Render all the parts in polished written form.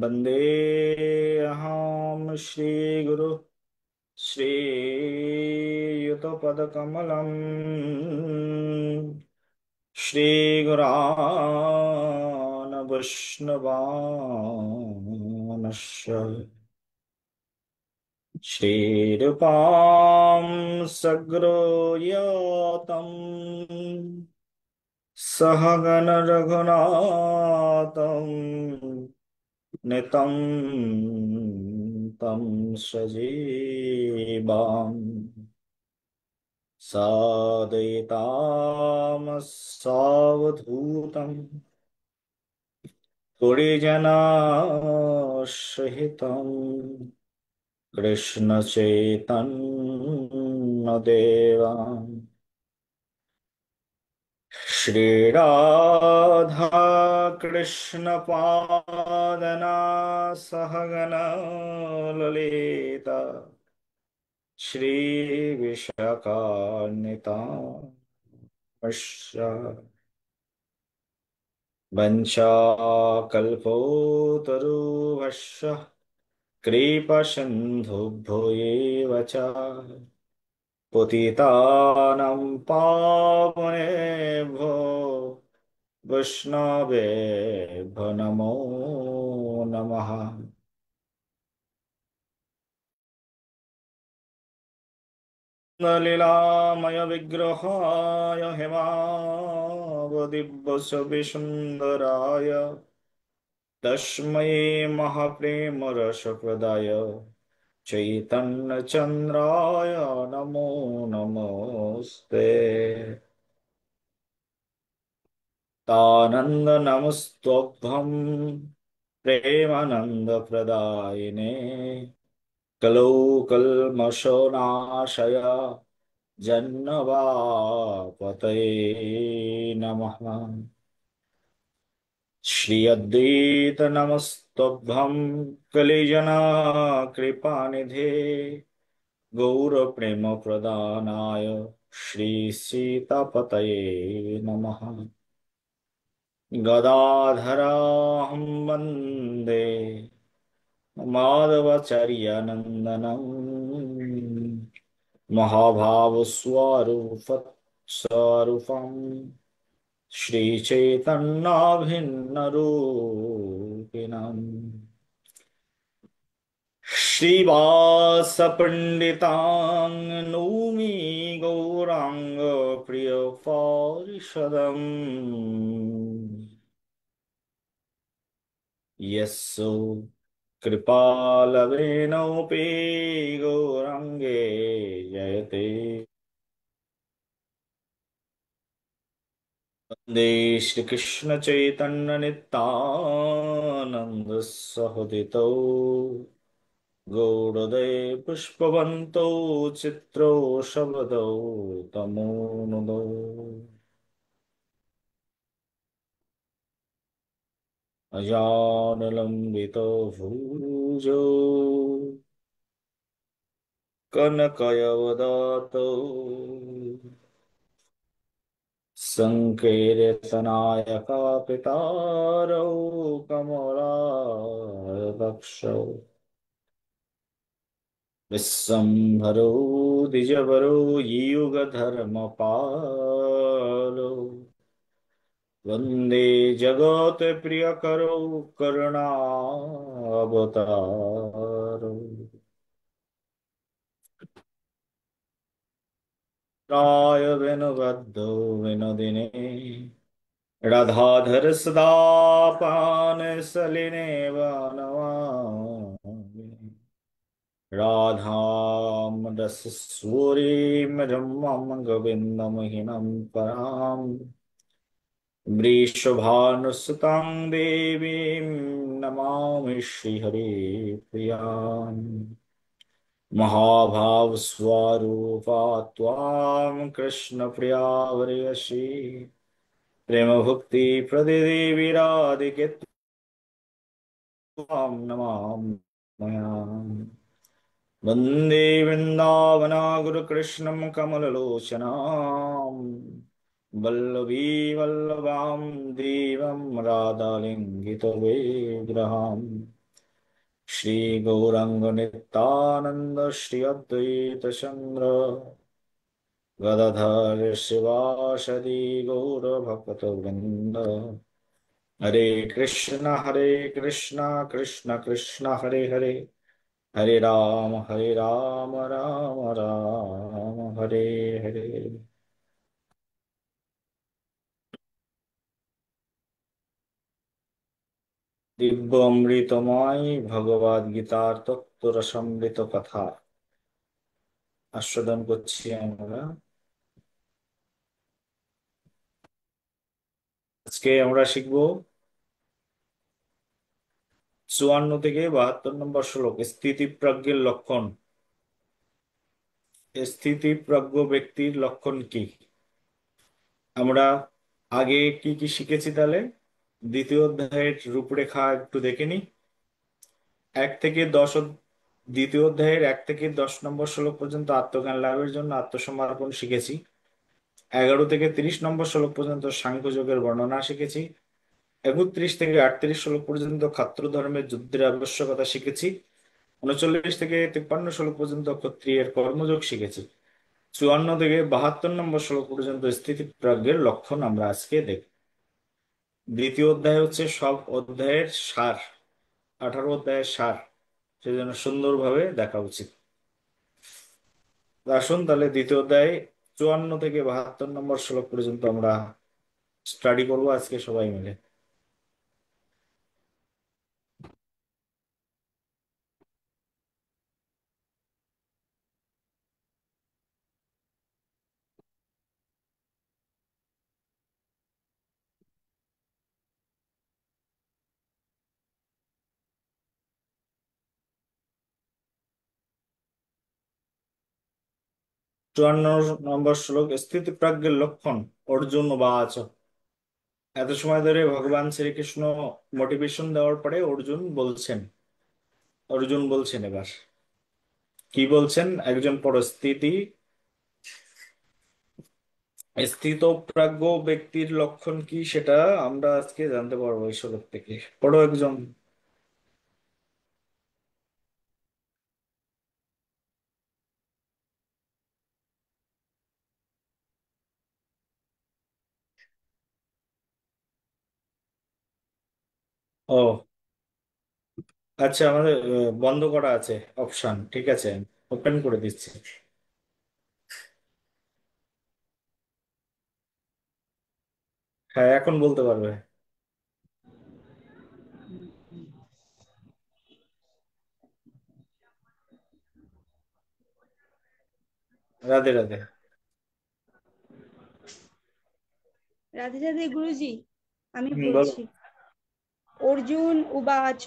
वन्देऽहं श्रीगुरु श्रीयुतपदकमलं श्रीगुरान् वैष्णवांश्च श्रीरूपां सग्रोयतं सहगण रघुनाथं नितं तं सजीवाम् सादयितामसावधूतं पुरिजनसहितं कृष्णचैतन्यदेवं श्रीराधा कृष्णपादना सहगना ललिता श्रीविशाखान्वितांश्च वञ्चाकल्पतरुभ्यश्च कृपासिन्धुभ्यो एव च पतितानां पावनेभ्यो वैष्णवेभ्यो नमो नमः। लीलामय विग्रहाय हेमावदिव्यस्य विसुन्दराय तस्मै महाप्रेमरसप्रदाय चैतन्यचन्द्राय नमो नमस्ते। तानन्दनमस्तभ्यं प्रेमानन्दप्रदायिने कलौ कल्मषोनाशय जन्नवापतये नमः। श्री अद्वैत नमस्तभ्यं कलिजना कृपानिधे गौरप्रेमप्रदानाय श्रीसीतापतये नमः। गदाधराहं वन्दे माधवचर्यनन्दनम् महाभावस्वरूपं श्रीचैतन्याभिन्नरूपिणम् श्रीवासपण्डितां गौराङ्गप्रियपारिषदम् यस्सु कृपालवेनोपि गौराङ्गे जयते। वन्दे श्रीकृष्णचैतन्यनितानन्दसहोदितौ गौरदे पुष्पवन्तौ चित्रौ शबदौ तमो मुदौ अजानुलम्बितो भुजौ कनकयवदातौ सङ्कीर्तनायकापितारौ कमलायदक्षौ विश्वम्भरो द्विजवरो युगधर्मपालो वन्दे जगत्प्रियकरो करुणावतारो राय विनुबद्धो विनोदिने राधाधर सदा पानसलिने वनवामि राधामदसूरीं रम्यं गोविन्दमहिनं पराम् वृषभानुसुतां देवीं नमामि श्रीहरिप्रियाम् महाभावस्वरूपा त्वां कृष्णप्रिया वर्यसि प्रेमभक्तिप्रदेवी राधिके त्वां नमाम्यहम्। वन्दे वृन्दावना गुरुकृष्णं कमललोचनाम् वल्लभी वल्लभां देवं राधालिङ्गितविग्रहाम् श्री गौरांग नित्यानंद श्री अद्वैत चंद्र गदाधर शिवासदि गौर भक्त वृंद। हरे कृष्ण कृष्ण कृष्ण हरे हरे, हरे राम राम राम हरे हरे। দিব্য অমৃতময় ভগবদ গীতার তত্ত্ব রসামৃত কথা আস্বাদন করছি আমরা। আজকে আমরা শিখবো 54 থেকে 72 নম্বর শ্লোক, স্থিতিপ্রজ্ঞের লক্ষণ। স্থিতিপ্রজ্ঞ ব্যক্তির লক্ষণ কি? আমরা আগে কি কি শিখেছি তাহলে? দ্বিতীয় অধ্যায়ের রূপরেখা একটু দেখে নি। 1 থেকে 10 দ্বিতীয় অধ্যায়ের 1 থেকে 10 নম্বর শ্লোক পর্যন্ত আত্মজ্ঞান লাভের জন্য আত্মসমর্পণ শিখেছি। 11 থেকে 30 নম্বর শ্লোক পর্যন্ত সাংখ্যযোগের বর্ণনা শিখেছি। 31 থেকে 38 শ্লোক পর্যন্ত ক্ষাত্র ধর্মের যুদ্ধের আবশ্যকতা শিখেছি। 39 থেকে 53 শ্লোক পর্যন্ত ক্ষত্রিয়ের কর্মযোগ শিখেছি। 54 থেকে 72 নম্বর শ্লোক পর্যন্ত স্থিতিপ্রজ্ঞের লক্ষণ আমরা আজকে দেখব। দ্বিতীয় অধ্যায় হচ্ছে সব অধ্যায়ের সার, 18 অধ্যায়ের সার, সেজন্য সুন্দরভাবে দেখা উচিত। আসুন তাহলে দ্বিতীয় অধ্যায় 54 থেকে 72 নম্বর শ্লোক পর্যন্ত আমরা স্টাডি করবো আজকে সবাই মিলে। 54 নম্বর শ্লোক, স্থিতিপ্রজ্ঞের লক্ষণ। অর্জুন বাচ। এত সময় ধরে ভগবান শ্রীকৃষ্ণ মোটিভেশন দেওয়ার পরে অর্জুন বলছেন এবার কি বলছেন? একজন পরিস্থিতি স্থিতপ্রজ্ঞ ব্যক্তির লক্ষণ কি সেটা আমরা আজকে জানতে পারবো এই শ্লোক থেকে। পড়ো একজন। ও আচ্ছা, আমাদের বন্ধ করা আছে অপশন, ঠিক আছে, ওপেন করে দিচ্ছি। হ্যাঁ, এখন বলতে পারবে। রাধে রাধে। রাধে রাধে গুরুজি, আমি বলো। বলছি। অর্জুন উবাচ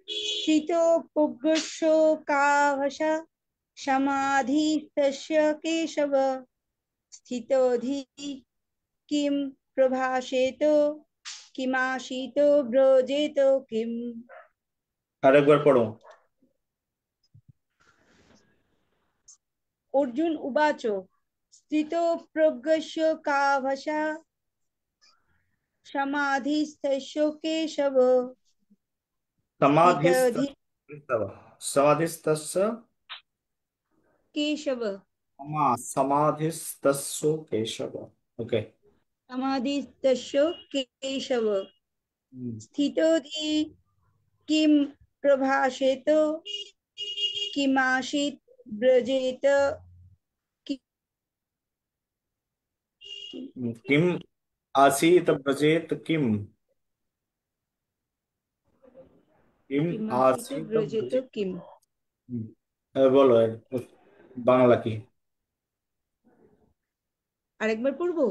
স্থিতপ্রজ্ঞস্য কা ভাষা সমাধিস্তস্য কেশব স্থিতধি কিম প্রভাষেত কিমাশিত ব্রজেত কিম। আরেকবার পড়ো। অর্জুন উবাচ স্থিতপ্রজ্ঞস্য কা ভাষা সমাধিস্তস্য কেশব সমাধিস্থ স্থিতধি সমাধিস্তস্য কেশব সমাধিস্তস্য কেশব। ওকে। সমাধিস্তস্য কেশব স্থিতধি কিম প্রভাষেত কিমাসিত ব্রজেত किम आसीत ब्रजेत किम। किम কিমাসিত आसीत ব্রজেত ब्रजेत। কিম। বলো বাংলা কি? আরেকবার পড়বো।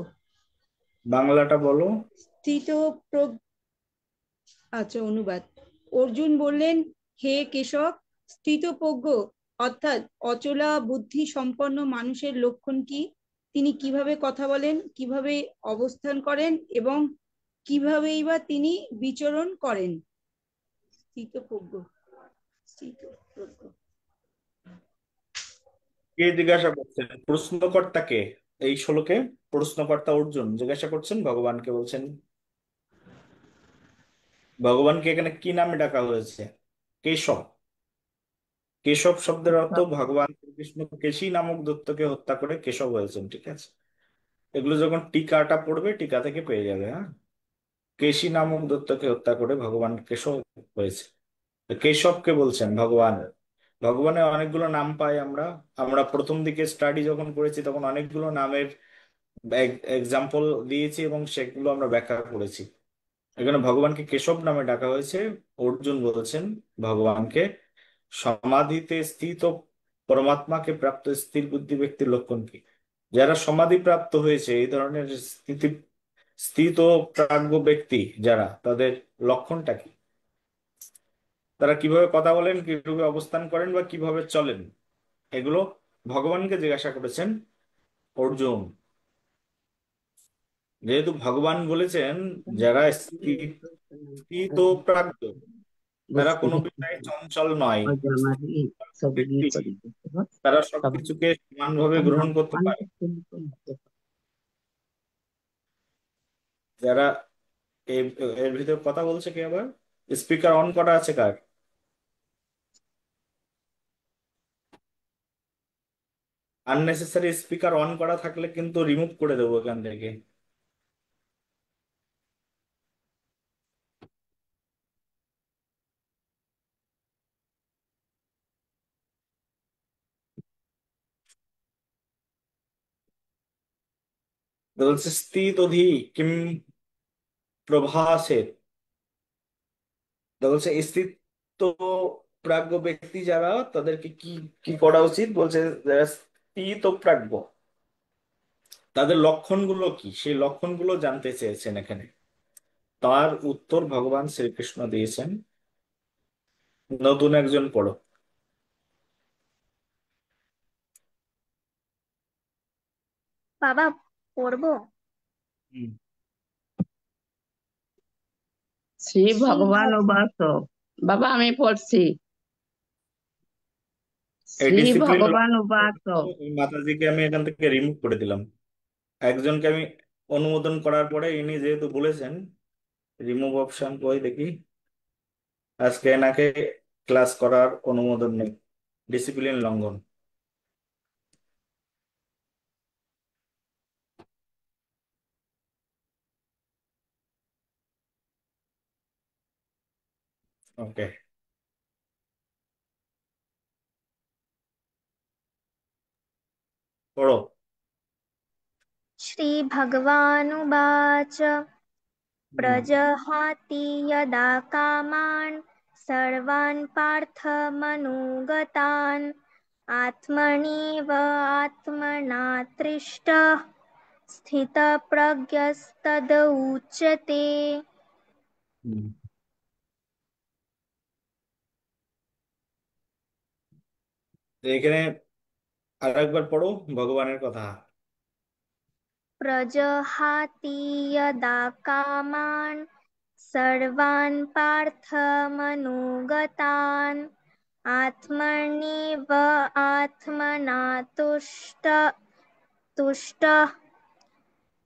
বাংলাটা বলো। স্থিত আচ্ছা, অনুবাদ। অর্জুন বললেন, হে কেশব, স্থিতপ্রজ্ঞ অর্থাৎ অচলা বুদ্ধি সম্পন্ন মানুষের লক্ষণ কি? তিনি কিভাবে কথা বলেন, কিভাবে অবস্থান করেন এবং কিভাবেই বা তিনি বিচরণ করেন? স্থিতপ্রজ্ঞ, স্থিতপ্রজ্ঞ। কে জিজ্ঞাসা করছেন? প্রশ্নকর্তা কে? এই শ্লোকে প্রশ্নকর্তা অর্জুন জিজ্ঞাসা করছেন ভগবানকে, বলছেন ভগবানকে এখানে কি নামে ডাকা হয়েছে? কেশব। কেশব শব্দের অর্থ ভগবান শ্রীকৃষ্ণ কেশী নামক দৈত্যকে হত্যা করে কেশব হয়েছেন, ঠিক আছে? এগুলো যখন টিকাটা পড়বে টিকা থেকে পেয়ে যাবে, হ্যাঁ। কেশী নামক দৈত্যকে হত্যা করে ভগবান কেশব হয়েছে। তো কেশবকে বলছেন ভগবান। ভগবানের অনেকগুলো নাম পাই আমরা। আমরা প্রথম দিকে স্টাডি যখন করেছি তখন অনেকগুলো নামের এক্সাম্পল দিয়েছি এবং সেগুলো আমরা ব্যাখ্যা করেছি। এখানে ভগবানকে কেশব নামে ডাকা হয়েছে। অর্জুন বলেছেন ভগবানকে সমাধিতে স্থিত পরমাত্মাকে প্রাপ্ত স্থির বুদ্ধি ব্যক্তির লক্ষণ কি। যারা সমাধি প্রাপ্ত হয়েছে, এই ধরনের স্থিতি স্থিত প্রাজ্ঞ ব্যক্তি যারা, তাদের লক্ষণটা কি? তারা কিভাবে কথা বলেন, কিভাবে অবস্থান করেন বা কিভাবে চলেন, এগুলো ভগবানকে জিজ্ঞাসা করেছেন অর্জুন। যেহেতু ভগবান বলেছেন যারা স্থিত প্রাজ্ঞ, তারা বুঝতে কোনো পেরেছি। বিষয়ে চঞ্চল নয়, ওই যে আমার সব ইয়ে ব্যক্তি, করে দিতে হবে। তারা সব সবকিছুকে সমানভাবে আমার গ্রহণ করতে অনেক পারে। সুন্দর লাগছে। যারা এর এর ভিতরে কথা বলছে কে আবার? স্পিকার অন করা আছে কার? আননেসেসারি স্পিকার অন করা থাকলে কিন্তু রিমুভ করে দেবো এখান থেকে। বলছে স্থিতধি কিম প্রভাসে। বলছে স্থিত প্রাজ্ঞ ব্যক্তি যারা, তাদেরকে কি কি করা উচিত বলছে? যারা স্থিত প্রাজ্ঞ, তাদের লক্ষণগুলো কি, সেই লক্ষণগুলো জানতে চেয়েছেন এখানে। তার উত্তর ভগবান শ্রীকৃষ্ণ দিয়েছেন। নতুন একজন পড়ো। বাবা, পড়বো। হুম। শ্রী শ্রী ভগবান ভগ- উবাস। বাবা আমি পড়ছি। এই শ্রী ডিসিপ্লিন ভগবান উবাস। মাতাজিকে আমি এখান থেকে রিমুভ করে দিলাম। একজনকে আমি অনুমোদন করার পরে ইনি যেহেতু বলেছেন, রিমুভ অপশন কই দেখি। আজকে এনাকে ক্লাস করার অনুমোদন নেই, ডিসিপ্লিন লঙ্ঘন। ওকে, পড়ো। श्रीभगवानुवाच হুম। प्रजहाति यदा कामान् सर्वान् पार्थमनुगतान् आत्मन्येव आत्मना तृष्टः स्थितप्रज्ञस्तदुच्यते। হুম। তো এখানে আরেকবার পড়ো ভগবানের কথা। प्रजहाति यदा कामान् सर्वान् पार्थमनुगतान् आत्मन्येव आत्मना तुष्टः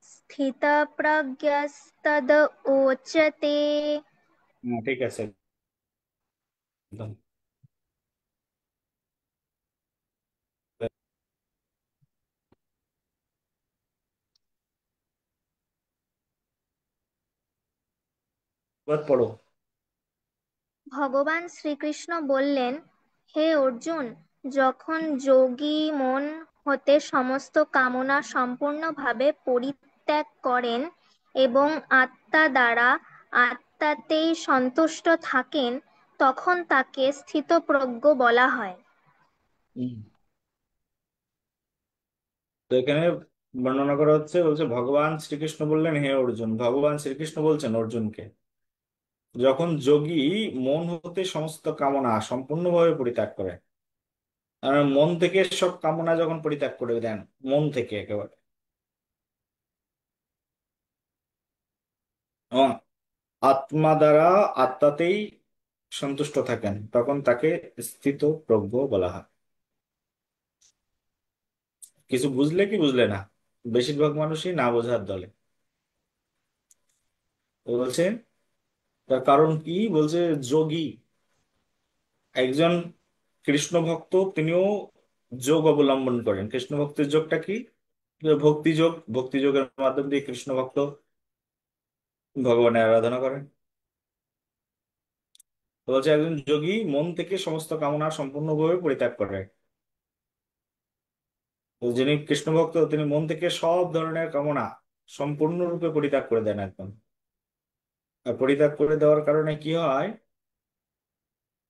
स्थितप्रज्ञस्तदोच्यते। হ্যাঁ, ঠিক আছে, একদম। এবার পড়ো। ভগবান শ্রীকৃষ্ণ বললেন, হে অর্জুন, যখন যোগী মন হতে সমস্ত কামনা সম্পূর্ণভাবে পরিত্যাগ করেন এবং আত্মা দ্বারা আত্মাতেই সন্তুষ্ট থাকেন, তখন তাকে স্থিতপ্রজ্ঞ বলা হয়। হুম। তো এখানে বর্ণনা করা হচ্ছে, বলছে ভগবান শ্রীকৃষ্ণ বললেন হে অর্জুন। ভগবান শ্রীকৃষ্ণ বলছেন অর্জুনকে, যখন যোগী মন হতে সমস্ত কামনা সম্পূর্ণভাবে পরিত্যাগ করে, আর মন থেকে সব কামনা যখন পরিত্যাগ করে দেন, মন থেকে একেবারে, এবং আত্মা দ্বারা আত্মাতেই সন্তুষ্ট থাকেন, তখন তাকে স্থিত প্রজ্ঞ বলা হয়। কিছু বুঝলে কি বুঝলে না? বেশিরভাগ মানুষই না বোঝার দলে। তো বলছে তার কারণ কি, বলছে যোগী একজন কৃষ্ণ ভক্ত তিনিও যোগ অবলম্বন করেন। কৃষ্ণ ভক্তের যোগটা কি? ভক্তি যোগ। ভক্তি যোগের মাধ্যম দিয়ে কৃষ্ণ ভক্ত ভগবানের আরাধনা করেন। তো বলছে একজন যোগী মন থেকে সমস্ত কামনা সম্পূর্ণভাবে পরিত্যাগ করে। তো যিনি কৃষ্ণ ভক্ত তিনি মন থেকে সব ধরনের কামনা সম্পূর্ণরূপে পরিত্যাগ করে দেন একদম। আর পরিত্যাগ করে দেওয়ার কারণে কি হয়?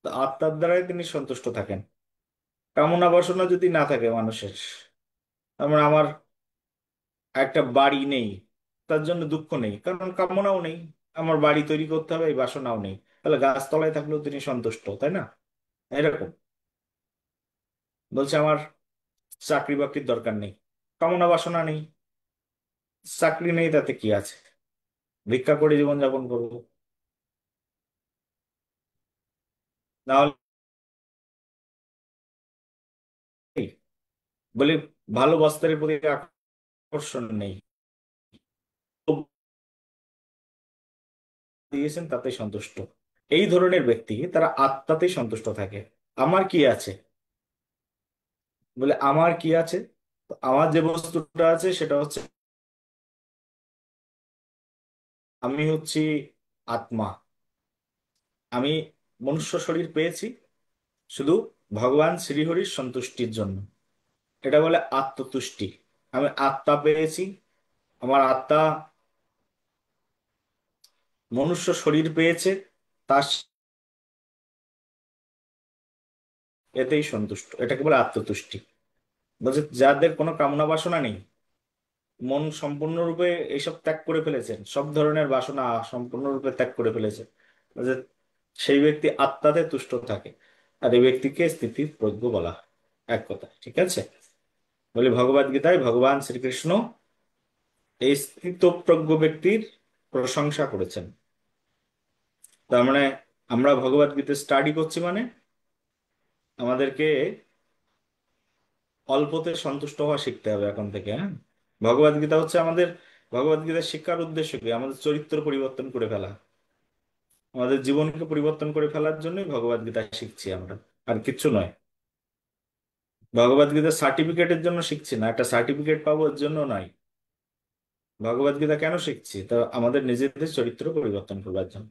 তো আত্মার দ্বারাই তিনি সন্তুষ্ট থাকেন। কামনা বাসনা যদি না থাকে মানুষের, তার মানে আমার একটা বাড়ি নেই, তার জন্য দুঃখ নেই, কারণ কামনাও নেই। আমার বাড়ি তৈরি করতে হবে, এই বাসনাও নেই, তাহলে গাছতলায় থাকলেও তিনি সন্তুষ্ট, তাই না? এরকম বলছে আমার চাকরি বাকরির দরকার নেই, কামনা বাসনা নেই, চাকরি নেই, তাতে কি আছে, ভিক্ষা করে জীবনযাপন করবো। না হলে বলি ভালো বস্ত্রের প্রতি আকর্ষণ নেই, দিয়েছেন তাতে সন্তুষ্ট। এই ধরনের ব্যক্তি তারা আত্মাতেই সন্তুষ্ট থাকে। আমার কি আছে? বলে আমার কি আছে? তো আমার যে বস্তুটা আছে সেটা হচ্ছে আমি হচ্ছি আত্মা। আমি মনুষ্য শরীর পেয়েছি শুধু ভগবান শ্রীহরির সন্তুষ্টির জন্য। এটা বলে আত্মতুষ্টি। আমি আত্মা পেয়েছি, আমার আত্মা মনুষ্য শরীর পেয়েছে, তার এতেই সন্তুষ্ট। এটাকে বলে আত্মতুষ্টি। বলছে যাদের কোনো কামনা বাসনা নেই, মন সম্পূর্ণরূপে এইসব ত্যাগ করে ফেলেছেন, সব ধরনের বাসনা সম্পূর্ণরূপে ত্যাগ করে ফেলেছেন, বলছে সেই ব্যক্তি আত্মাতে তুষ্ট থাকে। আর এই ব্যক্তিকে স্থিতি প্রজ্ঞ বলা হয়, এক কথা। ঠিক আছে? বলি ভগবদ গীতায় ভগবান শ্রীকৃষ্ণ এই স্থিতপ্রজ্ঞ ব্যক্তির প্রশংসা করেছেন। তার মানে আমরা ভগবদ গীতা স্টাডি করছি মানে আমাদেরকে অল্পতে সন্তুষ্ট হওয়া শিখতে হবে এখন থেকে, হ্যাঁ? ভগবদ গীতা হচ্ছে আমাদের, ভগবদ গীতার শিক্ষার উদ্দেশ্য কি? আমাদের চরিত্র পরিবর্তন করে ফেলা, আমাদের জীবনকে পরিবর্তন করে ফেলার জন্যই ভগবদ গীতা শিখছি আমরা, আর কিচ্ছু নয়। ভগবদ গীতা সার্টিফিকেটের জন্য শিখছি না, একটা সার্টিফিকেট পাবো এর জন্য নয়। ভগবদ গীতা কেন শিখছি? তা আমাদের নিজেদের চরিত্র পরিবর্তন করবার জন্য।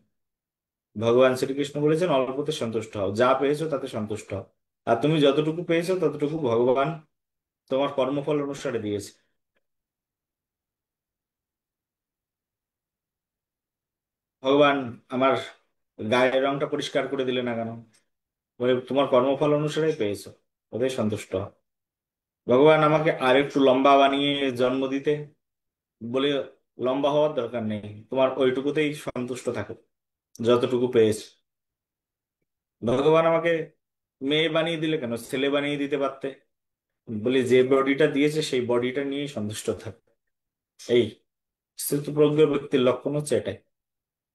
ভগবান শ্রীকৃষ্ণ বলেছেন অল্পতে সন্তুষ্ট হও, যা পেয়েছো তাতে সন্তুষ্ট হও। আর তুমি যতটুকু পেয়েছো ততটুকু ভগবান তোমার কর্মফল অনুসারে দিয়েছে। ভগবান আমার গায়ের রংটা পরিষ্কার করে দিলে না কেন? বলে তোমার কর্মফল অনুসারে পেয়েছো, ওদের সন্তুষ্ট হও। ভগবান আমাকে আর একটু লম্বা বানিয়ে জন্ম দিতে বলে, লম্বা হওয়ার দরকার নেই, তোমার ওইটুকুতেই সন্তুষ্ট থাকো যতটুকু পেয়েছো। ভগবান আমাকে মেয়ে বানিয়ে দিলে কেন, ছেলে বানিয়ে দিতে পারতে। বলি যে বডিটা দিয়েছে সেই বডিটা নিয়েই সন্তুষ্ট থাকো। এই স্থিতপ্রজ্ঞ ব্যক্তির লক্ষণ হচ্ছে এটাই,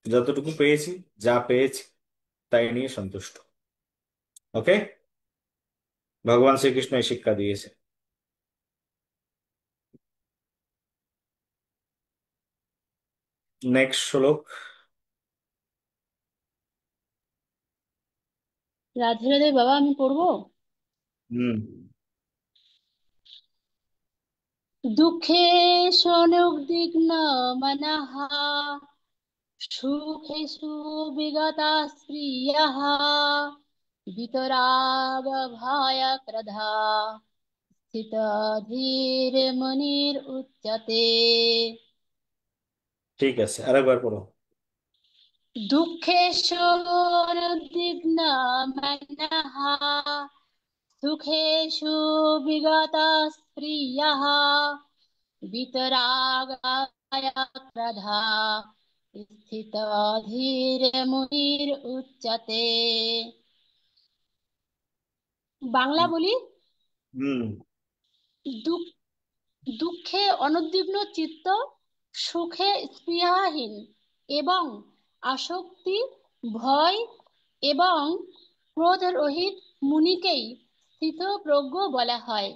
যতটুকু পেয়েছি, যা পেয়েছি তাই নিয়ে সন্তুষ্ট। ওকে? ভগবান শ্রীকৃষ্ণ এই শিক্ষা দিয়েছে। নেক্সট শ্লোক। রাধে রাধে বাবা, আমি পড়বো। হুম। দুঃখেষু অনুদ্বিগ্ন মনঃ সুখেষু বিগতা স্ত্রিয়ঃ বিতরাগ ভয় ক্রধা স্থিত ধীর মুনির উচ্যতে। ঠিক আছে, আরেকবার পড়ো। দুঃখেষু অনুদ্বিগ্ন মনঃ সুখেষু বিগতা স্ত্রিয়ঃ বিতরাগায় ক্রধা স্থিত ধীর মুনির উচ্যতে। বাংলা বলি। হুম। দুঃখ দুঃখে অনুদ্বিগ্ন চিত্ত, সুখে স্পৃহাহীন এবং আসক্তি ভয় এবং ক্রোধ রহিত মুনিকেই স্থিতপ্রজ্ঞ বলা হয়।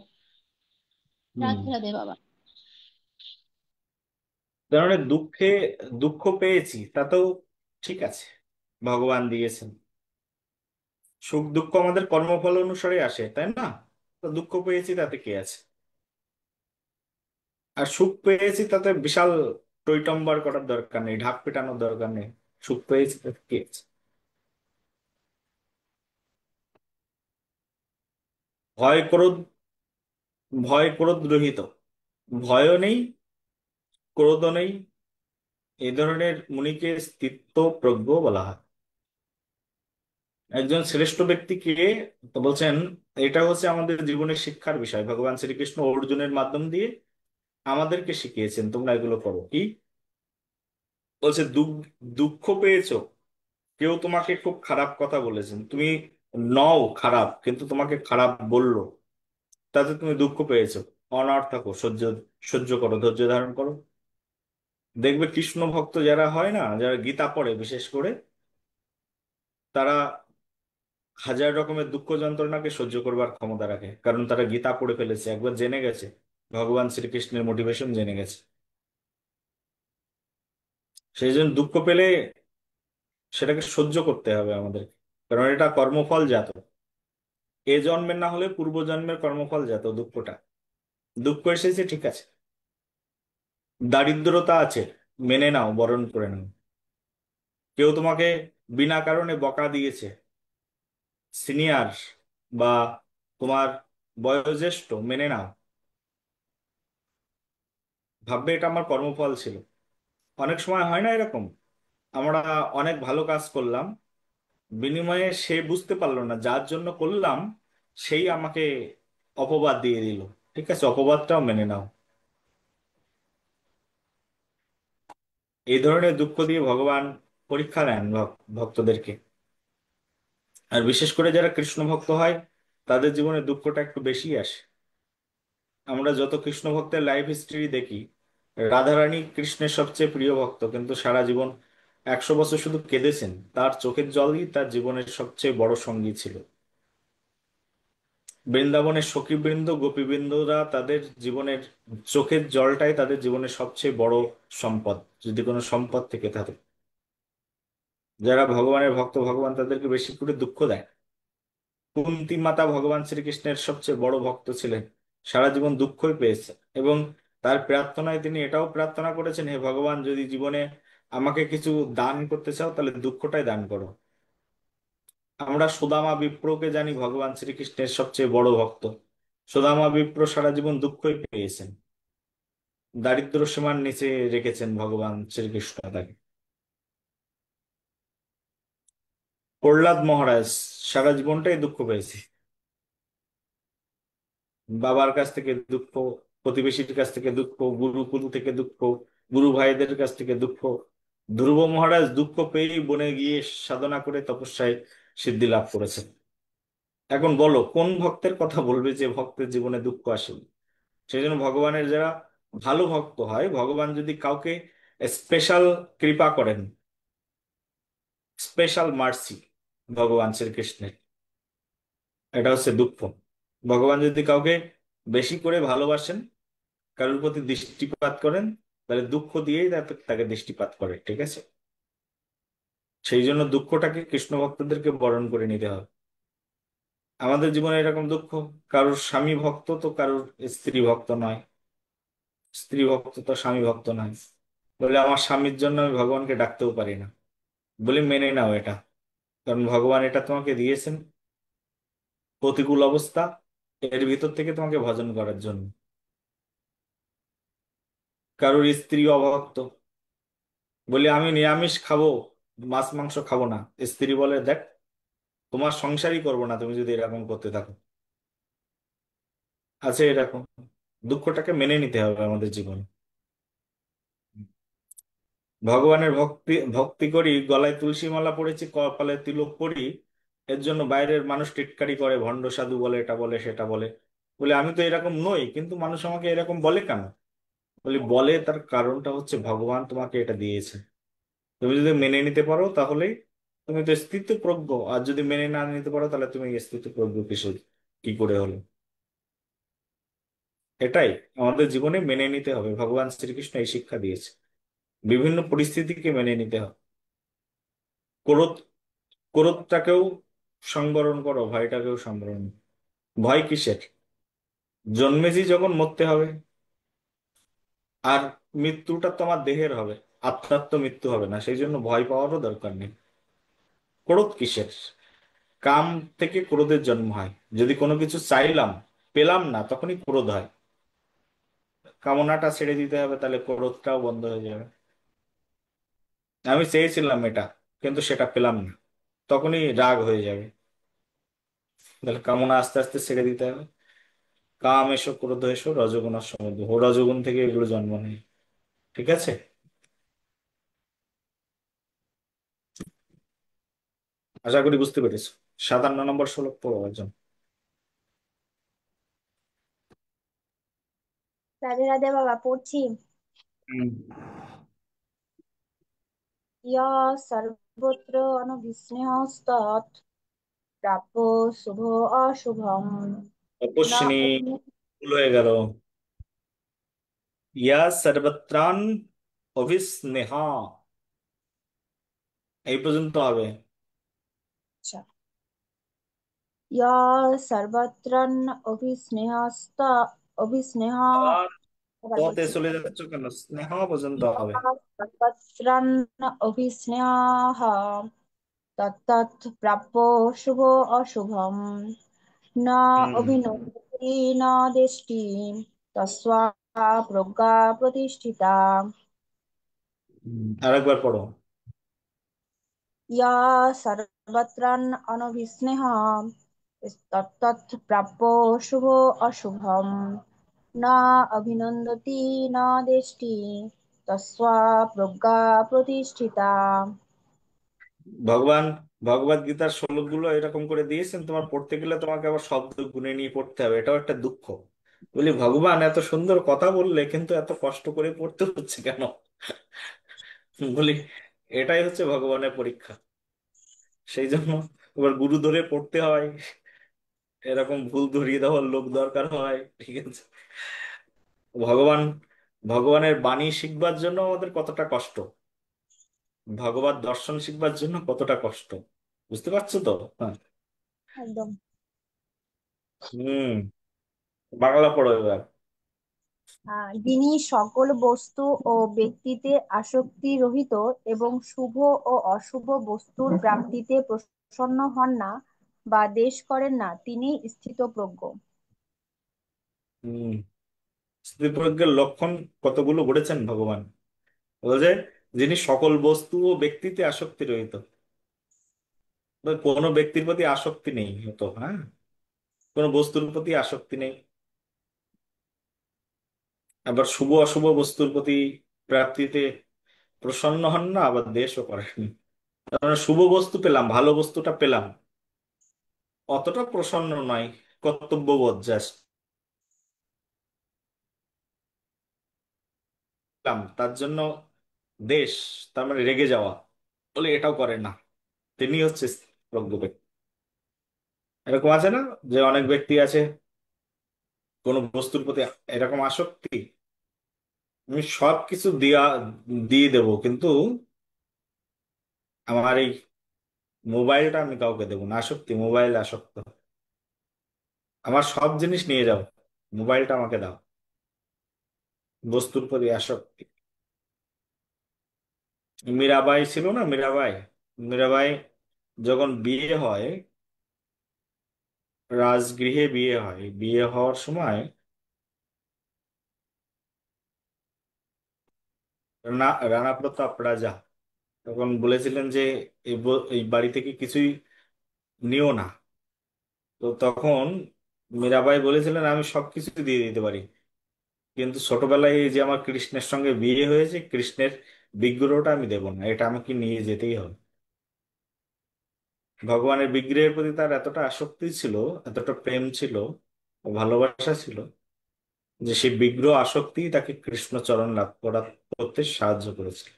হুম। রাধে রাধে বাবা। তার মানে দুঃখ পেয়েছি তাতেও ঠিক আছে, ভগবান দিয়েছেন। সুখ দুঃখ আমাদের কর্মফল অনুসারে আসে, তাই না? তো দুঃখ পেয়েছি তাতে কি আছে? আর সুখ পেয়েছি তাতে বিশাল টইটম্বর করার দরকার নেই, ঢাক পেটানোর দরকার নেই। সুখ পেয়েছি তাতে কি আছে? ভয় ক্রোধ, ভয় ক্রোধ রহিত, ভয়ও নেই, ক্রোধও নেই, এই ধরনের মুনিকে স্থিত প্রজ্ঞ বলা হয়। একজন শ্রেষ্ঠ ব্যক্তিকে, তো বলছেন, এটা হচ্ছে আমাদের জীবনের শিক্ষার বিষয়। ভগবান শ্রীকৃষ্ণ অর্জুনের মাধ্যম দিয়ে আমাদেরকে শিখিয়েছেন তোমরা এগুলো করো। কি বলছে? দুঃখ পেয়েছো, কেউ তোমাকে খুব খারাপ কথা বলেছেন, তুমি নও খারাপ কিন্তু তোমাকে খারাপ বললো, তাতে তুমি দুঃখ পেয়েছো, অনড় থাকো, সহ্য সহ্য করো, ধৈর্য ধারণ করো। দেখবে কৃষ্ণ ভক্ত যারা হয় না, যারা গীতা পড়ে বিশেষ করে, তারা হাজার রকমের দুঃখ যন্ত্রণাকে সহ্য করবার ক্ষমতা রাখে, কারণ তারা গীতা পড়ে ফেলেছে, একবার জেনে গেছে, ভগবান শ্রীকৃষ্ণের মোটিভেশন জেনে গেছে। সেই জন্য দুঃখ পেলে সেটাকে সহ্য করতে হবে আমাদের, কারণ এটা কর্মফল জাত। এ জন্মের না হলে পূর্ব জন্মের কর্মফল জাত দুঃখটা। দুঃখ এসেছে ঠিক আছে, দারিদ্রতা আছে, মেনে নাও, বরণ করে নাও। কেউ তোমাকে বিনা কারণে বকা দিয়েছে, সিনিয়র বা তোমার বয়োজ্যেষ্ঠ, মেনে নাও, ভাববে এটা আমার কর্মফল ছিল। অনেক সময় হয় না এরকম, আমরা অনেক ভালো কাজ করলাম, বিনিময়ে সে বুঝতে পারলো না যার জন্য করলাম, সেই আমাকে অপবাদ দিয়ে দিল। ঠিক আছে, অপবাদটাও মেনে নাও। এই ধরনের দুঃখ দিয়ে ভগবান পরীক্ষা নেন ভক্তদেরকে। আর বিশেষ করে যারা কৃষ্ণ ভক্ত হয়, তাদের জীবনে দুঃখটা একটু বেশি আসে। আমরা যত কৃষ্ণ ভক্তের লাইফ হিস্ট্রি দেখি, রাধারানী কৃষ্ণের সবচেয়ে প্রিয় ভক্ত, কিন্তু সারা জীবন 100 বছর শুধু কেঁদেছেন। তার চোখের জলই তার জীবনের সবচেয়ে বড় সঙ্গী ছিল। বৃন্দাবনের সখীবৃন্দ গোপীবৃন্দরা তাদের জীবনের চোখের জলটাই তাদের জীবনের সবচেয়ে বড় সম্পদ, যদি কোনো সম্পদ থেকে থাকে। যারা ভগবানের ভক্ত, ভগবান তাদেরকে বেশি করে দুঃখ দেয়। কুন্তী মাতা ভগবান শ্রীকৃষ্ণের সবচেয়ে বড় ভক্ত ছিলেন, সারা জীবন দুঃখই পেয়েছে, এবং তার প্রার্থনায় তিনি এটাও প্রার্থনা করেছেন, হে ভগবান, যদি জীবনে আমাকে কিছু দান করতে চাও তাহলে দুঃখটাই দান করো। আমরা সুদামা বিপ্রকে জানি ভগবান শ্রীকৃষ্ণের সবচেয়ে বড় ভক্ত। সুদামা বিপ্র সারা জীবন দুঃখই পেয়েছেন, দারিদ্র সীমার নিচে রেখেছেন ভগবান শ্রীকৃষ্ণ তাকে। প্রহ্লাদ মহারাজ সারা জীবনটাই দুঃখ পেয়েছে, বাবার কাছ থেকে দুঃখ, প্রতিবেশীর কাছ থেকে দুঃখ, গুরুকুল থেকে দুঃখ, গুরু ভাইদের কাছ থেকে দুঃখ। ধ্রুব মহারাজ দুঃখ পেয়েই বনে গিয়ে সাধনা করে তপস্যায় সিদ্ধি লাভ করেছেন। এখন বলো কোন ভক্তের কথা বলবে যে ভক্তের জীবনে দুঃখ আসেনি? সেই জন্য ভগবানের যারা ভালো ভক্ত হয়, ভগবান যদি কাউকে স্পেশাল কৃপা করেন, স্পেশাল মার্সি ভগবান শ্রীকৃষ্ণের, এটা হচ্ছে দুঃখ। ভগবান যদি কাউকে বেশি করে ভালোবাসেন, কারোর প্রতি দৃষ্টিপাত করেন, তাহলে দুঃখ দিয়েই তাকে দৃষ্টিপাত করে। ঠিক আছে, সেই জন্য দুঃখটাকে কৃষ্ণ ভক্তদেরকে বরণ করে নিতে হবে। আমাদের জীবনে এরকম দুঃখ, কারোর স্বামী ভক্ত তো কারোর স্ত্রী ভক্ত নয়, স্ত্রী ভক্ত তো স্বামী ভক্ত নয়, বলে আমার স্বামীর জন্য আমি ভগবানকে ডাকতেও পারি না। বলি মেনে নাও এটা, কারণ ভগবান এটা তোমাকে দিয়েছেন প্রতিকূল অবস্থা, এর ভিতর থেকে তোমাকে ভজন করার জন্য। কারোর স্ত্রী অভক্ত, বলি আমি নিরামিষ খাবো, মাছ মাংস খাবো না, স্ত্রী বলে দেখ, তোমার সংসারই করবো না তুমি যদি এরকম করতে থাকো। আছে এরকম, দুঃখটাকে মেনে নিতে হবে আমাদের জীবনে। ভগবানের ভক্তি ভক্তি করি, গলায় তুলসী মালা পড়েছি, কপালে তিলক পরি, এর জন্য বাইরের মানুষ টিটকারি করে, ভণ্ড সাধু বলে, এটা বলে সেটা বলে। বলে আমি তো এরকম নই, কিন্তু মানুষ আমাকে এরকম বলে কেন? বলি বলে তার কারণটা হচ্ছে ভগবান তোমাকে এটা দিয়েছে। তুমি যদি মেনে নিতে পারো তাহলে তুমি তো স্থিতপ্রজ্ঞ, আর যদি মেনে না নিতে পারো তাহলে তুমি স্থিতপ্রজ্ঞ কিশোর কি করে হলো? এটাই আমাদের জীবনে মেনে নিতে হবে, ভগবান শ্রীকৃষ্ণ এই শিক্ষা দিয়েছে। বিভিন্ন পরিস্থিতিকে মেনে নিতে হবে। ক্রোধ, ক্রোধটাকেও সংবরণ করো, ভয়টাকেও সংবরণ। ভয় কিসের? জন্মেছি যখন মরতে হবে। আর মৃত্যুটা তো আমার দেহের হবে, আত্মার তো মৃত্যু হবে না, সেই জন্য ভয় পাওয়ারও দরকার নেই। ক্রোধ কিসের? কাম থেকে ক্রোধের জন্ম হয়। যদি কোনো কিছু চাইলাম, পেলাম না, তখনই ক্রোধ হয়। কামনাটা ছেড়ে দিতে হবে, তাহলে ক্রোধটাও বন্ধ হয়ে যাবে। আমি চেয়েছিলাম এটা, কিন্তু সেটা পেলাম না, তখনই রাগ হয়ে যাবে। তাহলে কামনা আস্তে আস্তে ছেড়ে দিতে হবে। কাম এসো ক্রোধ এসো রজগুণ আর সমুদ্র, ও রজগুণ থেকে এগুলো জন্ম নেয়। ঠিক আছে? আশা করি বুঝতে পেরেছো। 57 নম্বর শ্লোক পড়ো একজন। রাধে রাধে বাবা, পড়ছি। হুম। ইয়া সর্বত্র অনভিস্নেহস্তৎ প্রাপ্য শুভ অশুভম না তপস্বিনী, ভুল হয়ে গেল। ইয়া সর্বত্রান অভিস্নেহা, এই পর্যন্ত হবে। আচ্ছা। ইয়া সর্বত্রন অভিস্নেহস্ত অভিস্নেহ আবার আবার পথে বলছি। চলে যাচ্ছ কেন? স্নেহ পর্যন্ত ইয়া হবে। সর্বত্রন অভিস্নেহ তত্তৎ প্রাপ্য শুভ অশুভম না হুম। অভিনন্দতি না দেষ্টি তস্মা প্রজ্ঞা প্রতিষ্ঠিতা। আরেকবার পড়ো। ইয়া সর্বত্রান অনভিস্নেহ তত্তৎ প্রাপ্য শুভ অশুভম না অভিনন্দতি না দেষ্টি তস্মা প্রজ্ঞা প্রতিষ্ঠিতা। ভগবান ভগবদ গীতার শ্লোকগুলো এরকম করে দিয়েছেন, তোমার পড়তে গেলে তোমাকে আবার শব্দ গুনে নিয়ে পড়তে হবে, এটাও একটা দুঃখ। বলি ভগবান এত সুন্দর কথা বললে, কিন্তু এত কষ্ট করে পড়তে হচ্ছে কেন? বলি এটাই হচ্ছে ভগবানের পরীক্ষা। সেই জন্য এবার গুরু ধরে পড়তে হয়, এরকম ভুল ধরিয়ে দেওয়ার লোক দরকার হয়। ঠিক আছে? ভগবান ভগবানের বাণী শিখবার জন্য আমাদের কতটা কষ্ট, ভগবত দর্শন শিখবার জন্য কতটা কষ্ট, বুঝতে পারছো তো? হ্যাঁ। একদম। হুম। বাংলা পড়ো এবার। যিনি সকল বস্তু ও ব্যক্তিতে আসক্তি রহিত এবং শুভ ও অশুভ বস্তুর প্রাপ্তিতে প্রসন্ন হন না বা দ্বেষ করেন না, তিনি স্থিতপ্রজ্ঞ। হুম। স্থিতপ্রজ্ঞের লক্ষণ কতগুলো বলেছেন ভগবান। বলছে যিনি সকল বস্তু ও ব্যক্তিতে আসক্তি রহিত। কোনো ব্যক্তির প্রতি আসক্তি নেই হতো, হ্যাঁ, কোনো বস্তুর প্রতি আসক্তি নেই। আবার শুভ অশুভ বস্তুর প্রতি প্রাপ্তিতে প্রসন্ন হন না, আবার দ্বেষও করেন। তার মানে শুভ বস্তু পেলাম, ভালো বস্তুটা পেলাম, অতটা প্রসন্ন নয়, কর্তব্যবোধ জাস্ট পেলাম, তার জন্য দেশ, তার মানে রেগে যাওয়া, বলে এটাও করে না। তিনি হচ্ছে প্রজ্ঞ ব্যক্তি। এরকম আছে না, যে অনেক ব্যক্তি আছে কোন বস্তুর প্রতি এরকম আসক্তি, আমি সব কিছু দিয়ে দেবো, কিন্তু আমার এই মোবাইলটা আমি কাউকে দেবো না। আসক্তি, মোবাইল আসক্ত। আমার সব জিনিস নিয়ে যাও, মোবাইলটা আমাকে দাও। বস্তুর প্রতি আসক্তি। মীরাবাই ছিল না, মীরাবাই, মীরাবাই যখন বিয়ে হয়, রাজগৃহে বিয়ে হয়, বিয়ে হওয়ার সময় রানা রানা প্রতাপ রাজা তখন বলেছিলেন যে এই বাড়ি থেকে কিছুই নিও না। তো তখন মীরাবাই বলেছিলেন আমি সবকিছু দিয়ে দিতে পারি, কিন্তু ছোটবেলায় এই যে আমার কৃষ্ণের সঙ্গে বিয়ে হয়েছে, কৃষ্ণের বিগ্রহটা আমি দেবো না, এটা আমাকে নিয়ে যেতেই হবে। ভগবানের বিগ্রহের প্রতি তার এতটা আসক্তি ছিল, এতটা প্রেম ছিল, ও ভালোবাসা ছিল, যে সেই বিগ্রহ আসক্তি তাকে কৃষ্ণ চরণ লাভ করতে সাহায্য করেছিল।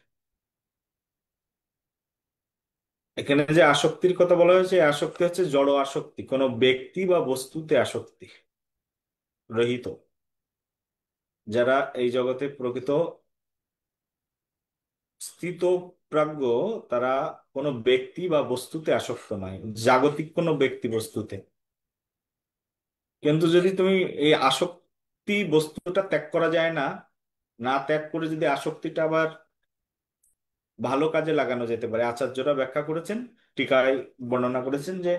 এখানে যে আসক্তির কথা বলা হয়েছে, এই আসক্তি হচ্ছে জড় আসক্তি, কোনো ব্যক্তি বা বস্তুতে আসক্তি রহিত। যারা এই জগতে প্রকৃত স্থিতপ্রজ্ঞ, তারা কোনো ব্যক্তি বা বস্তুতে আসক্ত নয়, জাগতিক কোনো ব্যক্তি বস্তুতে। কিন্তু যদি তুমি এই আসক্তি বস্তুটা ত্যাগ করা যায় না, না ত্যাগ করে যদি আসক্তিটা আবার ভালো কাজে লাগানো যেতে পারে, আচার্যরা ব্যাখ্যা করেছেন, টিকায় বর্ণনা করেছেন যে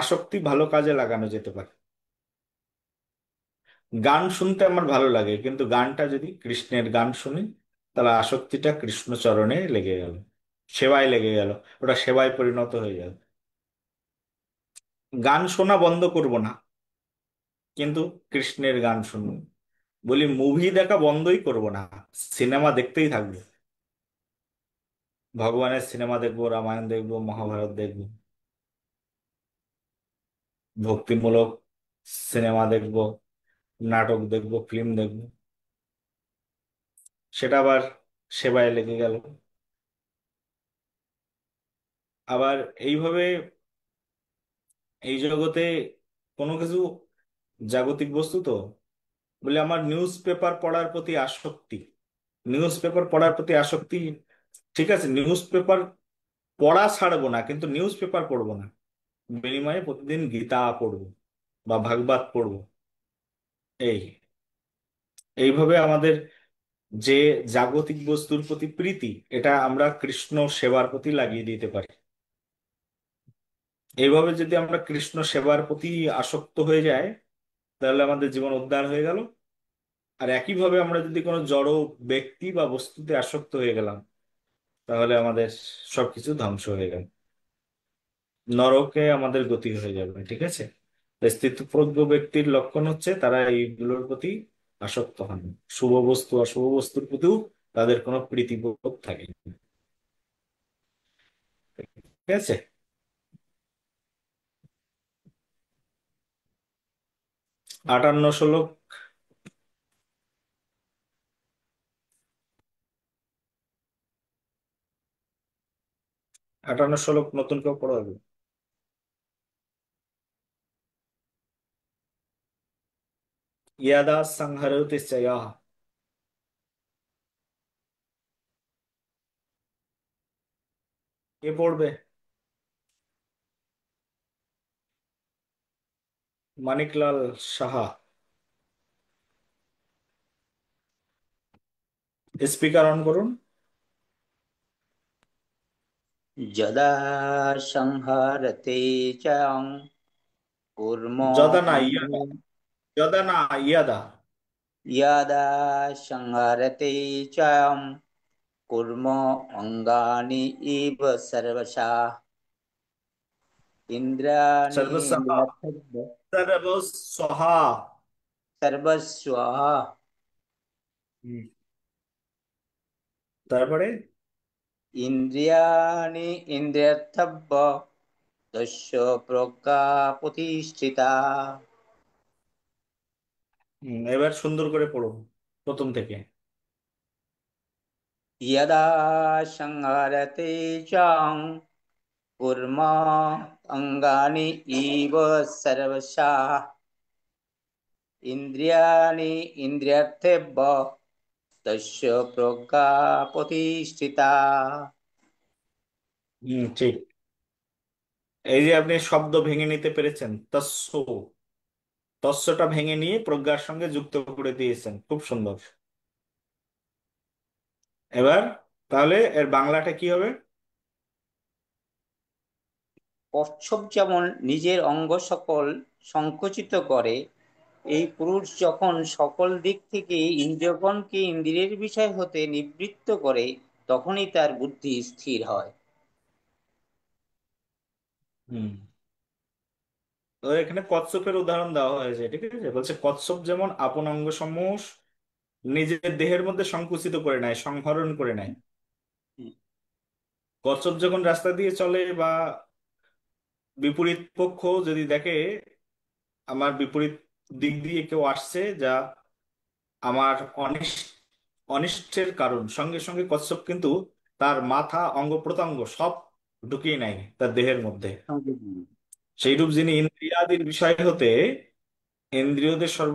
আসক্তি ভালো কাজে লাগানো যেতে পারে। গান শুনতে আমার ভালো লাগে, কিন্তু গানটা যদি কৃষ্ণের গান শুনি, তাহলে আসক্তিটা কৃষ্ণচরণে লেগে গেল, সেবায় লেগে গেল, ওটা সেবায় পরিণত হয়ে গেল। গান শোনা বন্ধ করব না, কিন্তু কৃষ্ণের গান শুনবো। বলি মুভি দেখা বন্ধই করব না, সিনেমা দেখতেই থাকবো। ভগবানের সিনেমা দেখবো, রামায়ণ দেখবো, মহাভারত দেখবো, ভক্তিমূলক সিনেমা দেখবো, নাটক দেখবো, ফিল্ম দেখবো, সেটা আবার সেবায় লেগে গেল। আবার এইভাবে এই জগতে কোনো কিছু জাগতিক বস্তু তো, বলে আমার নিউজ পেপার পড়ার প্রতি আসক্তি, নিউজ পেপার পড়ার প্রতি আসক্তি। ঠিক আছে, নিউজ পেপার পড়া ছাড়বো না, কিন্তু নিউজ পেপার পড়বো না, বিনিময়ে প্রতিদিন গীতা পড়বো বা ভাগবত পড়বো। এই এইভাবে আমাদের যে জাগতিক বস্তুর প্রতি প্রীতি, এটা আমরা কৃষ্ণ সেবার প্রতি লাগিয়ে দিতে পারি। এইভাবে যদি আমরা কৃষ্ণ সেবার প্রতি আসক্ত হয়ে যাই, তাহলে আমাদের জীবন উদ্ধার হয়ে গেল। আর একইভাবে আমরা যদি কোনো জড় ব্যক্তি বা বস্তুতে আসক্ত হয়ে গেলাম, তাহলে আমাদের সবকিছু ধ্বংস হয়ে গেল, নরকে আমাদের গতি হয়ে যাবে। ঠিক আছে, তাই স্থিতপ্রজ্ঞ ব্যক্তির লক্ষণ হচ্ছে তারা এইগুলোর প্রতি আসক্ত হন, শুভ বস্তু অশুভ বস্তুর প্রতিও তাদের কোনো প্রীতিবোধ থাকে না। ঠিক আছে। 58 শ্লোক। 58 শ্লোক নতুন কেউ পড়াবে? ইয়াদা সংহরতি চয়া। কে পড়বে? মানিকলাল সাহা। স্পিকার অন করুন। যদা সংহরতে চং কুর্ম যদা না ইয়াদা, অঙ্গ যদা না ইয়াদা। यदा संहरते च कुर्म अङ्गानि इव सर्वशः इन्द्रियाणि সর্বসহা, इन्द्रियार्थब् সর্বসহা। सर्वस्व হুম, তারপরে इन्द्रियाणि इन्द्रियार्थब् तस्य प्रज्ञा प्रतिष्ठिता এবার সুন্দর করে পড়ুন প্রথম থেকে। यदा संहरते च कुर्म अङ्गानि इव सर्वशः इन्द्रियाणि इन्द्रियार्थेभ्य तस्य प्रज्ञा प्रतिष्ठिता ঠিক। এই যে আপনি শব্দ ভেঙে নিতে পেরেছেন, তস্য, তস্যটা ভেঙে নিয়ে প্রজ্ঞার সঙ্গে যুক্ত করে দিয়েছেন, খুব সুন্দর। এবার তাহলে এর বাংলাটা কি হবে? কচ্ছপ যেমন নিজের অঙ্গ সকল সংকুচিত করে, এই পুরুষ যখন সকল দিক থেকে ইন্দ্রিয়গণকে ইন্দ্রিয়ের বিষয় হতে নিবৃত্ত করে, তখনই তার বুদ্ধি স্থির হয়। হুম, তো এখানে কচ্ছপের উদাহরণ দেওয়া হয়েছে। ঠিক আছে, বলছে কচ্ছপ যেমন আপন অঙ্গ সমূহ নিজের দেহের মধ্যে সংকুচিত করে নেয়, সংহরণ করে নেয়। কচ্ছপ যখন রাস্তা দিয়ে চলে বা বিপরীত পক্ষ যদি দেখে আমার বিপরীত দিক দিয়ে কেউ আসছে, যা আমার অনিষ্টের কারণ, সঙ্গে সঙ্গে কচ্ছপ কিন্তু তার মাথা, অঙ্গ প্রত্যঙ্গ সব ঢুকিয়ে নেয় তার দেহের মধ্যে। সেইরূপ যিনি ইন্দ্রিয়াদির বিষয় হতে ইন্দ্রিয়দের সর্ব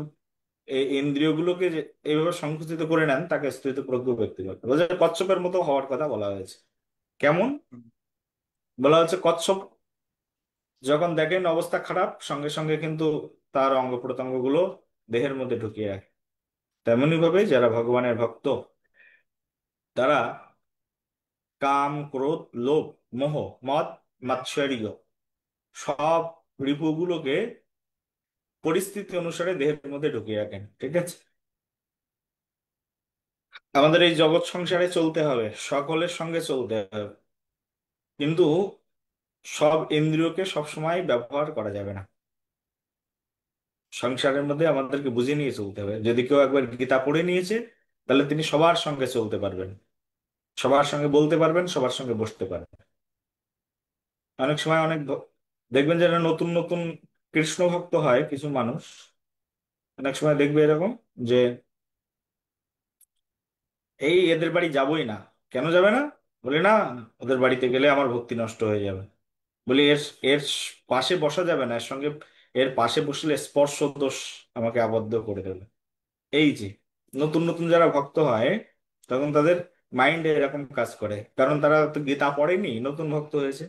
এই ইন্দ্রিয়গুলোকে এইভাবে সংকুচিত করে নেন, তাকে স্থিতপ্রজ্ঞ ব্যক্তি বলে। বলছে কচ্ছপের মতো হওয়ার কথা বলা হয়েছে। কেমন? বলা হচ্ছে কচ্ছপ যখন দেখেন অবস্থা খারাপ, সঙ্গে সঙ্গে কিন্তু তার অঙ্গ প্রত্যঙ্গ গুলো দেহের মধ্যে ঢুকিয়ে রাখে। তেমনি ভাবে যারা ভগবানের ভক্ত, তারা কাম, ক্রোধ, লোভ, মোহ, মদ, মাৎসর্য সব রিপুগুলোকে পরিস্থিতি অনুসারে দেহের মধ্যে ঢুকিয়ে রাখেন। ঠিক আছে? আমাদের এই জগৎ সংসারে চলতে হবে, সকলের সঙ্গে চলতে হবে, কিন্তু সব ইন্দ্রিয়কে সবসময় ব্যবহার করা যাবে না। সংসারের মধ্যে আমাদেরকে বুঝে নিয়ে চলতে হবে। যদি কেউ একবার গীতা পড়ে নিয়েছে, তাহলে তিনি সবার সঙ্গে চলতে পারবেন, সবার সঙ্গে বলতে পারবেন, সবার সঙ্গে বসতে পারবেন। অনেক সময় দেখবেন যারা নতুন নতুন কৃষ্ণ ভক্ত হয় কিছু মানুষ, অনেক সময় দেখবে এরকম যে এই এদের বাড়ি যাবোই না। কেন যাবে না? বলে না, ওদের বাড়িতে গেলে আমার ভক্তি নষ্ট হয়ে যাবে। বলি এর এর পাশে বসা যাবে না, এর সঙ্গে এর পাশে বসলে স্পর্শ দোষ আমাকে আবদ্ধ করে দেবে। এই যে নতুন নতুন যারা ভক্ত হয়, তখন তাদের মাইন্ডে এরকম কাজ করে, কারণ তারা তো গীতা পড়েনি, নতুন ভক্ত হয়েছে।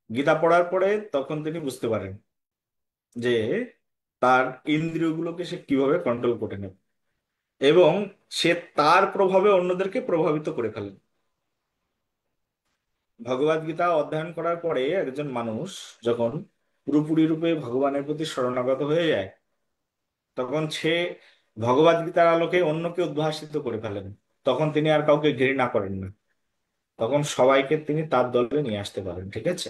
গীতা পড়ার পরে তখন তিনি বুঝতে পারেন যে তার ইন্দ্রিয়গুলোকে সে কিভাবে কন্ট্রোল করে নেবে, এবং সে তার প্রভাবে অন্যদেরকে প্রভাবিত করে ফেলে। ভগবদ গীতা অধ্যয়ন করার পরে একজন মানুষ যখন পুরোপুরি রূপে ভগবানের প্রতি শরণাগত হয়ে যায়, তখন সে ভগবদ গীতার আলোকে অন্যকে উদ্ভাসিত করে ফেলেন। তখন তিনি আর কাউকে ঘৃণা করেন না, তখন সবাইকে তিনি তার দলে নিয়ে আসতে পারেন। ঠিক আছে?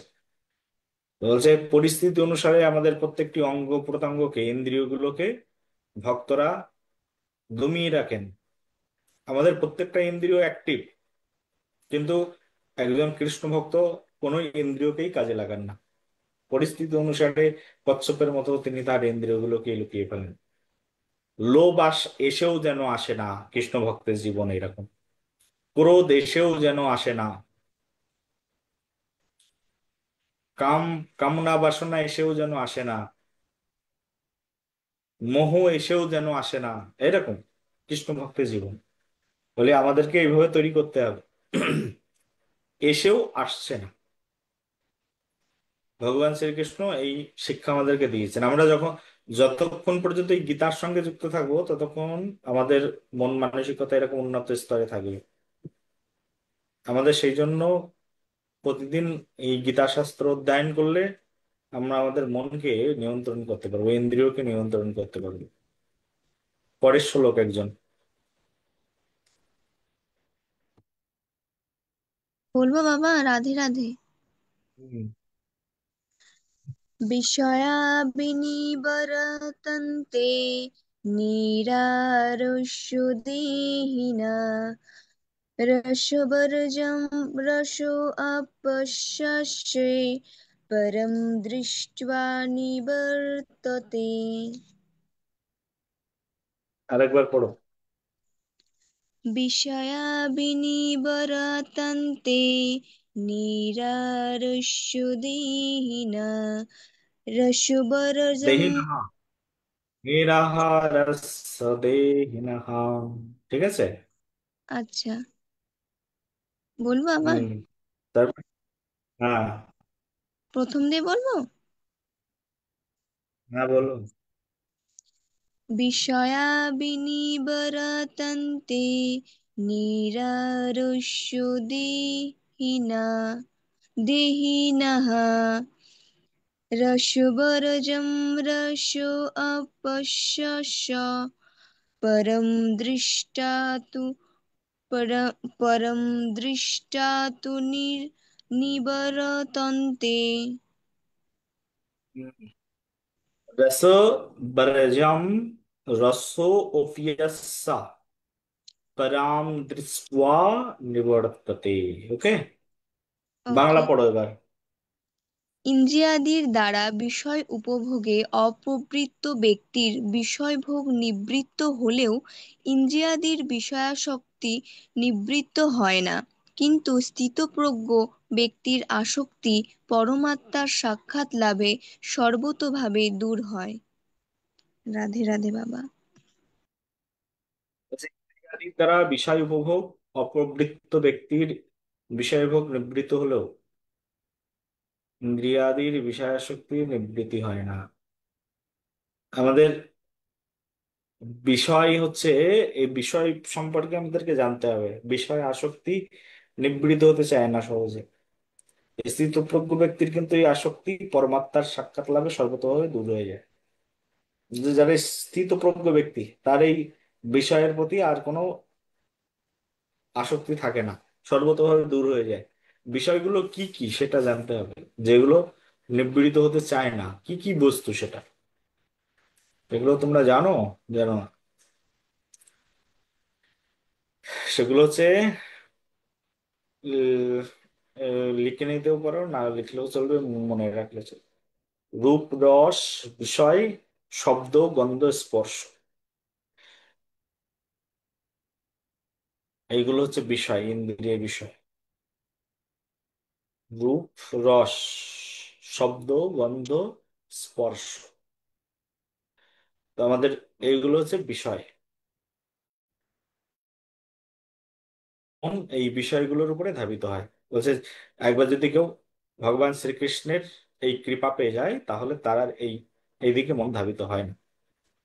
তো বলছে পরিস্থিতি অনুসারে আমাদের প্রত্যেকটি অঙ্গ প্রত্যঙ্গকে, ইন্দ্রিয়গুলোকে ভক্তরা দমিয়ে রাখেন। আমাদের প্রত্যেকটা ইন্দ্রিয় অ্যাক্টিভ, কিন্তু একজন কৃষ্ণ ভক্ত কোনো ইন্দ্রিয়কেই কাজে লাগান না। পরিস্থিতি অনুসারে কচ্ছপের মতো তিনি তার ইন্দ্রিয়গুলোকে লুকিয়ে ফেলেন। লোভ এসেও যেন আসে না কৃষ্ণ ভক্তের জীবনে এরকম, ক্রোধ এসেও যেন আসে না, কাম কামনা বাসনা এসেও যেন আসে না, মোহ এসেও যেন আসে না, এরকম কৃষ্ণ ভক্তের জীবন। বলে আমাদেরকে এইভাবে তৈরি করতে হবে। এসেও আসছে না। ভগবান শ্রীকৃষ্ণ এই শিক্ষা আমাদেরকে দিয়েছেন। আমরা যতক্ষণ পর্যন্ত এই গীতার সঙ্গে যুক্ত থাকবো, ততক্ষণ আমাদের মন মানসিকতা এরকম উন্নত স্তরে থাকবে। আমাদের সেই জন্য প্রতিদিন এই গীতা শাস্ত্র অধ্যয়ন করলে আমরা আমাদের মনকে নিয়ন্ত্রণ করতে পারবো, ইন্দ্রিয়কে নিয়ন্ত্রণ করতে পারবো। পরের শ্লোক একজন। বলবো বাবা? রাধে রাধে। হুম। বিষয়া বিনিবরতন্তে নিরারুষোদেহিনা रसवर्जं रसो अपश्यस्य परं दृष्ट्वा निवर्तते। আরেকবার পড়ো। বিষয়া বিনিবরতন্তে নিরারুষ্যদেহিনা রসवर्जं। দেহিনহা, নিরাহারস্য দেহিনহা। ঠিক আছে? আচ্ছা, বলবো আবার? হুম। তারপর হ্যাঁ, প্রথম দিয়ে বলবো? হ্যাঁ বলো। বিষয়া বিনিবরতন্তে নিরারুষ্যদেহিনা দেহিনঃ रसवर्जं रसो अपश्यस्य परं दृष्टा तु पर परं दृष्टा तु निवर्तन्ते। रस बरजम रसोऽप्यस्य পরাম দৃष्ट्वा নিবর্ততে। ওকে, বাংলা ওকে। পড়ো এবার। ইন্দ্রিয়াদির দ্বারা বিষয় উপভোগে অপ্রবৃত্ত ব্যক্তির বিষয়ভোগ নিবৃত্ত হলেও ইন্দ্রিয়াদির বিষয়াসক্তি নিবৃত্ত হয় না, কিন্তু স্থিতপ্রজ্ঞ ব্যক্তির আসক্তি পরমাত্মার সাক্ষাৎ লাভে সর্বতোভাবে দূর হয়। রাধে রাধে বাবা। বলছে, ইত্যাদির দ্বারা বিষয় উপভোগ অপ্রবৃত্ত ব্যক্তির বিষয়ভোগ নিবৃত্ত হলেও ইন্দ্রিয়াদির বিষয়াসক্তি নিবৃত্তি হয় না। আমাদের বিষয় হচ্ছে, এই বিষয় সম্পর্কে আমাদেরকে জানতে হবে। বিষয় আসক্তি নিবৃত্ত হতে চায় না সহজে। স্থিতপ্রজ্ঞ ব্যক্তির কিন্তু এই আসক্তি পরমাত্মার সাক্ষাৎ লাভে সর্বতভাবে দূর হয়ে যায়। যে যারা স্থিতপ্রজ্ঞ ব্যক্তি, তার এই বিষয়ের প্রতি আর কোনো আসক্তি থাকে না, সর্বতভাবে দূর হয়ে যায়। বিষয়গুলো কি কি সেটা জানতে হবে। যেগুলো নিবৃত্ত হতে চায় না, কি কি বস্তু সেটা, এগুলো তোমরা জানো? জানো না? সেগুলো হচ্ছে আহ, লিখে নিতেও পারো, না লিখলেও চলবে, মনে রাখলে চলবে। রূপ, রস, বিষয়, শব্দ, গন্ধ, স্পর্শ, এইগুলো হচ্ছে বিষয়, ইন্দ্রিয় বিষয়। রূপ, রস, শব্দ, গন্ধ, স্পর্শ, তো আমাদের এইগুলো হচ্ছে বিষয়। এই বিষয়গুলোর উপরে ধাবিত হয়। বলছে একবার যদি কেউ ভগবান শ্রীকৃষ্ণের এই কৃপা পেয়ে যায়, তাহলে তার আর এইদিকে মন ধাবিত হয় না।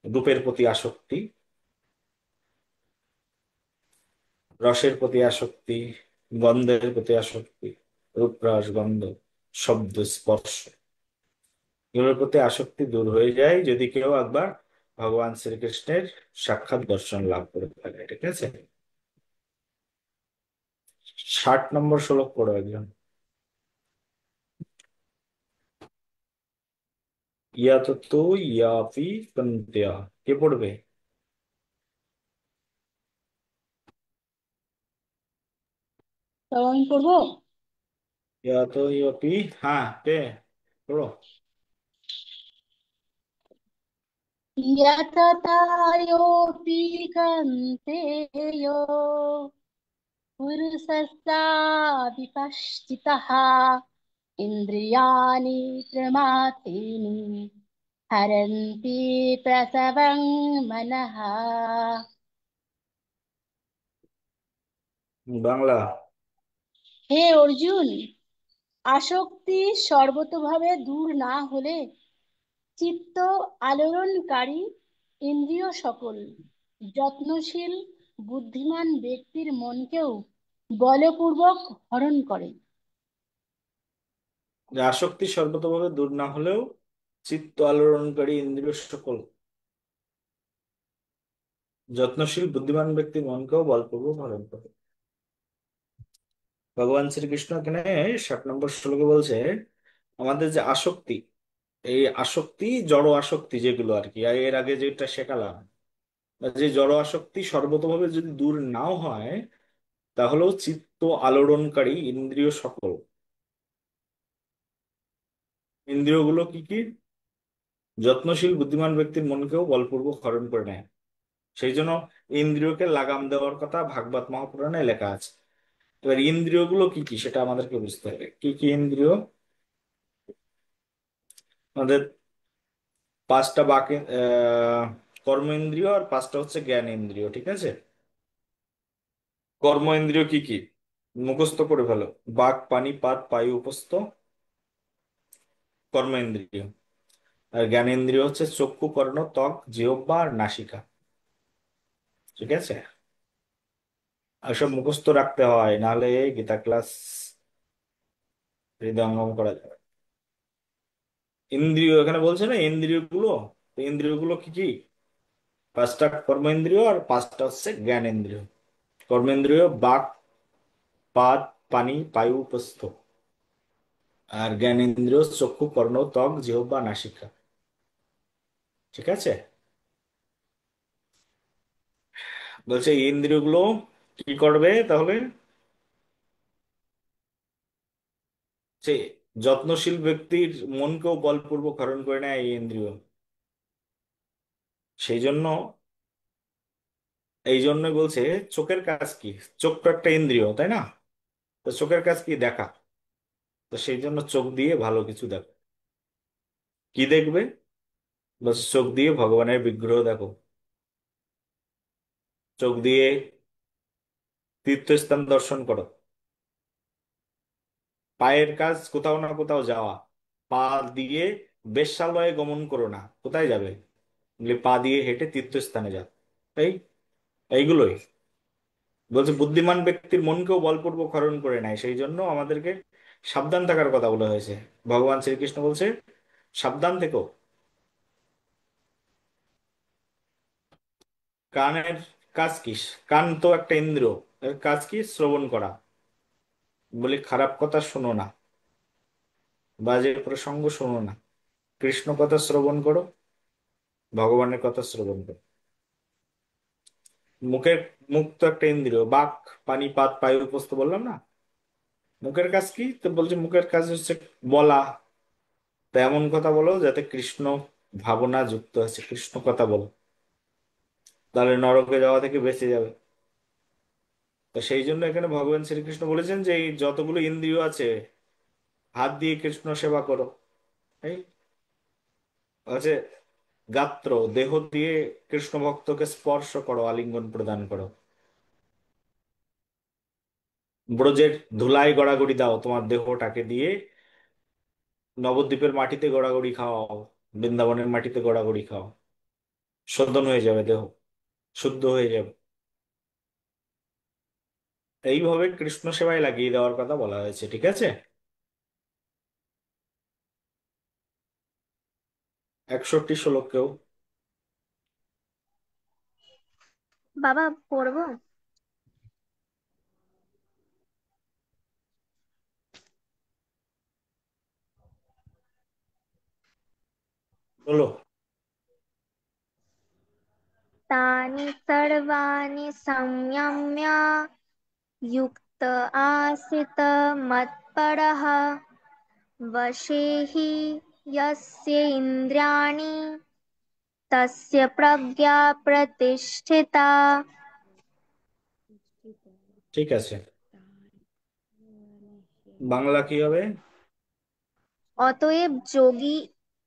রূপের প্রতি আসক্তি, রসের প্রতি আসক্তি, গন্ধের প্রতি আসক্তি, রূপ, রস, গন্ধ, শব্দ, স্পর্শ, এগুলোর প্রতি আসক্তি দূর হয়ে যায় যদি কেউ একবার ভগবান শ্রীকৃষ্ণের সাক্ষাৎ দর্শন লাভ করে থাকে। ঠিক আছে? 60 নম্বর শ্লোক পড়ো একজন। ইয়াততো ইয়াপি কন্তেয়া, কে পড়বে? তো আমি পড়বো। ইয়াতো ইয়াপি, হ্যাঁ, কে? পড়ো। यततायोऽपि कन्तेयो पुरुषस्ता विपश्चितः इन्द्रियाणि प्रमाथीनि हरन्ति प्रसवं मनः। বাংলা। হে অর্জুন, আসক্তি সর্বতোভাবে দূর না হলে চিত্ত আলোড়নকারী ইন্দ্রিয় সকল যত্নশীল বুদ্ধিমান ব্যক্তির মনকেও বলপূর্বক হরণ করে। যে আসক্তি সর্বতভাবে দূর না হলেও চিত্ত আলোড়নকারী ইন্দ্রিয় সকল যত্নশীল বুদ্ধিমান ব্যক্তির মনকেও বলপূর্বক হরণ করে। ভগবান শ্রীকৃষ্ণ এখানে 60 নম্বর শ্লোকে বলছে আমাদের যে আসক্তি, এই আসক্তি জড় আসক্তি যেগুলো আর কি, আর এর আগে যেটা শেখালাম, যে জড় আসক্তি সর্বতভাবে যদি দূর নাও হয়, তাহলেও চিত্ত আলোড়নকারী ইন্দ্রিয় সকল, ইন্দ্রিয়গুলো কি কি? যত্নশীল বুদ্ধিমান ব্যক্তির মনকেও বলপূর্বক হরণ করে নেয়। সেই জন্য ইন্দ্রিয়কে লাগাম দেওয়ার কথা ভাগবত মহাপুরাণে লেখা আছে। এবার ইন্দ্রিয়গুলো কি কি সেটা আমাদেরকে বুঝতে হবে। কি কি ইন্দ্রিয়? আমাদের 5টা বাক, কর্ম ইন্দ্রিয়, আর 5টা হচ্ছে জ্ঞান ইন্দ্রিয়। ঠিক আছে? কর্ম ইন্দ্রিয় কি কি মুখস্থ করে ফেলো। বাক, পানি, পাত, বায়ু, উপস্থ, কর্ম ইন্দ্রিয়। আর জ্ঞান ইন্দ্রিয় হচ্ছে চক্ষু, কর্ণ, ত্বক, জিহ্বা আর নাসিকা। ঠিক আছে? আর সব মুখস্থ রাখতে হয়, নাহলে এই গীতা ক্লাস হৃদয়ঙ্গম করা যাবে। ইন্দ্রিয় এখানে বলছে না, ইন্দ্রিয়গুলো, তো ইন্দ্রিয়গুলো কি কি? 5টা কর্মেন্দ্রিয় আর 5টা হচ্ছে জ্ঞানেন্দ্রিয়। কর্মেন্দ্রিয় বাক, পাত, পানি, বায়ু, উপস্থ। আর জ্ঞানেন্দ্রিয় চক্ষু, কর্ণ, ত্বক, জিহ্বা, নাসিকা। ঠিক আছে? বলছে এই ইন্দ্রিয়গুলো কি করবে তাহলে? সে যত্নশীল ব্যক্তির মনকেও বলপূর্বক হরণ করে নেয় এই ইন্দ্রিয়। সেই জন্য, এই জন্যই বলছে চোখের কাজ কি? চোখ তো একটা ইন্দ্রিয়, তাই না? তো চোখের কাজ কি? দেখা। তো সেই জন্য চোখ দিয়ে ভালো কিছু দেখো। কি দেখবে? বলছে চোখ দিয়ে ভগবানের বিগ্রহ দেখো, চোখ দিয়ে তীর্থস্থান দর্শন করো, পায়ের কাজ কোথাও না কোথাও যাওয়া। পা দিয়ে বেশ্যালয়ে গমন করো না, কোথায় যাবে? বলে পা দিয়ে হেঁটে তীর্থস্থানে যাও। এই এইগুলোই বলছে বুদ্ধিমান ব্যক্তির মনকেও বলপূর্বক হরণ করে নেয়, সেই জন্য আমাদেরকে সাবধান থাকার কথা বলা হয়েছে। ভগবান শ্রীকৃষ্ণ বলছে সাবধান থেকো। কানের কাজ কি? কান তো একটা ইন্দ্রিয়, এর কাজ কি? শ্রবণ করা। বলি খারাপ কথা শোনো না, বাজে প্রসঙ্গ শোনো না, কৃষ্ণ কথা শ্রবণ করো, ভগবানের কথা শ্রবণ করো। মুখের মুখ তো একটা ইন্দ্রিয়, বাক পানি পাত পায়ু উপস্থ বললাম না। মুখের কাজ কি? তো বলছে মুখের কাজ হচ্ছে বলা। তো এমন কথা বলো যাতে কৃষ্ণ ভাবনা যুক্ত আছে, কৃষ্ণ কথা বলো, তাহলে নরকে যাওয়া থেকে বেঁচে যাবে। তো সেই জন্য এখানে ভগবান শ্রীকৃষ্ণ বলেছেন যে এই যতগুলো ইন্দ্রিয় আছে, হাত দিয়ে কৃষ্ণ সেবা করো। এই আছে গাত্র, দেহ দিয়ে কৃষ্ণ ভক্তকে স্পর্শ করো, আলিঙ্গন প্রদান করো। ব্রজের ধুলায় গড়াগড়ি দাও তোমার দেহটাকে দিয়ে, নবদ্বীপের মাটিতে গড়াগড়ি খাও, বৃন্দাবনের মাটিতে গড়াগড়ি খাও, শোধন হয়ে যাবে দেহ, শুদ্ধ হয়ে যাবে। এইভাবে কৃষ্ণ সেবায় লাগিয়ে দেওয়ার কথা বলা হয়েছে, ঠিক আছে? 61 শ্লোকেও। বাবা পড়বো? বলো। तानि सर्वाणि संयम्य युक्त आसीत् मत्परः वशे हि यस्य इन्द्रियाणि तस्य प्रज्ञा प्रतिष्ठिता। ঠিক আছে, বাংলা কি হবে? অতএব যোগী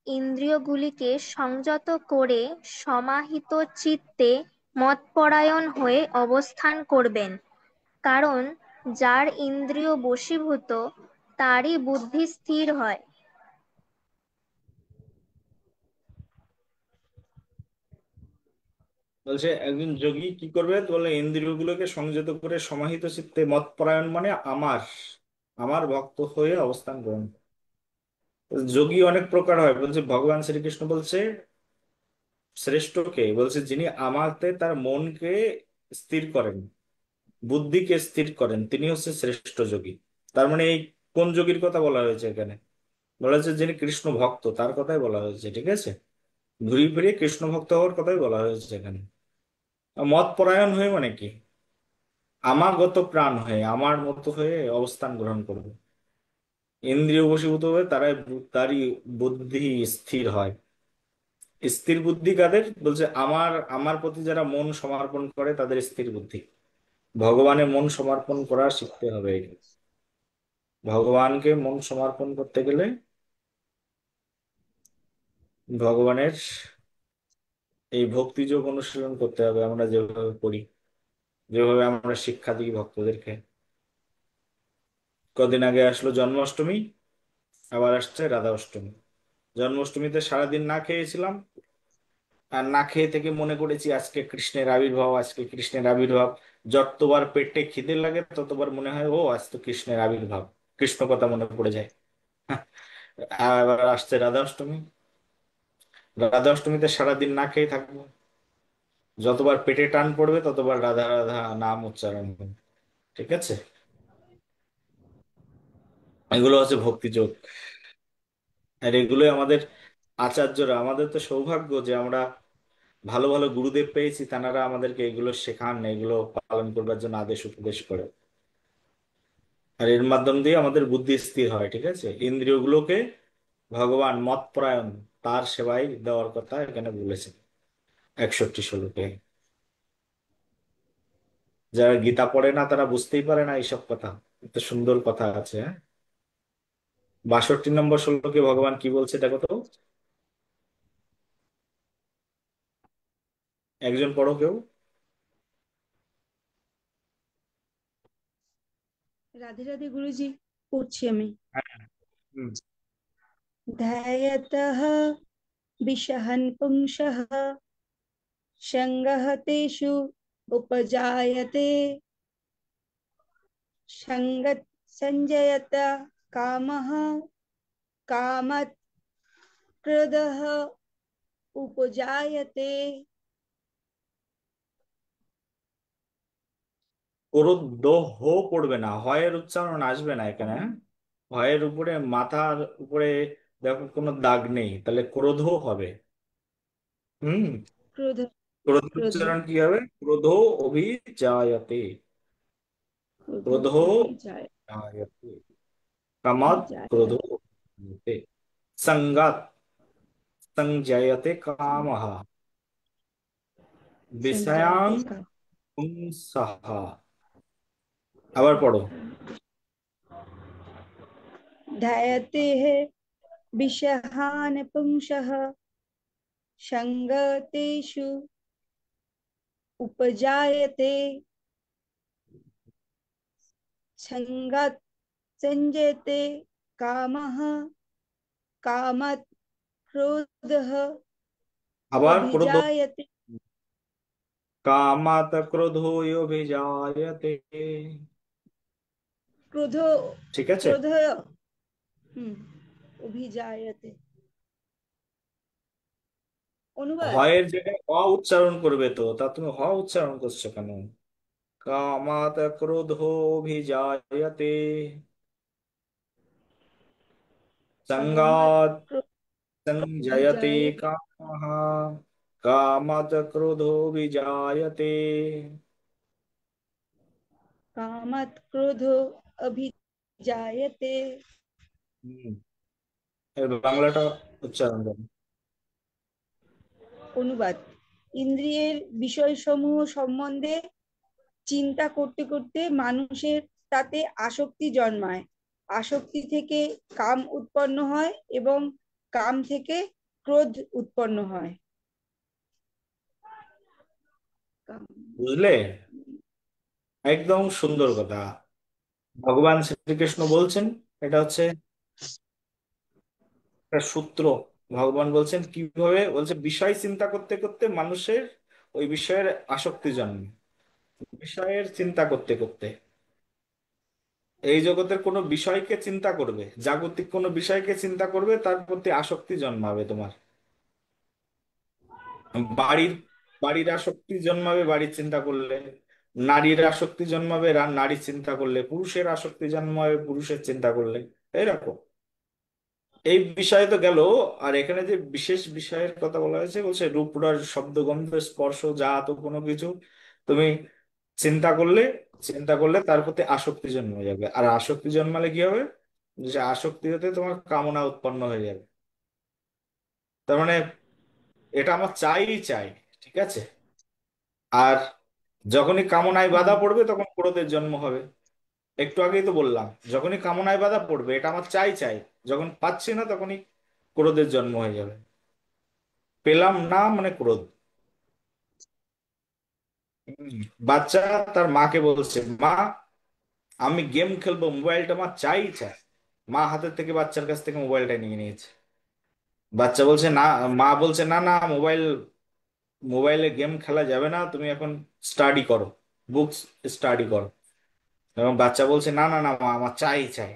ইন্দ্রিয়গুলিকে সংযত করে সমাহিত চিত্তে মতপরায়ণ হয়ে অবস্থান করবেন, কারণ যার ইন্দ্রিয় বশীভূত তারই বুদ্ধি স্থির হয়। বলছে একজন যোগী কি করবে? তো বলে ইন্দ্রিয়গুলোকে সংযত করে সমাহিত চিত্তে মত পরায়ণ, মানে আমার আমার ভক্ত হয়ে অবস্থান গ্রহণ। যোগী অনেক প্রকার হয়, বলছে ভগবান শ্রীকৃষ্ণ বলছে শ্রেষ্ঠ কে? বলছে যিনি আমাতে তার মনকে স্থির করেন, বুদ্ধিকে স্থির করেন, তিনি হচ্ছে শ্রেষ্ঠ যোগী। তার মানে এই কোন যোগীর কথা বলা হয়েছে এখানে? বলা হয়েছে যিনি কৃষ্ণ ভক্ত, তার কথাই বলা হয়েছে, ঠিক আছে? ঘুরিয়ে ফিরিয়ে কৃষ্ণ ভক্ত হওয়ার কথাই বলা হয়েছে এখানে। মত পরায়ণ হয়ে মানে কি? আমাগত প্রাণ হয়ে, আমার মতো হয়ে অবস্থান গ্রহণ করবে। ইন্দ্রিয় বশীভূত হয়ে তারই বুদ্ধি স্থির হয়। স্থির বুদ্ধি কাদের? বলছে আমার আমার প্রতি যারা মন সমর্পণ করে তাদের স্থির বুদ্ধি। ভগবানে মন সমর্পণ করা শিখতে হবে। ভগবানকে মন সমর্পণ করতে গেলে ভগবানের এই ভক্তিযোগ অনুশীলন করতে হবে, আমরা যেভাবে করি, যেভাবে আমরা শিক্ষা দিই ভক্তদেরকে। কদিন আগে আসলো জন্মাষ্টমী, আবার আসছে রাধা অষ্টমী। জন্মাষ্টমীতে সারাদিন না খেয়েছিলাম, আর না খেয়ে থেকে মনে করেছি আজকে কৃষ্ণের আবির্ভাব, আজকে কৃষ্ণের আবির্ভাব। যতবার পেটে খিদে লাগে ততবার মনে হয় ও আজ তো কৃষ্ণের আবির্ভাব, কৃষ্ণ কথা মনে পড়ে যায়। আবার আসছে রাধা অষ্টমী, রাধা অষ্টমীতে সারাদিন না খেয়ে থাকবো, যতবার পেটে টান পড়বে ততবার রাধা রাধা নাম উচ্চারণ হবে, ঠিক আছে? এগুলো হচ্ছে ভক্তি যোগ। আর এগুলোই আমাদের আচার্যরা, আমাদের তো সৌভাগ্য যে আমরা ভালো ভালো গুরুদেব পেয়েছি, তারা আমাদেরকে এগুলো শেখান, এগুলো পালন করবার জন্য আদেশ উপদেশ করে। আর এর মাধ্যম দিয়ে আমাদের বুদ্ধি স্থির হয়, ঠিক আছে? ইন্দ্রিয়গুলোকে ভগবান মতপরায়ণ, তার সেবায় দেওয়ার কথা এখানে বলেছেন 61 শ্লোকে। যারা গীতা পড়ে না তারা বুঝতেই পারে না এইসব কথা। এত সুন্দর কথা আছে, হ্যাঁ। 62 নম্বর শ্লোকে ভগবান কি বলছে দেখো তো, একজন পড়ো কেউ। রাধে রাধে গুরুজি। পড়ছি আমি। হ্যাঁ। হুম। ধ্যায়তঃ বিশহন পুংসঃ সঙ্গঃ তেষু উপজায়তে সঙ্গৎ সঞ্জয়ত কামঃ কামৎ ক্রোধঃ উপজায়তে। ক্রোধ পড়বে না, হয়ের উচ্চারণ আসবে না এখানে, হ্যাঁ? হয়ের উপরে, মাথার উপরে দেখো কোনো দাগ নেই, তাহলে ক্রোধ হবে। হুম। ক্রোধ ক্রোধ ক্রোধ উচ্চারণ কি হবে? ক্রোধ অভিজায়তে। ক্রোধ ক্রোধ অভিজায় জায়তে, কামাৎ ক্রোধ অভিজায়তে জায়তে, संगात संजयते कामः, विषयान् সঞ্জয়তে কাম। पुंसः। আবার পড়ো। ध्यायते विषहान पुंसः संगतेषु उपजायते संगत संजयते कामः कामत् क्रोधः আবার ক্রোধ, अभिजायते। कामात् क्रोधोऽभिजायते। क्रोधो ঠিক আছে। क्रोध अभिजायते। অনুবাদ। হয়ের জায়গায় অ উচ্চারণ করবে তো, তা তুমি হ উচ্চারণ করছো কেন? কামাত ক্রোধোऽভিজায়তে, कामत् संगात् क्रोध संजयते अभिजायते कामः, कामात् क्रोधोऽभिजायते। कामत् क्रोधो अभिजायते। হুম, এর বাংলাটা উচ্চারণ করো। অনুবাদ। ইন্দ্রিয়ের বিষয়সমূহ সম্বন্ধে চিন্তা করতে করতে মানুষের তাতে আসক্তি জন্মায়, আসক্তি থেকে কাম উৎপন্ন হয় এবং কাম থেকে ক্রোধ উৎপন্ন হয়। বুঝলে? একদম সুন্দর কথা। ভগবান শ্রীকৃষ্ণ বলছেন, এটা হচ্ছে একটা সূত্র। ভগবান বলছেন কিভাবে, বলছে বিষয় চিন্তা করতে করতে মানুষের ওই বিষয়ের আসক্তি জন্মে। বিষয়ের চিন্তা করতে করতে এই জগতের কোনো বিষয়কে চিন্তা করবে, জাগতিক কোনো বিষয়কে চিন্তা করবে, তার প্রতি আসক্তি জন্মাবে তোমার। বাড়ির বাড়ির আসক্তি জন্মাবে বাড়ির চিন্তা করলে, নারীর আসক্তি জন্মাবে নারীর চিন্তা করলে, পুরুষের আসক্তি জন্মাবে পুরুষের চিন্তা করলে, এরকম। এই বিষয় তো গেল। আর এখানে যে বিশেষ বিষয়ের কথা বলা হয়েছে, বলছে রূপ রস শব্দ গন্ধ স্পর্শ যা তো কোনো কিছু তুমি চিন্তা করলে, চিন্তা করলে তার প্রতি আসক্তি জন্মে যাবে। আর আসক্তি জন্মালে কি হবে? যে আসক্তি হতে তোমার কামনা উৎপন্ন হয়ে যাবে। তার মানে এটা আমার চাই চাই, ঠিক আছে। আর যখনই কামনায় বাধা পড়বে তখন ক্রোধের জন্ম হবে। একটু আগেই তো বললাম, যখনই কামনায় বাধা পড়বে, এটা আমার চাই চাই, যখন পাচ্ছি না তখনই ক্রোধের জন্ম হয়ে যাবে। পেলাম না মানে ক্রোধ। হুম, বাচ্চা তার মাকে বলছে, মা আমি গেম খেলবো, মোবাইলটা আমার চাই চাই। মা হাতের থেকে বাচ্চার কাছ থেকে মোবাইলটা নিয়ে নিয়েছে। বাচ্চা বলছে না, মা বলছে না না, মোবাইলে গেম খেলা যাবে না, তুমি এখন স্টাডি করো, বুকস স্টাডি করো। এবং বাচ্চা বলছে না না না মা, আমার চাই চাই।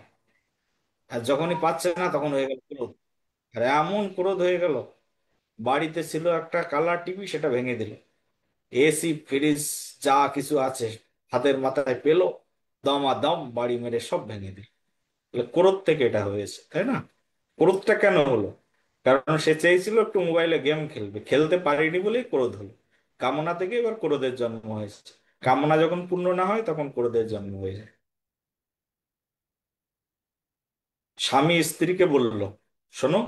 আর যখনই পাচ্ছে না তখন হয়ে গেল ক্রোধ। আর এমন ক্রোধ হয়ে গেল, বাড়িতে ছিল একটা কালার টিভি, সেটা ভেঙে দিল। এসি ফ্রিজ যা কিছু আছে হাতের মাথায় পেলো, দমাদম বাড়ি মেরে সব ভেঙে দিল। তাহলে ক্রোধ থেকে এটা হয়েছে, তাই না? ক্রোধটা কেন হলো? কারণ সে চেয়েছিল একটু মোবাইলে গেম খেলবে, খেলতে পারেনি বলেই ক্রোধ হলো। কামনা থেকে এবার ক্রোধের জন্ম হয়েছে। কামনা যখন পূর্ণ না হয় তখন ক্রোধের জন্ম হয়ে যায়। স্বামী স্ত্রীকে বলল, শোনো,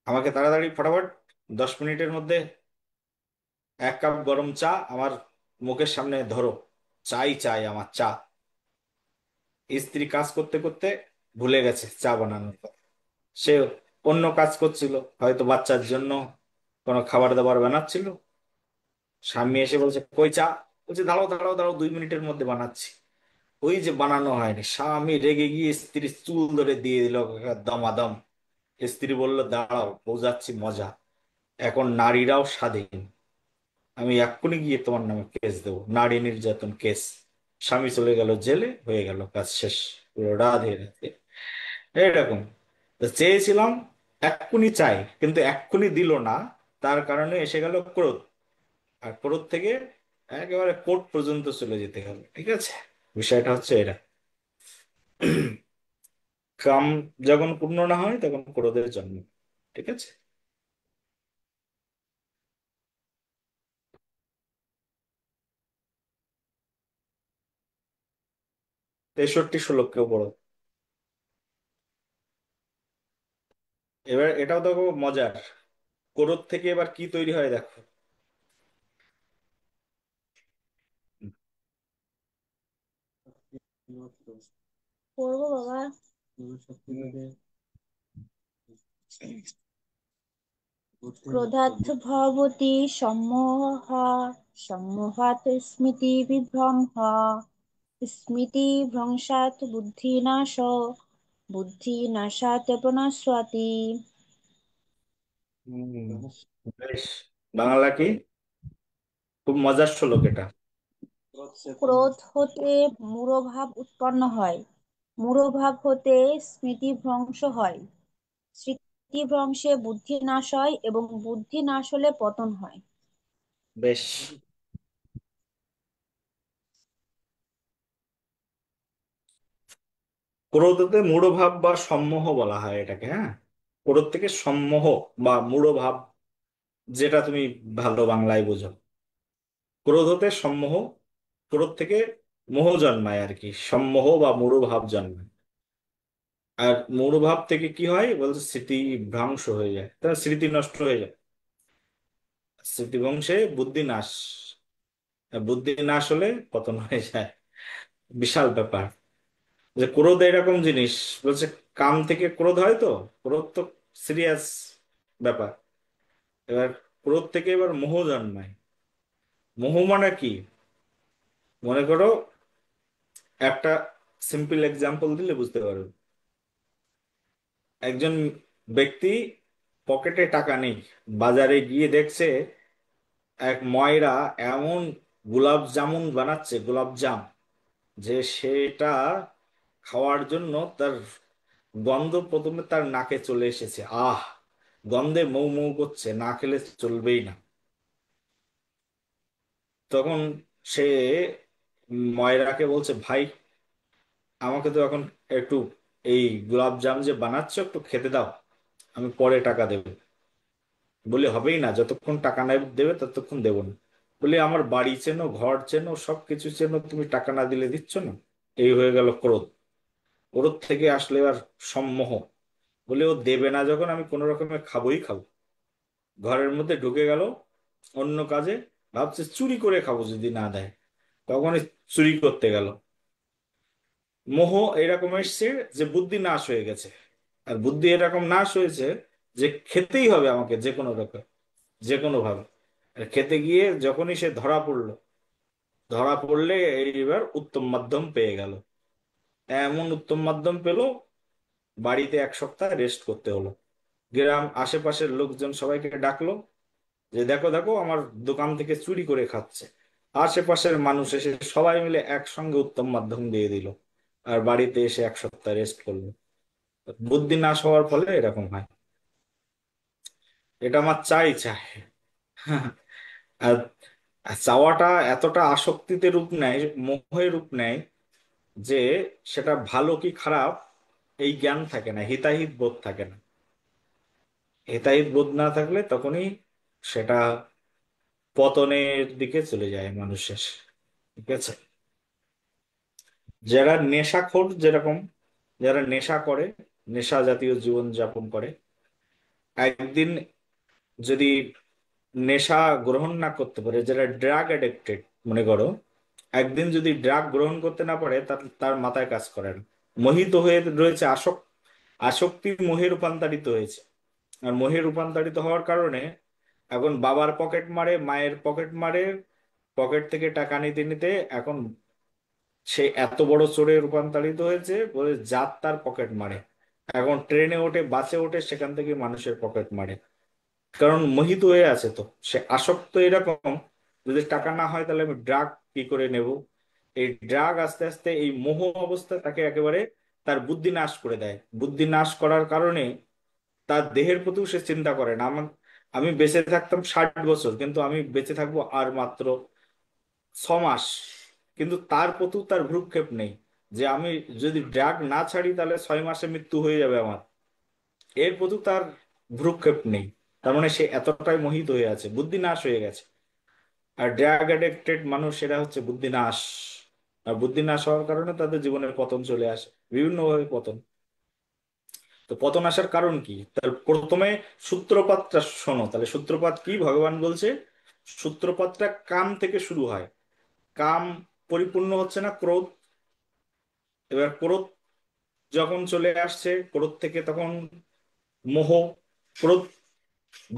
আমাকে তাড়াতাড়ি ফটাফট 10 মিনিটের মধ্যে 1 কাপ গরম চা আমার মুখের সামনে ধরো, চাই চাই আমার চা। স্ত্রী কাজ করতে করতে ভুলে গেছে চা বানানোর কথা। সে অন্য কাজ করছিল, হয়তো বাচ্চার জন্য কোনো খাবার দাবার বানাচ্ছিল। স্বামী এসে বলছে, কই চা? বলছে, দাঁড়াও দাঁড়াও দাঁড়াও, 2 মিনিটের মধ্যে বানাচ্ছি। ওই যে বানানো হয়নি, স্বামী রেগে গিয়ে স্ত্রীর চুল ধরে দিয়ে দিল দমাদম। স্ত্রী বলল, দাঁড়াও, বোঝাচ্ছি মজা, এখন নারীরাও স্বাধীন, আমি এক্ষুনি গিয়ে তোমার নামে কেস দেবো, নারী নির্যাতন কেস। স্বামী চলে গেল জেলে, হয়ে গেল কাজ শেষ। পুরো রাধে রাধে। এইরকম। তো চেয়েছিলাম, এক্ষুনি চাই, কিন্তু এক্ষুনি দিল না, তার কারণে এসে গেল ক্রোধ। আর ক্রোধ থেকে একেবারে কোর্ট পর্যন্ত চলে যেতে গেল। ঠিক আছে, বিষয়টা হচ্ছে এরা। কাম যখন পূর্ণ না হয় তখন ক্রোধের জন্ম। ঠিক আছে। 63 শ্লোকেও পড়ো। এবার এটাও দেখো মজার, ক্রোধ থেকে এবার কি তৈরি হয় দেখো। পড়বো বাবা। ক্রোধাৎ ভবতি সম্মোহঃ, সম্মোহাৎ স্মৃতি বিভ্রমঃ, স্মৃতিভ্রংশাৎ বুদ্ধিনাশ, বুদ্ধিনাশাৎ প্রণশ্য়তি। হুম, বেশ। বাংলা কি? খুব মজার শ্লোক এটা। ক্রোধ হতে মূঢ়ভাব উৎপন্ন হয়, মূঢ়ভাব হতে স্মৃতিভ্রংশ হয়, স্মৃতিভ্রংশে বুদ্ধি নাশ হয় এবং বুদ্ধি নাশ হলে পতন হয়। বেশ। ক্রোধতে মূঢ়ভাব বা সম্মোহ বলা হয় এটাকে, হ্যাঁ। ক্রোধ থেকে সম্মোহ বা মূঢ়ভাব, যেটা তুমি ভালো বাংলায় বোঝো। ক্রোধ হতে সম্মোহ, ক্রোধ থেকে মোহ জন্মায় আর কি, সম্মোহ বা মূঢ়ভাব জন্মায়। আর মূঢ়ভাব থেকে কি হয় বলছে, স্মৃতি ভ্রংশ হয়ে যায়, তার স্মৃতি নষ্ট হয়ে যায়। স্মৃতিভ্রংশে বুদ্ধি নাশ, আর বুদ্ধি নাশ হলে পতন হয়ে যায়। বিশাল ব্যাপার। যে ক্রোধ এরকম জিনিস, বলছে কাম থেকে ক্রোধ হয়, তো ক্রোধ তো সিরিয়াস ব্যাপার। এবার ক্রোধ থেকে এবার মোহ জন্মায়। মোহ মানে কি? মনে করো, একটা সিম্পল এক্সাম্পল দিলে বুঝতে পারবে। একজন ব্যক্তি পকেটে টাকা নেই, বাজারে গিয়ে দেখছে এক ময়রা এমন গোলাপ জামুন বানাচ্ছে, গোলাপ জাম, যে সেটা খাওয়ার জন্য তার গন্ধ প্রথমে তার নাকে চলে এসেছে। আহ, গন্ধে মৌ মৌ করছে, না খেলে চলবেই না। তখন সে ময়রাকে বলছে, ভাই, আমাকে তো এখন একটু এই গোলাপ জাম যে বানাচ্ছ একটু খেতে দাও, আমি পরে টাকা দেবো। বলে, হবেই না, যতক্ষণ টাকা না দেবে ততক্ষণ দেবো না। বলে, আমার বাড়ি চেনো, ঘর চেনো, সবকিছু চেনো, তুমি টাকা না দিলে দিচ্ছ না। এই হয়ে গেল ক্রোধ। ক্রোধ থেকে আসলে এবার সম্মোহ। বলে, ও দেবে না যখন, আমি কোনো রকমে খাবোই খাবো। ঘরের মধ্যে ঢুকে গেল অন্য কাজে, ভাবছে চুরি করে খাবো যদি না দেয়, তখনই চুরি করতে গেল। মোহ এরকম এসছে যে বুদ্ধি নাশ হয়ে গেছে। আর বুদ্ধি এরকম নাশ হয়েছে যে খেতেই হবে আমাকে যে কোনো রকম, যে কোনো ভাবে। আর খেতে গিয়ে যখনই সে ধরা পড়লো, ধরা পড়লে এইবার উত্তম মাধ্যম পেয়ে গেল। এমন উত্তম মাধ্যম পেল, বাড়িতে 1 সপ্তাহ রেস্ট করতে হলো। গ্রাম আশেপাশের লোকজন সবাইকে ডাকলো, যে দেখো দেখো, আমার দোকান থেকে চুরি করে খাচ্ছে। আশেপাশের মানুষ এসে সবাই মিলে একসঙ্গে উত্তম মাধ্যম দিয়ে দিল, আর বাড়িতে এসে 1 সপ্তাহ রেস্ট করলো। বুদ্ধি নাশ হওয়ার ফলে এরকম হয়। এটা আমার চাই চাই। আর আর চাওয়াটা এতটা আসক্তিতে রূপ নেয়, মোহে রূপ নেয়, যে সেটা ভালো কি খারাপ এই জ্ঞান থাকে না, হিতাহিত বোধ থাকে না। হিতাহিত বোধ না থাকলে তখনই সেটা পতনের দিকে চলে যায় মানুষের। ঠিক আছে। যারা নেশাখোর, যেরকম যারা নেশা করে, নেশা জাতীয় জীবন যাপন করে, একদিন যদি নেশা গ্রহণ না করতে পারে, যারা ড্রাগ অ্যাডিক্টেড মনে করো, একদিন যদি ড্রাগ গ্রহণ করতে না পারে, তার তার মাথায় কাজ করে না। মোহিত হয়ে রয়েছে, আসক্তি মোহে রূপান্তরিত হয়েছে। আর মোহে রূপান্তরিত হওয়ার কারণে এখন বাবার পকেট মারে, মায়ের পকেট মারে, পকেট থেকে টাকা নিতে নিতে এখন সে এত বড় চোরে রূপান্তরিত হয়েছে, বলে জাত তার পকেট মারে। এখন ট্রেনে ওঠে, বাসে ওঠে, সেখান থেকে মানুষের পকেট মারে। কারণ মোহিত হয়ে আছে, তো সে আসক্ত এরকম, যদি টাকা না হয় তাহলে আমি ড্রাগ কি করে নেব। এই ড্রাগ আস্তে আস্তে এই মোহ অবস্থা তাকে একেবারে তার বুদ্ধি নাশ করে দেয়। বুদ্ধি নাশ করার কারণে তার দেহের প্রতিও সে চিন্তা করে না। আমি বেঁচে থাকতাম 60 বছর, কিন্তু আমি বেঁচে থাকবো আর মাত্র 6 মাস। কিন্তু তার প্রতিও তার ভ্রূক্ষেপ নেই যে আমি যদি ড্রাগ না ছাড়ি তাহলে 6 মাসে মৃত্যু হয়ে যাবে আমার। এর প্রতি তার ভ্রূক্ষেপ নেই। তার মানে সে এতটাই মোহিত হয়ে আছে, বুদ্ধি নাশ হয়ে গেছে। আর ড্রাগ অ্যাডিক্টেড মানুষ, সেটা হচ্ছে বুদ্ধি নাশ। আর বুদ্ধি নাশ হওয়ার কারণে তাদের জীবনের পতন চলে আসে, বিভিন্নভাবে পতন। তো পতন আসার কারণ কি, তার প্রথমে সূত্রপাতটা শোনো। তাহলে সূত্রপাত কি, ভগবান বলছে সূত্রপাতটা কাম থেকে শুরু হয়। কাম পরিপূর্ণ হচ্ছে না, ক্রোধ। এবার ক্রোধ যখন চলে আসছে, ক্রোধ থেকে তখন মোহ, ক্রোধ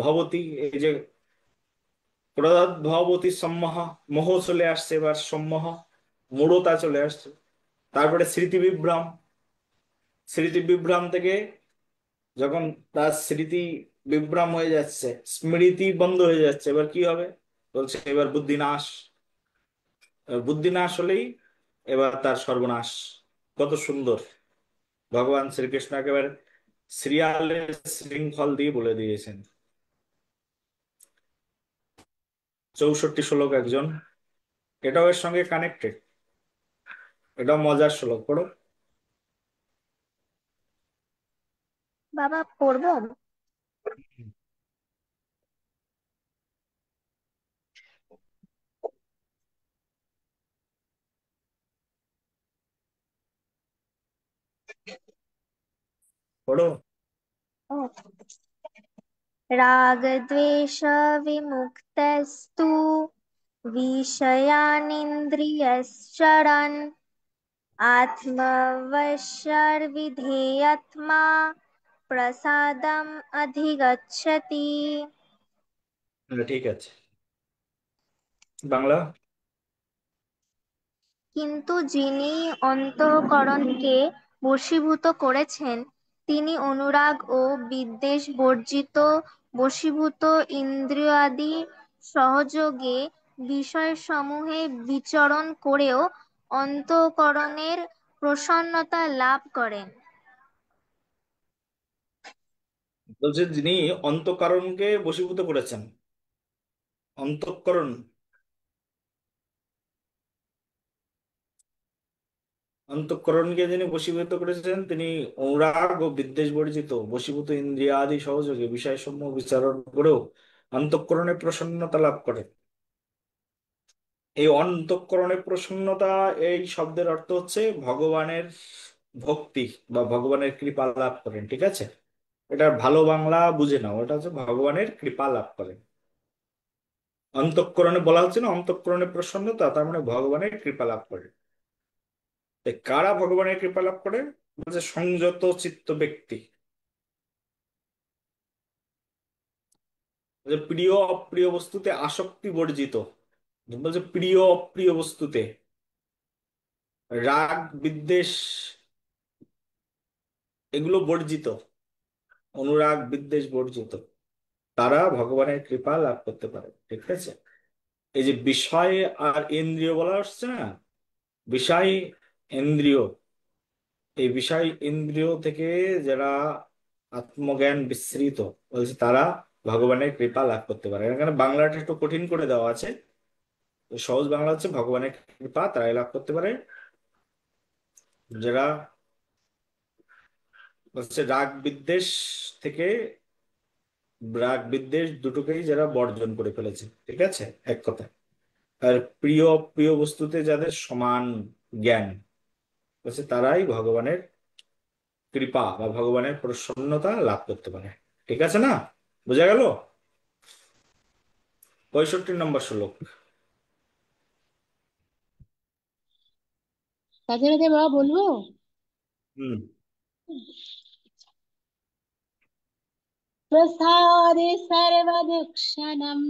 ভবতী, এই যে ক্রোধাৎ ভবতী সম্মোহ, মোহ চলে আসছে, এবার সম্মোহ, মূঢ়তা চলে আসছে। তারপরে স্মৃতি বিভ্রম, স্মৃতি বিভ্রম থেকে যখন তার স্মৃতি বিভ্রম হয়ে যাচ্ছে, স্মৃতি বন্ধ হয়ে যাচ্ছে, এবার কি হবে, বলছে এবার বুদ্ধি নাশ। এবার বুদ্ধি নাশ হলেই এবার তার সর্বনাশ। কত সুন্দর ভগবান শ্রীকৃষ্ণ একেবারে সিরিয়ালের শৃঙ্খল দিয়ে বলে দিয়েছেন। 64 শ্লোক একজন, এটাও এর সঙ্গে কানেক্টেড। এটাও মজার শ্লোক, পড়ো। বাবা পড়বো? পড়ো। ও, रागद्वेषविमुक्तस्तु विषयानिन्द्रियश्चरन् आत्मवशर्विधेयत्मा प्रसादम् अधिगच्छति। ঠিক আছে, বাংলা। কিন্তু যিনি অন্তঃকরণকে বশীভূত করেছেন, তিনি অনুরাগ ও বিদ্বেষ বর্জিত, বশীভূত ইন্দ্রিয়াদি সহযোগে বিষয়সমূহে বিচরণ করেও অন্তঃকরণের প্রসন্নতা লাভ করেন। বলছে যিনি অন্তঃকরণকে বশীভূত করেছেন। অন্তঃকরণ, অন্তঃকরণকে যিনি বশীভূত করেছেন, তিনি অনুরাগ ও বিদ্বেষ বর্জিত, বশীভূত ইন্দ্রিয়াদি সহযোগে বিষয়সমূহ বিচারণ করেও অন্তঃকরণে প্রসন্নতা লাভ করেন। এই অন্তঃকরণে প্রসন্নতা, এই শব্দের অর্থ হচ্ছে ভগবানের ভক্তি বা ভগবানের কৃপা লাভ করেন। ঠিক আছে, এটার ভালো বাংলা বুঝে নাও, এটা হচ্ছে ভগবানের কৃপা লাভ করেন। অন্তঃকরণে বলা হচ্ছে না, অন্তঃকরণে প্রসন্নতা, তার মানে ভগবানের কৃপা লাভ করে। তাই কারা ভগবানের কৃপা লাভ করে, বলছে সংযত চিত্ত ব্যক্তি। বলছে প্রিয় অপ্রিয় বস্তুতে আসক্তি বর্জিত। বলছে প্রিয় অপ্রিয় বস্তুতে রাগ বিদ্বেষ এগুলো বর্জিত, অনুরাগ বিদ্বেষ বর্জিত, তারা ভগবানের কৃপা লাভ করতে পারে। ঠিক আছে, এই যে বিষয় আর ইন্দ্রিয় বলা হচ্ছে না, বিষয় ইন্দ্রিয়, এই বিষয় ইন্দ্রিয় থেকে যারা আত্মজ্ঞান বিস্মৃত, বলছে তারা ভগবানের কৃপা লাভ করতে পারে। এখানে বাংলাটা একটু কঠিন করে দেওয়া আছে, তো সহজ বাংলা হচ্ছে ভগবানের কৃপা তারাই লাভ করতে পারে যারা হচ্ছে রাগ বিদ্বেষ থেকে, রাগ বিদ্বেষ দুটোকেই যারা বর্জন করে ফেলেছে। ঠিক আছে, এক কথা। আর প্রিয় প্রিয় বস্তুতে যাদের সমান জ্ঞান, বলছে তারাই ভগবানের কৃপা বা ভগবানের প্রসন্নতা লাভ করতে পারে। ঠিক আছে না, বোঝা গেল? 65 নম্বর শ্লোক। রাধে রাধে বাবা, বলবো? হুম। प्रसादे सर्वदुःखशमनं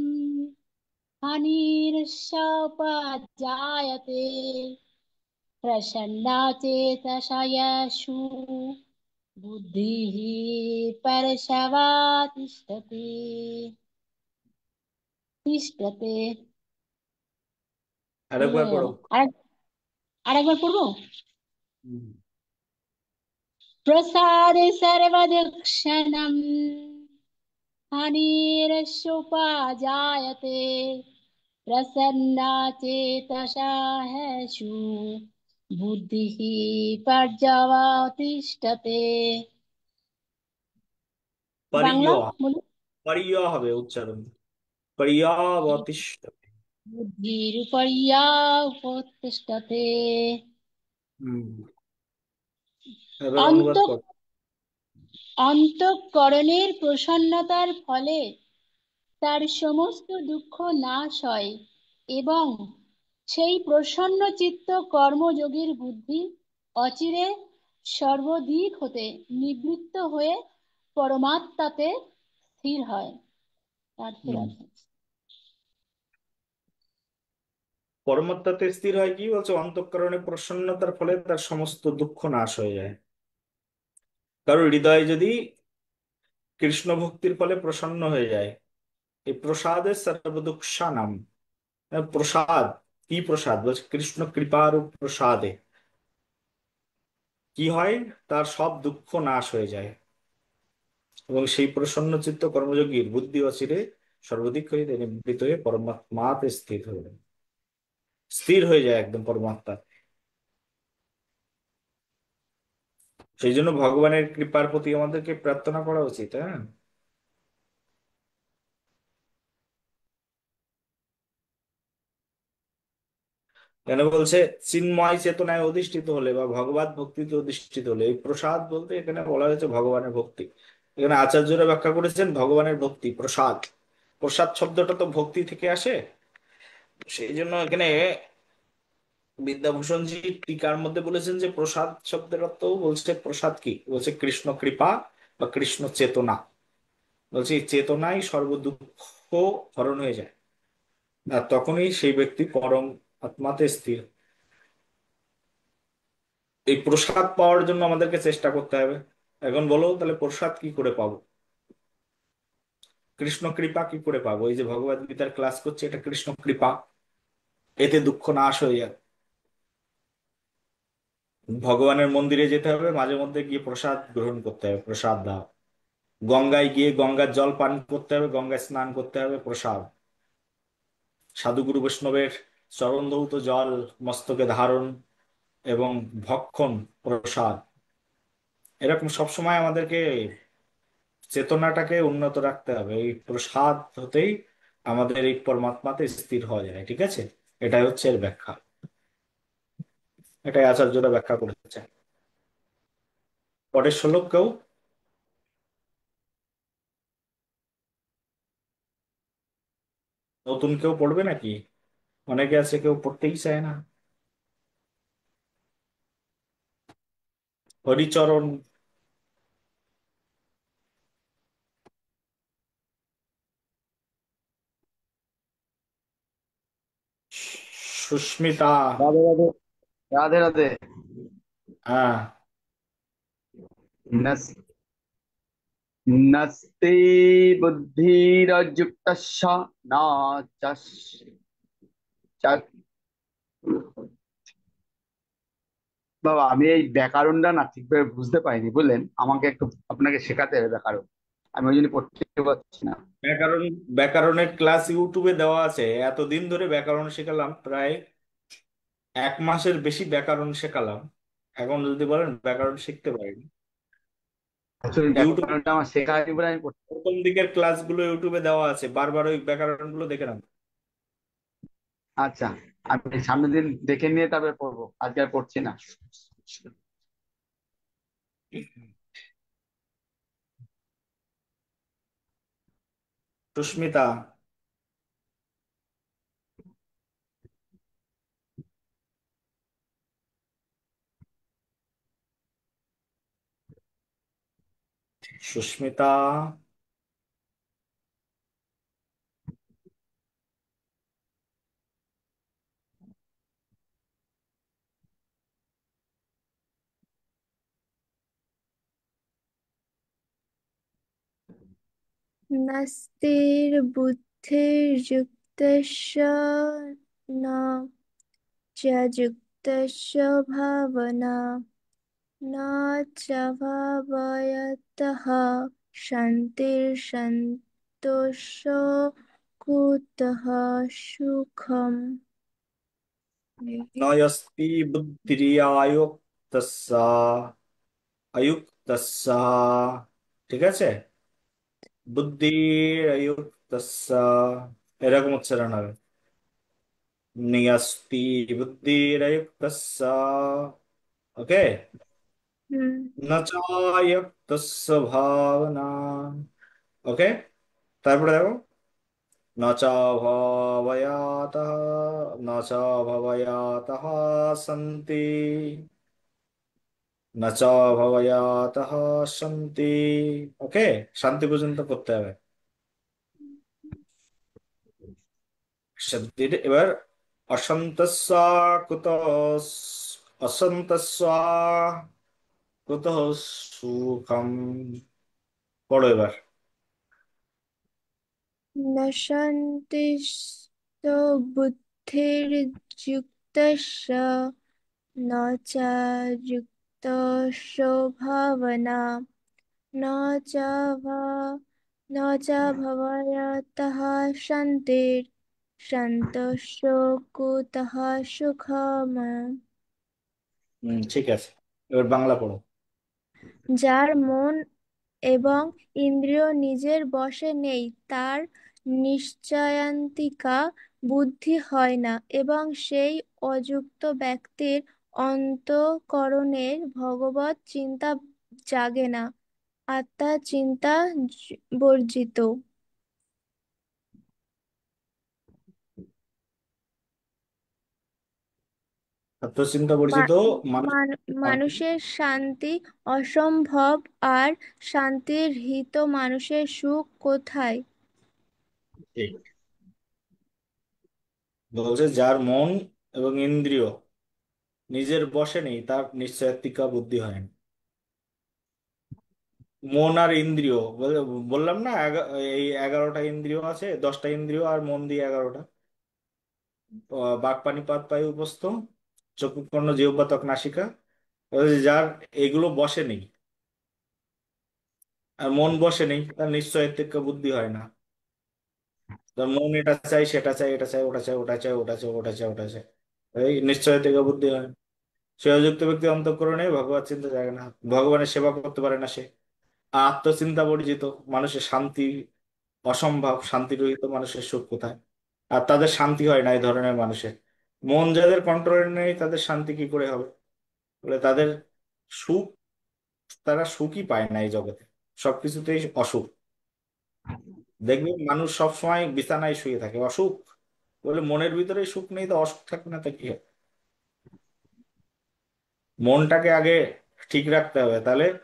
हानिर्षोपजायते प्रसन्ना चेतसा यशु बुद्धिः परशवा तिष्ठति तिष्ठते। আরেকবার হয়ে গেল। পড়ো। আরেকবার পড়বো। হুম। प्रसादे सर्वदक्षिणम् हानिरस्योपजायते प्रसन्ना चेतसा ह्यशु बुद्धिः पर्यवतिष्ठते। পারিয়, বাংলা বলুন। পারিয় হবে উচ্চারণ, পর্যাবতিষ্ঠতে। বুদ্ধির উপরিয়া উপতিষ্ঠতে। হুম। এবার অন্ত অনুবাদ কর। অন্তঃকরণের প্রসন্নতার ফলে তার সমস্ত দুঃখ নাশ হয় এবং সেই প্রসন্ন চিত্ত কর্মযোগীর বুদ্ধি অচিরে সর্বদিক হতে নিবৃত্ত হয়ে পরমাত্মাতে স্থির হয়। অর্থের হুম। আছে। পরমাত্মাতে স্থির হয় কি বলছে? অন্তঃকরণে প্রসন্নতার ফলে তার সমস্ত দুঃখ নাশ হয়ে যায়। কারণ হৃদয় যদি কৃষ্ণ ভক্তির ফলে প্রসন্ন হয়ে যায়, এই প্রসাদে সর্বদুঃখানাম। প্রসাদ, কি প্রসাদ বলছে? কৃষ্ণ কৃপার প্রসাদে কি হয়? তার সব দুঃখ নাশ হয়ে যায় এবং সেই প্রসন্ন চিত্ত কর্মযোগীর বুদ্ধি অচিরে সর্বাধিক হইতে নিবৃত্ত হয়ে পরমাত্মাতে স্থির হয়ে যায় একদম পরমাত্মা। সেই জন্য ভগবানের কৃপার প্রতি আমাদেরকে প্রার্থনা করা উচিত। হ্যাঁ, কেন বলছে? চিন্ময় চেতনায় অধিষ্ঠিত হলে বা ভগবত ভক্তিতে অধিষ্ঠিত হলে, এই প্রসাদ বলতে এখানে বলা হয়েছে ভগবানের ভক্তি। এখানে আচার্যরা ব্যাখ্যা করেছেন ভগবানের ভক্তি প্রসাদ। প্রসাদ শব্দটা তো ভক্তি থেকে আসে, সেই জন্য এখানে বিদ্যাভূষণজি টিকার মধ্যে বলেছেন যে প্রসাদ শব্দের অর্থ বলছে, প্রসাদ কি বলছে? কৃষ্ণ কৃপা বা কৃষ্ণ চেতনা। বলছে এই চেতনাই সর্বদুঃখ হরণ হয়ে যায়, আর তখনই সেই ব্যক্তি পরম আত্মাতে স্থির। এই প্রসাদ পাওয়ার জন্য আমাদেরকে চেষ্টা করতে হবে। এখন বলো তাহলে প্রসাদ কি করে পাবো? কৃষ্ণ কৃপা কি করে পাবো? এই যে ভগবদ গীতার ক্লাস করছে, এটা কৃষ্ণ কৃপা, এতে দুঃখ নাশ হয়ে যাবে। ভগবানের মন্দিরে যেতে হবে, মাঝে মধ্যে গিয়ে প্রসাদ গ্রহণ করতে হবে, প্রসাদ দাও। গঙ্গায় গিয়ে গঙ্গার জল পান করতে হবে, গঙ্গায় স্নান করতে হবে, প্রসাদ। সাধুগুরু বৈষ্ণবের চরণ ধৌত জল মস্তকে ধারণ এবং ভক্ষণ, প্রসাদ। এরকম সবসময় আমাদেরকে চেতনাটাকে উন্নত রাখতে হবে। এই প্রসাদ হতেই আমাদের এই পরমাত্মাতে স্থির হওয়া যায়। ঠিক আছে, এটাই হচ্ছে এর ব্যাখ্যা, এটাই আচার্যরা ব্যাখ্যা করেছে। পরের শ্লোক কেউ, নতুন কেউ পড়বে নাকি? অনেকে আছে কেউ পড়তেই চায় না। হরিচরণ, সুস্মিতা। রাধে রাধে। রাধে রাধে। হ্যাঁ, नस् नस्ति बुद्धिरयुक्तस्य न বাবা, আমি এই ব্যাকরণটা না ঠিকভাবে বুঝতে পারিনি, বুঝলেন? আমাকে একটু আপনাকে শেখাতে হবে ব্যাকরণ। আমি ওই জন্য পড়তে পারছি না। ব্যাকরণ, ব্যাকরণের ক্লাস ইউটিউবে দেওয়া আছে। এতদিন ধরে ব্যাকরণ শেখালাম, প্রায় 1 মাসের বেশি ব্যাকরণ শেখালাম, এখন যদি বলেন ব্যাকরণ শিখতে পারিনি। আসলে ইউটিউবে ব্যাকরণটা আমার শেখা হয়নি বলে আমি পড়তে। প্রথম দিকের ক্লাসগুলো ইউটিউবে দেওয়া আছে, বারবার ওই ব্যাকরণ গুলো দেখে নাও। আচ্ছা, আমি সামনের দিন দেখে নিয়ে তারপরে পড়বো, আজকে আর পড়ছি না। সুস্মিতা, সুস্মিতা, नास्तिर्बुद्धिर्युक्तस्य न च युक्तस्य भावना न च भावयतः शान्तिर्सन्तोषो कुतः सुखम्। नयस्ति বুদ্ধিরিয়ায়ুক্তস্য আয়ুক্তস্য, ঠিক আছে? বুদ্ধিরায়ুক্তস্য, এরকম উচ্চারণ হবে। নিয়স্তি বুদ্ধিরায়ুক্তস্য, ওকে। হুম। না চায়ুক্তস্য ভাবনা, ওকে। তারপরে দেখো, न च भावयातः न च भवयातः सन्ति, न च भवयातः सन्ति, ওকে। শান্তি পর্যন্ত করতে হবে। শান্তির এবার অসন্তস্য কুতঃ অসন্তস্য কুতঃ সুখম, পড়ো এবার। न शान्तिस्तो बुद्धिर्युक्तस्य न च युक्तस्य भावना न च भा न च भवयतः शान्तिर्सन्तोषो कुतः सुखम्। ঠিক আছে, এবার বাংলা পড়ো। যার মন এবং ইন্দ্রিয় নিজের বশে নেই তার নিশ্চয়ান্তিকা বুদ্ধি হয় না এবং সেই অযুক্ত ব্যক্তির অন্তঃকরণে ভগবৎ চিন্তা জাগে না, আত্মা চিন্তা বর্জিত। আত্মচিন্তা বর্জিত মা- মানুষ শান্তি। মানুষের শান্তি অসম্ভব, আর শান্তির হিত মানুষের সুখ কোথায়? ঠিক বলছে, যার মন এবং ইন্দ্রিয় নিজের বশে নেই তার নিশ্চয়াত্মিকা বুদ্ধি হয় না। মন আর ইন্দ্রিয় বললাম না, এই 11টা ইন্দ্রিয় আছে, 10টা ইন্দ্রিয় আর মন দিয়ে 11টা। বাক পানি পাত বায়ু উপস্থ, চক্ষু কর্ণ জিহ্বা ত্বক নাসিকা, যার এগুলো বসে নেই আর মন বসে নেই তার নিশ্চয়াত্মিকা বুদ্ধি হয় না। তার মন এটা চাই সেটা চাই, এটা চাই ওটা চাই, ওটা চাই ওটা চাই, ওটা চাই ওটা চাই, এই নিশ্চয়াত্মিকা বুদ্ধি হয় না। সে অযুক্ত ব্যক্তি অন্তঃকরণে ভগবত চিন্তা জাগে না, ভগবানের সেবা করতে পারে না সে। আত্মচিন্তা বর্জিত মানুষের শান্তি অসম্ভব, শান্তি রহিত মানুষের সুখ কোথায়? আর তাদের শান্তি হয় না এই ধরনের মানুষের। মন যাদের কন্ট্রোলে নেই তাদের শান্তি কি করে হবে? বলে তাদের সুখ, তারা সুখই পায় না এই জগতে, সবকিছুতেই অসুখ। দেখবে মানুষ সব সময় বিছানায় শুয়ে থাকে, অসুখ। বলে মনের ভিতরে সুখ নেই তো অসুখ থাকবে না, তা কি হবে? মনটাকে আগে ঠিক রাখতে হবে, তাহলে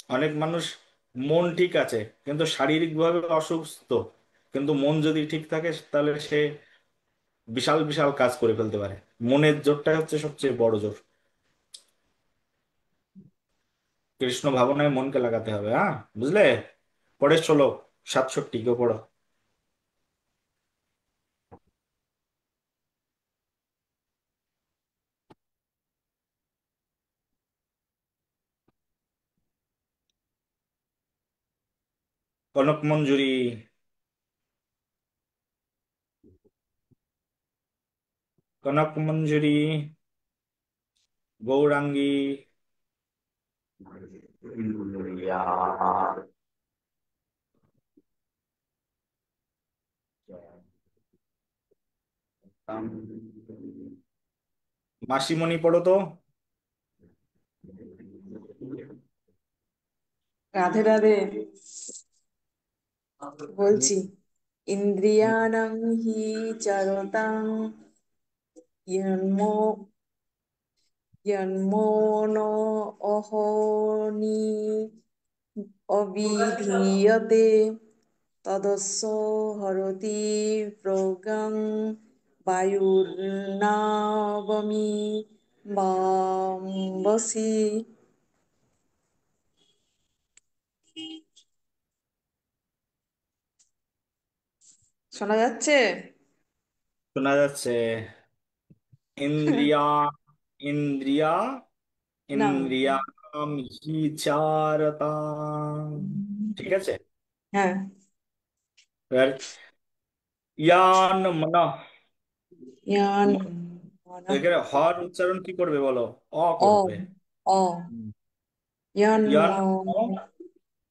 অনেক মানুষ মন ঠিক আছে কিন্তু শারীরিক ভাবে অসুস্থ, কিন্তু মন যদি ঠিক থাকে তাহলে সে বিশাল বিশাল কাজ করে ফেলতে পারে। মনের জোরটাই হচ্ছে সবচেয়ে বড় জোর। কৃষ্ণ ভাবনায় মনকে লাগাতে হবে, হ্যাঁ, বুঝলে? পরে চলো 67 কেউ পড়ো। কনক মঞ্জুরি, কনক মঞ্জুরি, গৌরাঙ্গী, মাসিমণি পড়ো তো। রাধে রাধে। বলছি, ইন্দ্রিয়াণাং হি চরতাং ইয়ন্মো ইয়ন্মনো অহনি অবিধীয়তে তদস্য হরতি প্রজ্ঞাং বায়ুর্নাবমি বাম্বসি। শোনা যাচ্ছে? শোনা যাচ্ছে। ইন্দ্রিয়া, ইন্দ্রিয়া, না। ইন্দ্রিয়াম হি চারতাম। ঠিক আছে। হ্যাঁ। এবার ইয়ান মনঃ, ইয়ান মনঃ। এখানে হর উচ্চারণ কি করবে বলো? অ অ। করবে। অ। হুম। ইয়ান ইয়ান মনঃ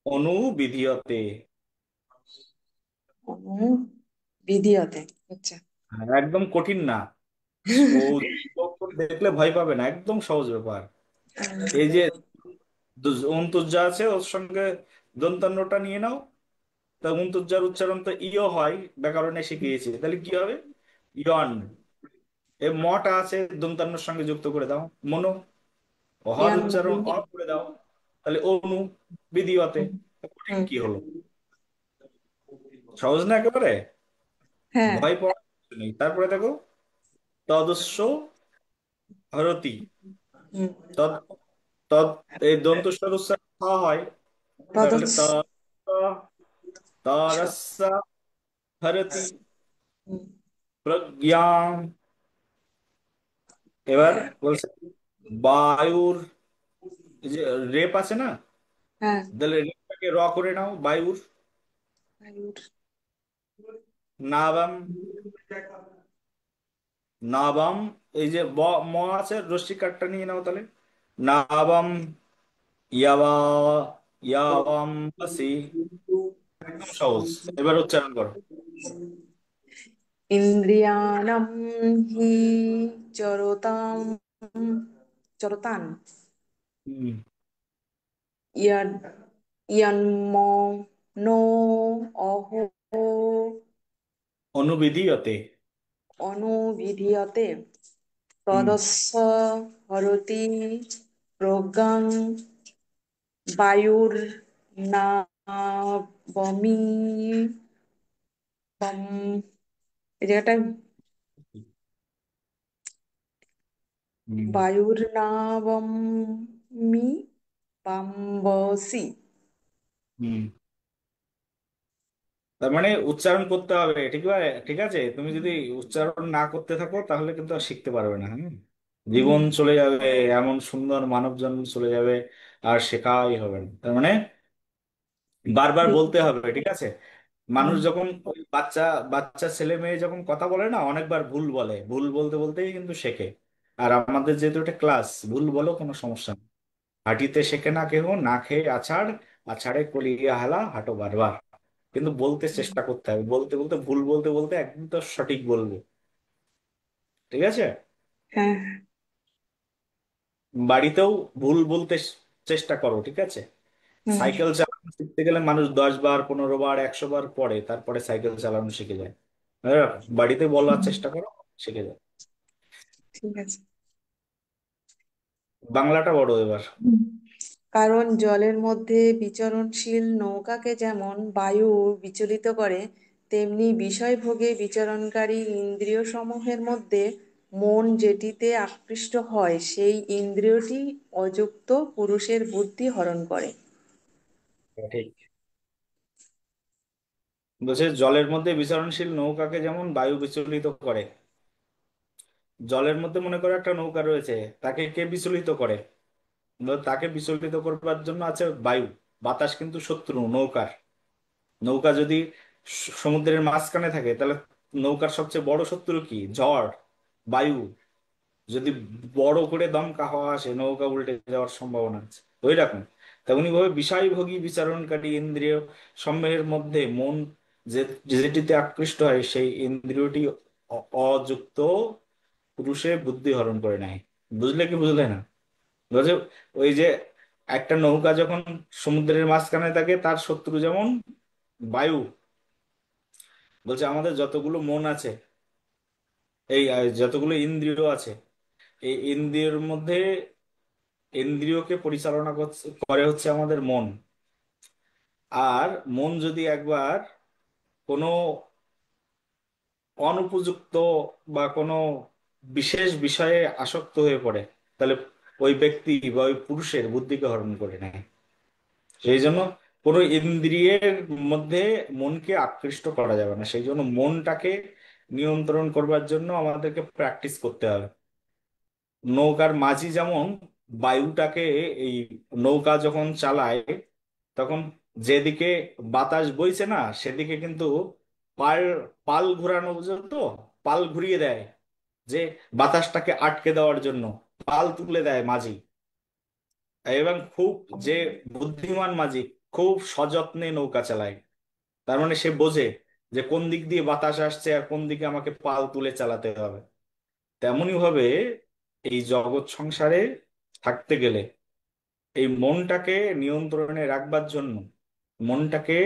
অনুবিধীয়তে। বিধিয়তে। আচ্ছা। হ্যাঁ, একদম কঠিন না। ও দেখলে ভয় পাবে না, একদম সহজ ব্যাপার। এই যে অন্তুজা আছে ওর সঙ্গে দন্তান্নটা নিয়ে নাও, তা অন্তুজার উচ্চারণ তো ইয় হয়, ব্যাকরণে শিখিয়েছি, তাহলে কি হবে? ইয়ন। এ মটা আছে দন্তান্নর সঙ্গে যুক্ত করে দাও, মনো। হর ইয়ান উচ্চারণ অ করে দাও, তাহলে অনু বিধিয়তে। কঠিন হুম। কি হলো? সহজ না একেবারে, হ্যাঁ। ভয় পাওয়ার কিছু নেই। তারপরে দেখো, তদস্য হরতি। হুম। তদ, তদ, এই দন্ত স্বর উচ্চারণ খাওয়া হয়, তাহলে তদস। তরস্য হরতি হুম। প্রজ্ঞাম। এবার বলছে বায়ুর, এই যে রেপ আছে না, হ্যাঁ। তাহলে রেপটাকে র করে নাও, বায়ুর। বায়ুর। নাবম, নাবম। এই যে ম আছে, রশ্মিকারটা নিয়ে নাও তাহলে, নাবম ইয়াবা, ইয়াবাম বাসি। একদম সহজ। এবার উচ্চারণ করো। ইন্দ্রিয়াণম হি চরতাম চরতান হুম। ইয়াদ ইয়ান্মনো অহো অনুবিধীয়তে। অনুবিধীয়তে হুম। তদস্য হরতি প্রজ্ঞাং বায়ুর্নাবমি বম। এই জায়গাটায় হুম। বায়ুর্নাবমি বাম্বসি। হুম। তার মানে উচ্চারণ করতে হবে, ঠিক আছে? ঠিক আছে, তুমি যদি উচ্চারণ না করতে থাকো তাহলে কিন্তু আর শিখতে পারবে না। হ্যাঁ, জীবন চলে যাবে, এমন সুন্দর মানব জন্ম চলে যাবে, আর শেখাই হবে না। তার মানে বারবার বলতে হবে, ঠিক আছে? মানুষ যখন ওই বাচ্চা বাচ্চা ছেলে মেয়ে যখন কথা বলে না, অনেকবার ভুল বলে, ভুল বলতে বলতেই কিন্তু শেখে। আর আমাদের যেহেতু এটা ক্লাস, ভুল বলো কোনো সমস্যা নেই। হাঁটিতে শেখে না কেহ, না খেয়ে আছাড়, আছাড়ে কলিয়া হেলা হাঁটো বারবার। কিন্তু বলতে চেষ্টা করতে হবে, বলতে বলতে ভুল বলতে বলতে একদম তো সঠিক বলবে। ঠিক আছে। হ্যাঁ। বাড়িতেও ভুল বলতে চেষ্টা করো, ঠিক আছে? হুম। সাইকেল চালানো শিখতে গেলে মানুষ 10 বার, 15 বার, 100 বার পড়ে, তারপরে সাইকেল চালানো শিখে যায়। হ্যাঁ, বাড়িতে বলার চেষ্টা করো, শিখে যায়। ঠিক আছে। বাংলাটা বড় এবার। কারণ জলের মধ্যে বিচরণশীল নৌকাকে যেমন বায়ু বিচলিত করে, তেমনি বিষয়ভোগে বিচরণকারী ইন্দ্রিয়সমূহের মধ্যে মন যেটিতে আকৃষ্ট হয় সেই ইন্দ্রিয়টি অযুক্ত পুরুষের বুদ্ধি হরণ করে। ঠিক বলছে, জলের মধ্যে বিচরণশীল নৌকাকে যেমন বায়ু বিচলিত করে। জলের মধ্যে মনে করো একটা নৌকা রয়েছে, তাকে কে বিচলিত করে? তাকে বিচলিত করবার জন্য আছে বায়ু। বাতাস কিন্তু শত্রু নৌকার। নৌকা যদি সমুদ্রের মাঝখানে থাকে, তাহলে নৌকার সবচেয়ে বড় শত্রু কি? ঝড়, বায়ু। যদি বড় করে দমকা হাওয়া আসে, নৌকা উল্টে যাওয়ার সম্ভাবনা আছে। ওই রকম তেমনি ভাবে বিষয়ভোগী বিচারণকারী ইন্দ্রিয় সমূহের মধ্যে মন যে যেটিতে আকৃষ্ট হয় সেই ইন্দ্রিয়টি অযুক্ত পুরুষে বুদ্ধি হরণ করে নেয়। বুঝলে কি বুঝলে না? বুঝলে? ওই যে একটা নৌকা যখন সমুদ্রের মাঝখানে থাকে, তার শত্রু যেমন বায়ু। বলছে আমাদের যতগুলো মন আছে, এই যতগুলো ইন্দ্রিয় আছে, এই ইন্দ্রিয়ের মধ্যে ইন্দ্রিয়কে পরিচালনা করে হচ্ছে আমাদের মন। আর মন যদি একবার কোনো অনুপযুক্ত বা কোনো বিশেষ বিষয়ে আসক্ত হয়ে পড়ে, তাহলে ওই ব্যক্তি বা ওই পুরুষের বুদ্ধিকে হরণ করে নেয়। সেই জন্য কোনো ইন্দ্রিয়ের মধ্যে মনকে আকৃষ্ট করা যাবে না, সেই জন্য মনটাকে নিয়ন্ত্রণ করবার জন্য আমাদেরকে প্র্যাকটিস করতে হবে। নৌকার মাঝি যেমন বায়ুটাকে, এই নৌকা যখন চালায় তখন যেদিকে বাতাস বইছে না সেদিকে কিন্তু পাল পাল ঘোরানো, বুঝলো তো, পাল ঘুরিয়ে দেয় যে বাতাসটাকে আটকে দেওয়ার জন্য পাল তুলে দেয় মাঝি। এবং খুব যে বুদ্ধিমান মাঝি খুব সযত্নে নৌকা চালায়, তার মানে সে বোঝে যে কোন দিক দিয়ে বাতাস আসছে আর কোন দিকে আমাকে পাল তুলে চালাতে হবে। তেমনি ভাবে এই জগৎ সংসারে থাকতে গেলে এই মনটাকে নিয়ন্ত্রণে রাখবার জন্য, মনটাকে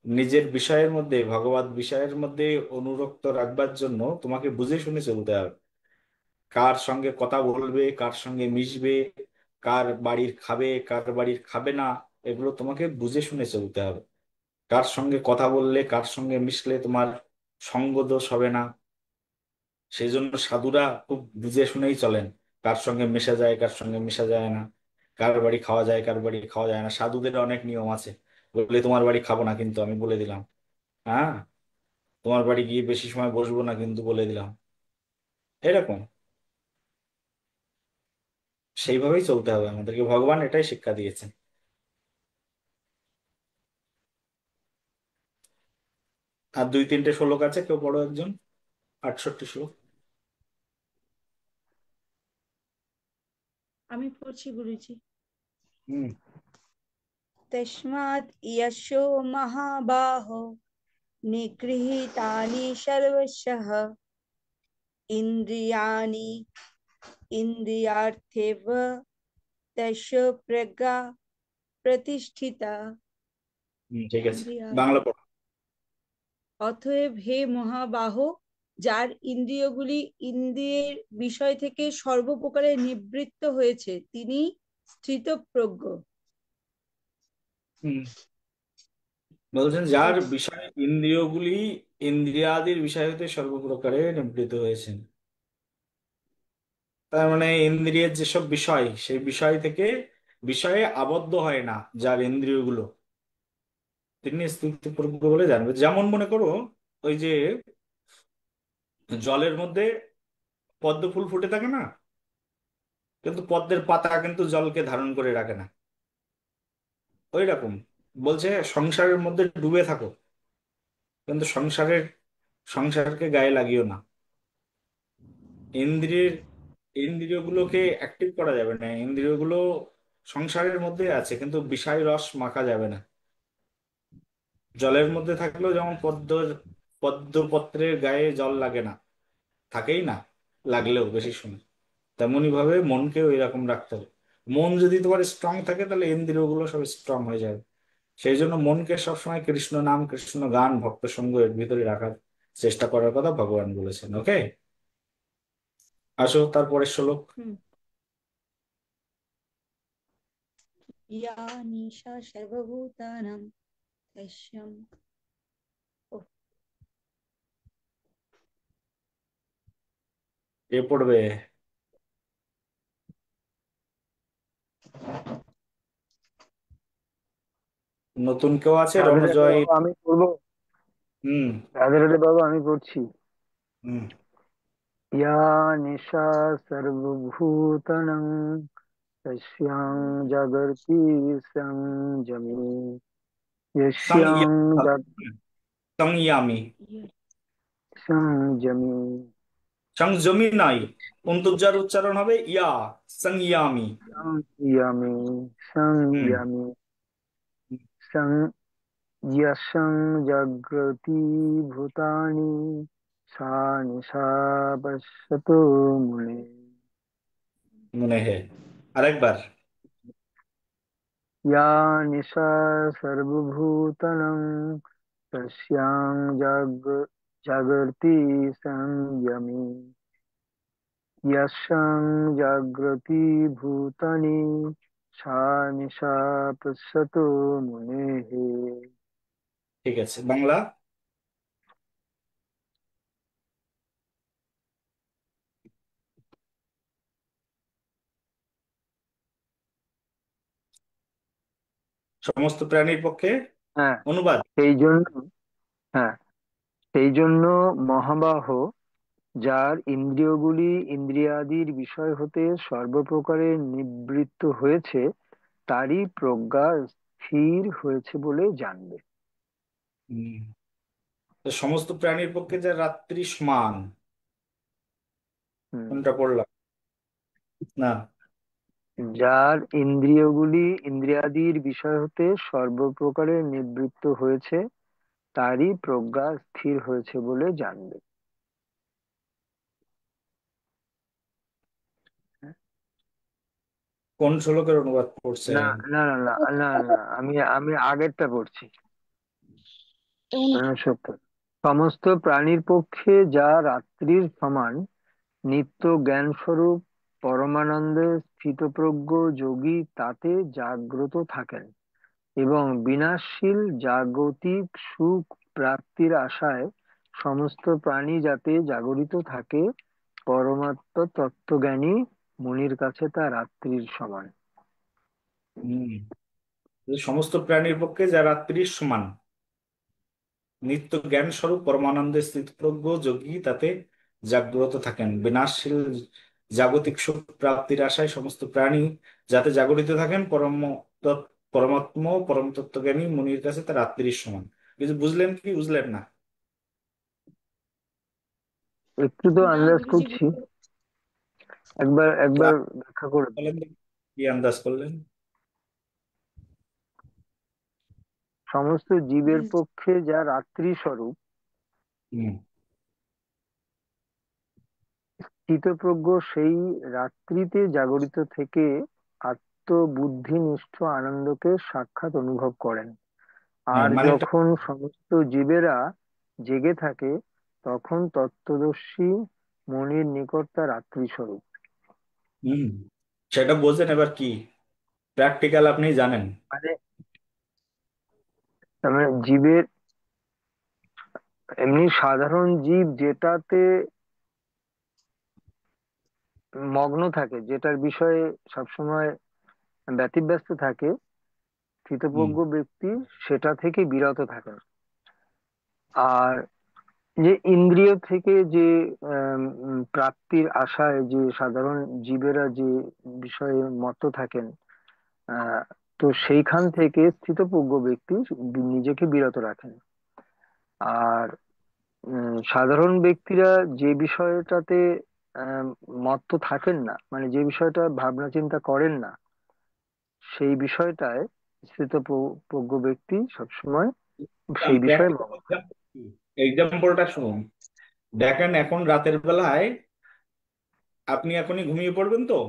নিজের বিষয়ের মধ্যে, ভগবত বিষয়ের মধ্যে অনুরক্ত রাখবার জন্য তোমাকে বুঝে শুনে চলতে হবে। কার সঙ্গে কথা বলবে, কার সঙ্গে মিশবে, কার বাড়ির খাবে, কার বাড়ির খাবে না, এগুলো তোমাকে বুঝে শুনে চলতে হবে। কার সঙ্গে কথা বললে, কার সঙ্গে মিশলে তোমার সঙ্গ দোষ হবে না, সেই জন্য সাধুরা খুব বুঝে শুনেই চলেন। কার সঙ্গে মেশা যায়, কার সঙ্গে মেশা যায় না, কার বাড়ি খাওয়া যায়, কার বাড়ি খাওয়া যায় না। সাধুদের অনেক নিয়ম আছে, বললে তোমার বাড়ি খাবো না কিন্তু আমি বলে দিলাম, হ্যাঁ, তোমার বাড়ি গিয়ে বেশি সময় বসবো না কিন্তু বলে দিলাম, এরকম। সেইভাবেই চলতে হবে আমাদেরকে, ভগবান এটাই শিক্ষা দিয়েছেন। আর দুই তিনটে শ্লোক আছে, কেউ পড়ো একজন, 68 শ্লোক। আমি পড়ছি গুরুজি। হুম। তস্মাৎ ইয়শো মহাবাহো নিগৃহীতানি সর্বশঃ ইন্দ্রিয়াণি ইন্দ্রিয়ার্থেব তস্য প্রজ্ঞা প্রতিষ্ঠিতা। ঠিক আছে, ইন্দ্রিয়া বাংলা পড়ো। অতএব হে মহাবাহো, যার ইন্দ্রিয়গুলি ইন্দ্রিয়ের বিষয় থেকে সর্বপ্রকারে নিবৃত্ত হয়েছে তিনি স্থিতপ্রজ্ঞ। হুম। বলছেন যার বিষয় ইন্দ্রিয়গুলি ইন্দ্রিয়াদির বিষয় হতে সর্বপ্রকারে নিবৃত হয়েছেন, তার মানে ইন্দ্রিয়ের যেসব বিষয় সেই বিষয় থেকে বিষয়ে আবদ্ধ হয় না যার ইন্দ্রিয়গুলো, তিনি স্থিতপ্রজ্ঞ বলে জানবে। যেমন মনে করো ওই যে জলের মধ্যে পদ্ম ফুল ফুটে থাকে না, কিন্তু পদ্মের পাতা কিন্তু জলকে ধারণ করে রাখে না, ওই রকম বলছে সংসারের মধ্যে ডুবে থাকো কিন্তু সংসারকে গায়ে লাগিও না। ইন্দ্রিয়ের ইন্দ্রিয়গুলোকে অ্যাক্টিভ করা যাবে না, ইন্দ্রিয়গুলো সংসারের মধ্যে আছে কিন্তু বিষয় রস মাখা যাবে না। জলের মধ্যে থাকলেও যেমন পদ্মপত্রের গায়ে জল লাগে না, থাকেই না, লাগলেও বেশি সময়, তেমনি ভাবে মনকে ওই রকম রাখতে হবে। মন যদি তোমার স্ট্রং থাকে তাহলে ইন্দ্রিয়গুলো সব স্ট্রং হয়ে যাবে। সেই জন্য মনকে সবসময় কৃষ্ণ নাম, কৃষ্ণ গান, ভক্ত সঙ্গ এর ভিতরে রাখার চেষ্টা করার কথা ভগবান বলেছেন। ওকে, আসো তারপরে শ্লোক। ইয়া নিশা সর্বভূতানাং তস্যাম। এ পড়বে, নতুন কেউ আছে? রাধে রাধে রণজয়। বাবা, আমি পড়বো। হুম। রাধে রাধে বাবা, আমি পড়ছি। হুম। ইয়া নিশা সর্বভূতানাং তস্যাং জাগর্তি সংযমী সংযম, यस्यां जग সংয়ামী, संयमी সংযমী নাই, অন্তর্জার উচ্চারণ হবে ইয়া, সংয়ামী। संयमी হুম। संयमी सं यशं जागृति भूतानि सा निशा पश्यतो मुने মনে হয় আরেকবার। या निशा सर्वभूतानां तस्यां जागर्ति संयमी यस्यां जागृति भूतानि सा निशा पश्यतो मुनेः। ঠিক আছে, বাংলা। সমস্ত প্রাণীর পক্ষে হ্যাঁ, অনুবাদ। সেই জন্য, হ্যাঁ, সেই জন্য মহাবাহ, যার ইন্দ্রিয়গুলি ইন্দ্রিয়াদির বিষয় হতে সর্বপ্রকারে নিবৃত্ত হয়েছে, তারই প্রজ্ঞা স্থির হয়েছে বলে জানবে। হুম। তো সমস্ত প্রাণীর পক্ষে যা রাত্রি সমান, হুম। কোনটা পড়লাম না? যার ইন্দ্রিয়গুলি ইন্দ্রিয়াদির বিষয় হতে সর্বপ্রকারে নিবৃত্ত হয়েছে, তারই প্রজ্ঞা স্থির হয়েছে বলে জানবে। কোন শ্লোকের অনুবাদ না, পড়ছেন? না, না, না, না, না, আমি আমি আগেরটা পড়ছি। 69। সমস্ত প্রাণীর পক্ষে যা রাত্রির সমান, নিত্য জ্ঞান স্বরূপ পরমানন্দে স্থিতপ্রজ্ঞ যোগী তাতে জাগ্রত থাকেন, এবং বিনাশশীল জাগতিক সুখ প্রাপ্তির আশায় সমস্ত প্রাণী যাতে জাগরিত থাকে, পরমাত্ম তত্ত্বজ্ঞানী মুনির কাছে তা রাত্রির সমান। হুম। সমস্ত প্রাণীর পক্ষে যা রাত্রির সমান, নিত্য জ্ঞান স্বরূপ পরমানন্দে স্থিতপ্রজ্ঞ যোগী তাতে জাগ্রত থাকেন, বিনাশশীল জাগতিক সুখ প্রাপ্তির আশায় সমস্ত প্রাণী যাতে জাগরিত থাকেন, পরমাত্ম পরম তত্ত্বজ্ঞানী মুনির কাছে তা রাত্রির সমান। কিছু বুঝলেন কি বুঝলেন না? একটু তো না আন্দাজ গুরুজি করছি, একবার একবার ব্যাখ্যা করে দিন। বলেন তো, কি আন্দাজ করলেন? সমস্ত জীবের পক্ষে যা রাত্রি স্বরূপ হুম। স্থিতপ্রজ্ঞ সেই রাত্রিতে জাগরিত থেকে আত্মবুদ্ধিনিষ্ঠ আনন্দকে সাক্ষাৎ অনুভব করেন। হ্যাঁ আর মানেটা। যখন সমস্ত জীবেরা জেগে থাকে, তখন তত্ত্বদর্শী মনির নিকট তা রাত্রি স্বরূপ। হুম। সেটা বোঝেন এবার কি প্র্যাকটিক্যাল আপনি জানেন। মানে তার মানে জীবের, এমনি সাধারণ জীব যেটাতে মগ্ন থাকে, যেটার বিষয়ে সবসময় ব্যতিব্যস্ত থাকে, হুম। স্থিতপ্রজ্ঞ ব্যক্তি সেটা থেকে বিরত থাকেন। আর যে ইন্দ্রিয় থেকে যে প্রাপ্তির আশায় যে সাধারণ জীবেরা যে বিষয়ে মত্ত থাকেন, আহ তো সেইখান থেকে স্থিতপ্রজ্ঞ ব্যক্তি নিজেকে বিরত রাখেন। আর সাধারণ ব্যক্তিরা যে বিষয়টাতে আহ, মত্ত থাকেন না, মানে যে বিষয়টা ভাবনা চিন্তা করেন না, সেই বিষয়টায় স্থিতপ্রজ্ঞ ব্যক্তি সবসময় সেই বিষয়ে মগ্ন। প্র্যাকটিক্যাল এক্সাম্পলটা শুনুন। দেখেন এখন রাতের বেলায় আপনি এখনই ঘুমিয়ে পড়বেন তো।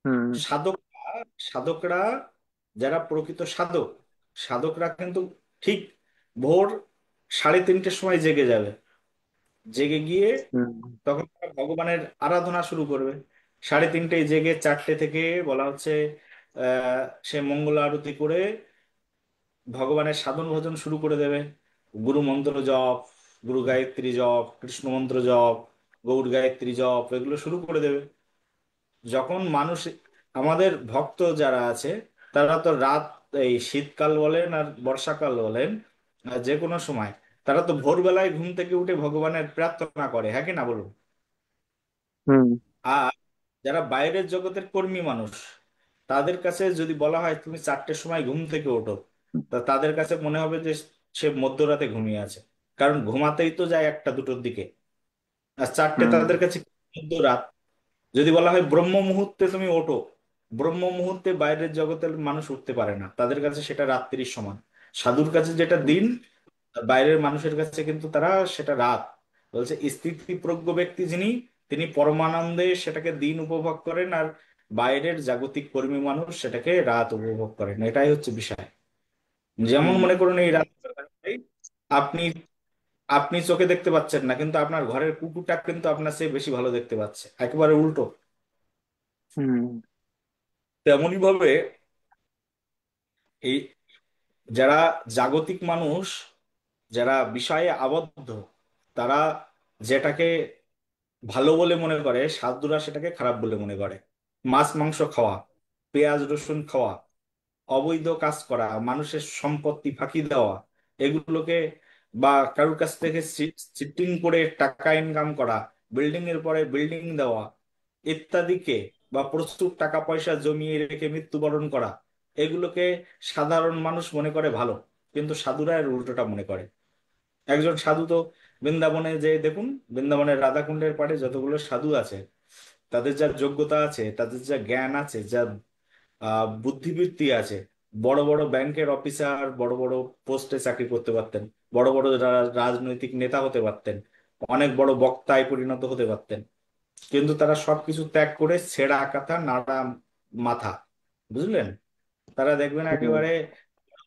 হুম, সাধকরা সাধকরা যারা প্রকৃত সাধক, সাধকরা কিন্তু ঠিক ভোর 3:30টার সময় জেগে যাবে। জেগে গিয়ে হুম, তখন তারা ভগবানের আরাধনা শুরু করবে। 3:30টায় জেগে 4টে থেকে বলা হচ্ছে সে মঙ্গল আরতি করে ভগবানের সাধন ভজন শুরু করে দেবে। গুরু মন্ত্র জপ, গুরু গায়ত্রী জপ, কৃষ্ণ মন্ত্র জপ, গৌর গায়ত্রী জপ, এগুলো শুরু করে দেবে। যখন মানুষ, আমাদের ভক্ত যারা আছে, তারা তো রাত, এই শীতকাল বলেন আর বর্ষাকাল বলেন, যে কোনো সময় তারা তো ভোরবেলায় ঘুম থেকে উঠে ভগবানের প্রার্থনা করে, হ্যাঁ কি না বলুন? হুম, আর যারা বাইরের জগতের কর্মী মানুষ, তাদের কাছে যদি বলা হয় তুমি 4টের সময় ঘুম থেকে ওঠো, তা তাদের কাছে মনে হবে যে সে মধ্যরাতে ঘুমিয়ে আছে। কারণ ঘুমাতেই তো যায় 1টা 2টোর দিকে, আর 4টে হুম, তাদের কাছে মধ্যরাত। যদি বলা হয় ব্রহ্ম মুহূর্তে তুমি ওঠো, ব্রহ্ম মুহূর্তে বাইরের জগতের মানুষ উঠতে পারে না, তাদের কাছে সেটা রাত্রির সমান। সাধুর কাছে যেটা হুম, দিন, বাইরের মানুষের কাছে কিন্তু তারা সেটা রাত। বলছে স্থিতিপ্রজ্ঞ ব্যক্তি যিনি, তিনি পরমানন্দে সেটাকে দিন উপভোগ করেন, আর বাইরের জাগতিক কর্মী মানুষ সেটাকে রাত উপভোগ করেন। এটাই হচ্ছে বিষয়। যেমন হুম, মনে করুন এই রাত, আপনি আপনি চোখে দেখতে পাচ্ছেন না, কিন্তু আপনার ঘরের কুকুরটা কিন্তু আপনার চেয়ে বেশি ভালো দেখতে পাচ্ছে, একেবারে উল্টো। হুম, তেমনি ভাবে এই যারা জাগতিক মানুষ, যারা বিষয়ে আবদ্ধ, তারা যেটাকে ভালো বলে মনে করে, সাধুরা সেটাকে খারাপ বলে মনে করে। মাছ মাংস খাওয়া, পেঁয়াজ রসুন খাওয়া, অবৈধ কাজ করা, মানুষের সম্পত্তি ফাঁকি দেওয়া, এগুলোকে বা কারোর কাছ থেকে চিটিং করে টাকা ইনকাম করা, বিল্ডিং এর পরে বিল্ডিং দেওয়া ইত্যাদিকে, বা প্রচুর টাকা পয়সা জমিয়ে রেখে মৃত্যুবরণ করা, এগুলোকে সাধারণ মানুষ মনে করে ভালো, কিন্তু সাধুরা এর উল্টোটা মনে করে। একজন সাধু তো বৃন্দাবনে যে দেখুন, বৃন্দাবনের রাধাকুণ্ডের পাড়ে যতগুলো সাধু আছে, তাদের যা যোগ্যতা আছে, তাদের যা জ্ঞান আছে, যা বুদ্ধিবৃত্তি আছে, বড় বড় ব্যাংকের অফিসার, বড় বড় পোস্টে চাকরি করতে পারতেন, বড় বড় রাজনৈতিক নেতা হতে পারতেন, অনেক বড় বক্তায় পরিণত হতে পারতেন, কিন্তু তারা সবকিছু ত্যাগ করে ছেঁড়া কাঁথা নাড়া মাথা, বুঝলেন? তারা দেখবেন হুম একেবারে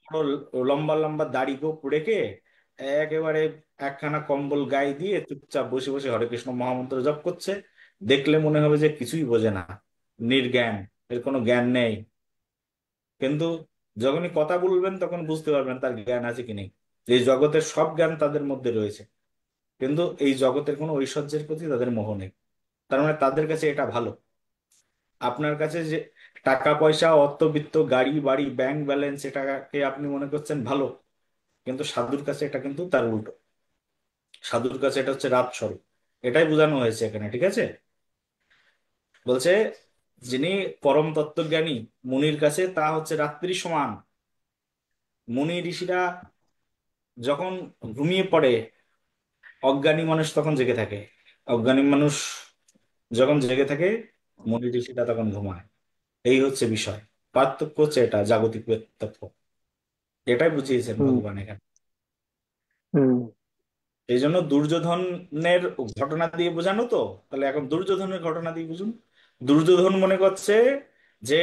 বড় লম্বা লম্বা দাড়ি গোঁফ রেখে একেবারে একখানা কম্বল গায়ে দিয়ে চুপচাপ বসে বসে হরে কৃষ্ণ মহামন্ত্র জপ করছে। দেখলে মনে হবে যে কিছুই বোঝে না, নির্জ্ঞান, এর কোনো জ্ঞান নেই। কিন্তু যখনই কথা বলবেন তখন বুঝতে পারবেন তার জ্ঞান আছে কি নেই। এই জগতের সব জ্ঞান তাদের মধ্যে রয়েছে, কিন্তু এই জগতের কোনো ঐশ্বর্যের প্রতি তাদের মোহ নেই। তার মানে তাদের কাছে এটা ভালো। আপনার কাছে যে টাকা পয়সা, অর্থবিত্ত, গাড়ি বাড়ি, ব্যাংক ব্যালেন্স, এটাকে আপনি মনে করছেন ভালো, কিন্তু সাধুর কাছে এটা কিন্তু তার উল্টো। সাধুর কাছে এটা হচ্ছে রাত স্বরূপ। এটাই বোঝানো হয়েছে এখানে, ঠিক আছে? বলছে যিনি পরম তত্ত্বজ্ঞানী মুনির কাছে তা হচ্ছে রাত্রি সমান। মুনি ঋষিরা যখন ঘুমিয়ে পড়ে, অজ্ঞানী মানুষ তখন জেগে থাকে। অজ্ঞানী মানুষ যখন জেগে থাকে, মুনি ঋষিরা তখন ঘুমায়। এই হচ্ছে বিষয়। পার্থক্য হচ্ছে এটা, জাগতিক পার্থক্য। এটাই বুঝিয়েছেন হুম ভগবান এখানে। হুম এই জন্য দুর্যোধনের ঘটনা দিয়ে বোঝানো তো। তাহলে এখন দুর্যোধনের ঘটনা দিয়ে বুঝুন। দুর্যোধন মনে করছে যে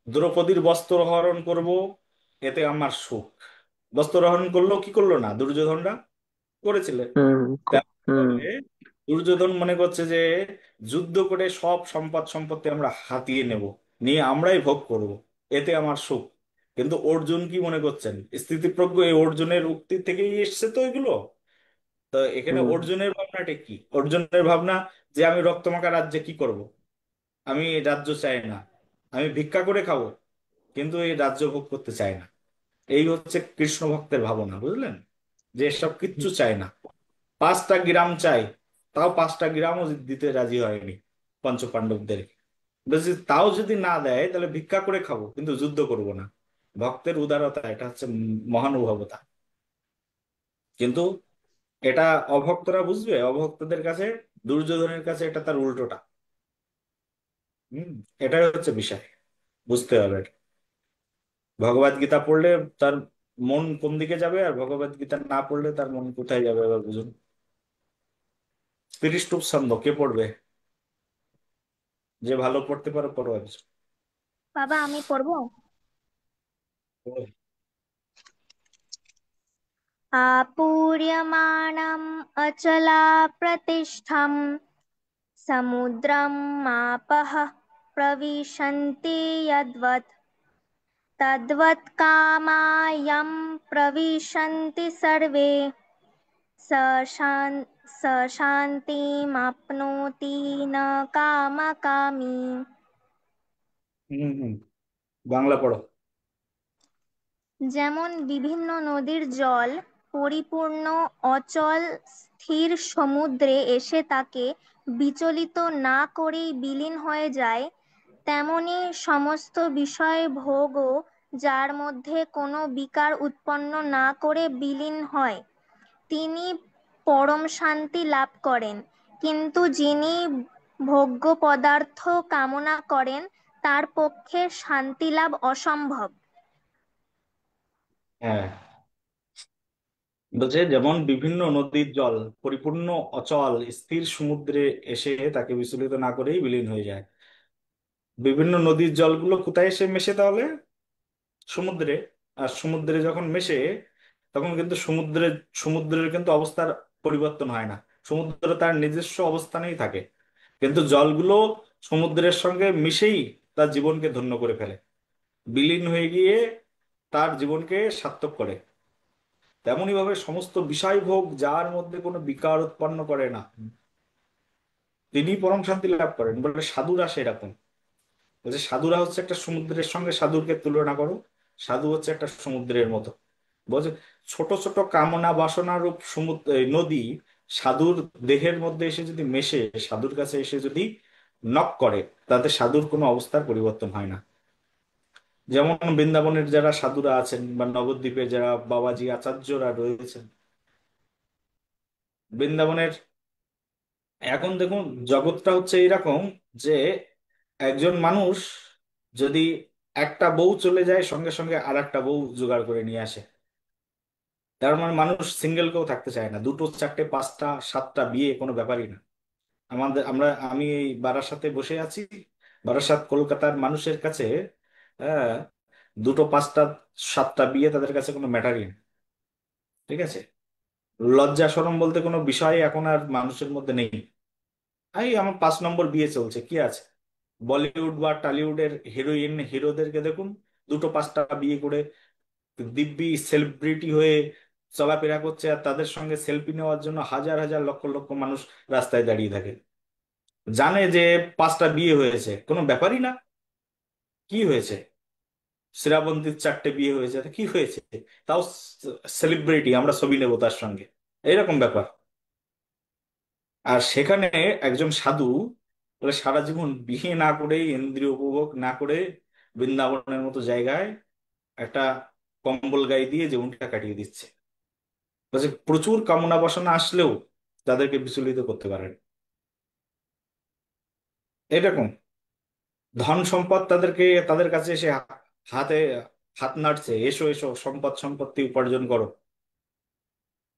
দ্রৌপদীর বস্ত্র হরণ করব, এতে আমার সুখ। বস্ত্র হরণ করলো কি করলো না, দুর্যোধনরা করেছিলেন। হুম হুম তারপরে দুর্যোধন মনে করছে যে যুদ্ধ করে সব সম্পদ সম্পত্তি আমরা হাতিয়ে নেব, নিয়ে আমরাই ভোগ করব, এতে আমার সুখ। কিন্তু অর্জুন কি মনে করছেন? স্থিতিপ্রজ্ঞ এই অর্জুনের উক্তি থেকেই এসছে তো এগুলো। তো এখানে হুম অর্জুনের ভাবনাটা কি? অর্জুনের ভাবনা যে আমি রক্তমাখা রাজ্যে কি করব, আমি এই রাজ্য চাই না, আমি ভিক্ষা করে খাবো, কিন্তু এই রাজ্য ভোগ করতে চাই না। এই হচ্ছে কৃষ্ণ ভক্তের ভাবনা, বুঝলেন? যে এসব কিচ্ছু চায় না। 5টা গ্রাম চাই, তাও 5টা গ্রামও দিতে রাজি হয়নি পঞ্চ পাণ্ডবদের। বলছি তাও যদি না দেয় তাহলে ভিক্ষা করে খাবো, কিন্তু যুদ্ধ করব না। ভক্তের উদারতা, এটা হচ্ছে মহানুভবতা। কিন্তু এটা অভক্তরা বুঝবে, অভক্তদের কাছে, দুর্যোধনের কাছে এটা তার উল্টোটা। হম, এটাই হচ্ছে বিষয়, বুঝতে হবে এটা। ভগবদ গীতা পড়লে তার মন কোন দিকে যাবে, আর ভগবদ গীতা না পড়লে তার মন কোথায় যাবে, এবার বুঝুন। 30 টুক ছন্দ কে পড়বে? যে ভালো পড়তে পারো পড়ো একজন। বাবা আমি পড়বো। পড়ো। आपूर्यमाणम् अचला प्रतिष्ठम् समुद्रं मापः प्रविशन्ति यद्वत् तद्वत् कामायं प्रविशन्ति सर्वे स शान् स शान्तिमाप्नोति न कामकामी। হম, বাংলা পড়ো। যেমন বিভিন্ন নদীর জল পরিপূর্ণ অচল স্থির সমুদ্রে এসে তাকে বিচলিত না করেই বিলীন হয়ে যায়, তেমনি সমস্ত বিষয় ভোগও যার মধ্যে কোনো বিকার উৎপন্ন না করে বিলীন হয়, তিনি পরম শান্তি লাভ করেন। কিন্তু যিনি ভোগ্য পদার্থ কামনা করেন তার পক্ষে শান্তি লাভ অসম্ভব। হ্যাঁ, বলছে যেমন বিভিন্ন নদীর জল পরিপূর্ণ অচল স্থির সমুদ্রে এসে তাকে বিচলিত না করেই বিলীন হয়ে যায়। বিভিন্ন নদীর জলগুলো কোথায় এসে মেশে তাহলে? সমুদ্রে। আর সমুদ্রে যখন মেশে, তখন কিন্তু সমুদ্রের কিন্তু অবস্থার পরিবর্তন হয় না। সমুদ্র তার নিজস্ব অবস্থানেই থাকে, কিন্তু জলগুলো সমুদ্রের সঙ্গে মিশেই তার জীবনকে ধন্য করে ফেলে, বিলীন হয়ে গিয়ে তার জীবনকে সার্থক করে। তেমনি ভাবে সমস্ত বিষয় ভোগ যার মধ্যে কোনো বিকার উৎপন্ন করে না, তিনি পরম শান্তি লাভ করেন। বলে সাধুরা সেরকম। বলছে সাধুরা হচ্ছে একটা সমুদ্রের সঙ্গে সাধুকে তুলনা করো, সাধু হচ্ছে একটা সমুদ্রের মতো। বলছে ছোট ছোট কামনা বাসনা রূপ সমুদ্র নদী সাধুর দেহের মধ্যে এসে যদি মেশে, সাধুর কাছে এসে যদি নক করে, তাতে সাধুর কোনো অবস্থার পরিবর্তন হয় না। যেমন বৃন্দাবনের যারা সাধুরা আছেন বা নবদ্বীপের যারা বাবাজি আচার্যরা রয়েছেন, বৃন্দাবনের এখন দেখুন জগৎটা হচ্ছে এরকম যে একজন মানুষ যদি একটা বউ চলে যায়, সঙ্গে সঙ্গে আর একটা বউ জোগাড় করে নিয়ে আসে। তার মানে মানুষ সিঙ্গেল কেউ থাকতে চায় না, দুটো চারটে পাঁচটা সাতটা বিয়ে কোনো ব্যাপারই না। আমি এই বারাসাতে বসে আছি, বারাসাত কলকাতার মানুষের কাছে হ্যাঁ দুটো পাঁচটা সাতটা বিয়ে তাদের কাছে কোনো ম্যাটারই না। ঠিক আছে, লজ্জা শরম বলতে কোনো বিষয় এখন আর মানুষের মধ্যে নেই। এই আমার 5 নম্বর বিয়ে চলছে, কি আছে? বলিউড বা টলিউডের হিরোইন হিরোদেরকে দেখুন, দুটো পাঁচটা বিয়ে করে দিব্যি সেলিব্রিটি হয়ে চলাফেরা করছে, আর তাদের সঙ্গে সেলফি নেওয়ার জন্য হাজার হাজার লক্ষ লক্ষ মানুষ রাস্তায় দাঁড়িয়ে থাকে। জানে যে পাঁচটা বিয়ে হয়েছে, কোনো ব্যাপারই না। কি হয়েছে? শ্রাবন্তীর চারটে বিয়ে হয়েছে, তো কি হয়েছে? তাও সেলিব্রিটি, আমরা ছবি নেবো তার সঙ্গে, এইরকম ব্যাপার। আর সেখানে একজন সাধু বলে সারা জীবন বিয়ে না করে, ইন্দ্রিয় উপভোগ না করে, বৃন্দাবনের মতো জায়গায় একটা কম্বল গায়ে দিয়ে জীবনটা কাটিয়ে দিচ্ছে। বলছে প্রচুর কামনা বাসনা আসলেও তাদেরকে বিচলিত করতে পারেন। এরকম ধন সম্পদ তাদেরকে, তাদের কাছে এসে হাতে হাত নাড়ছে, এসো এসো সম্পদ সম্পত্তি উপার্জন করো।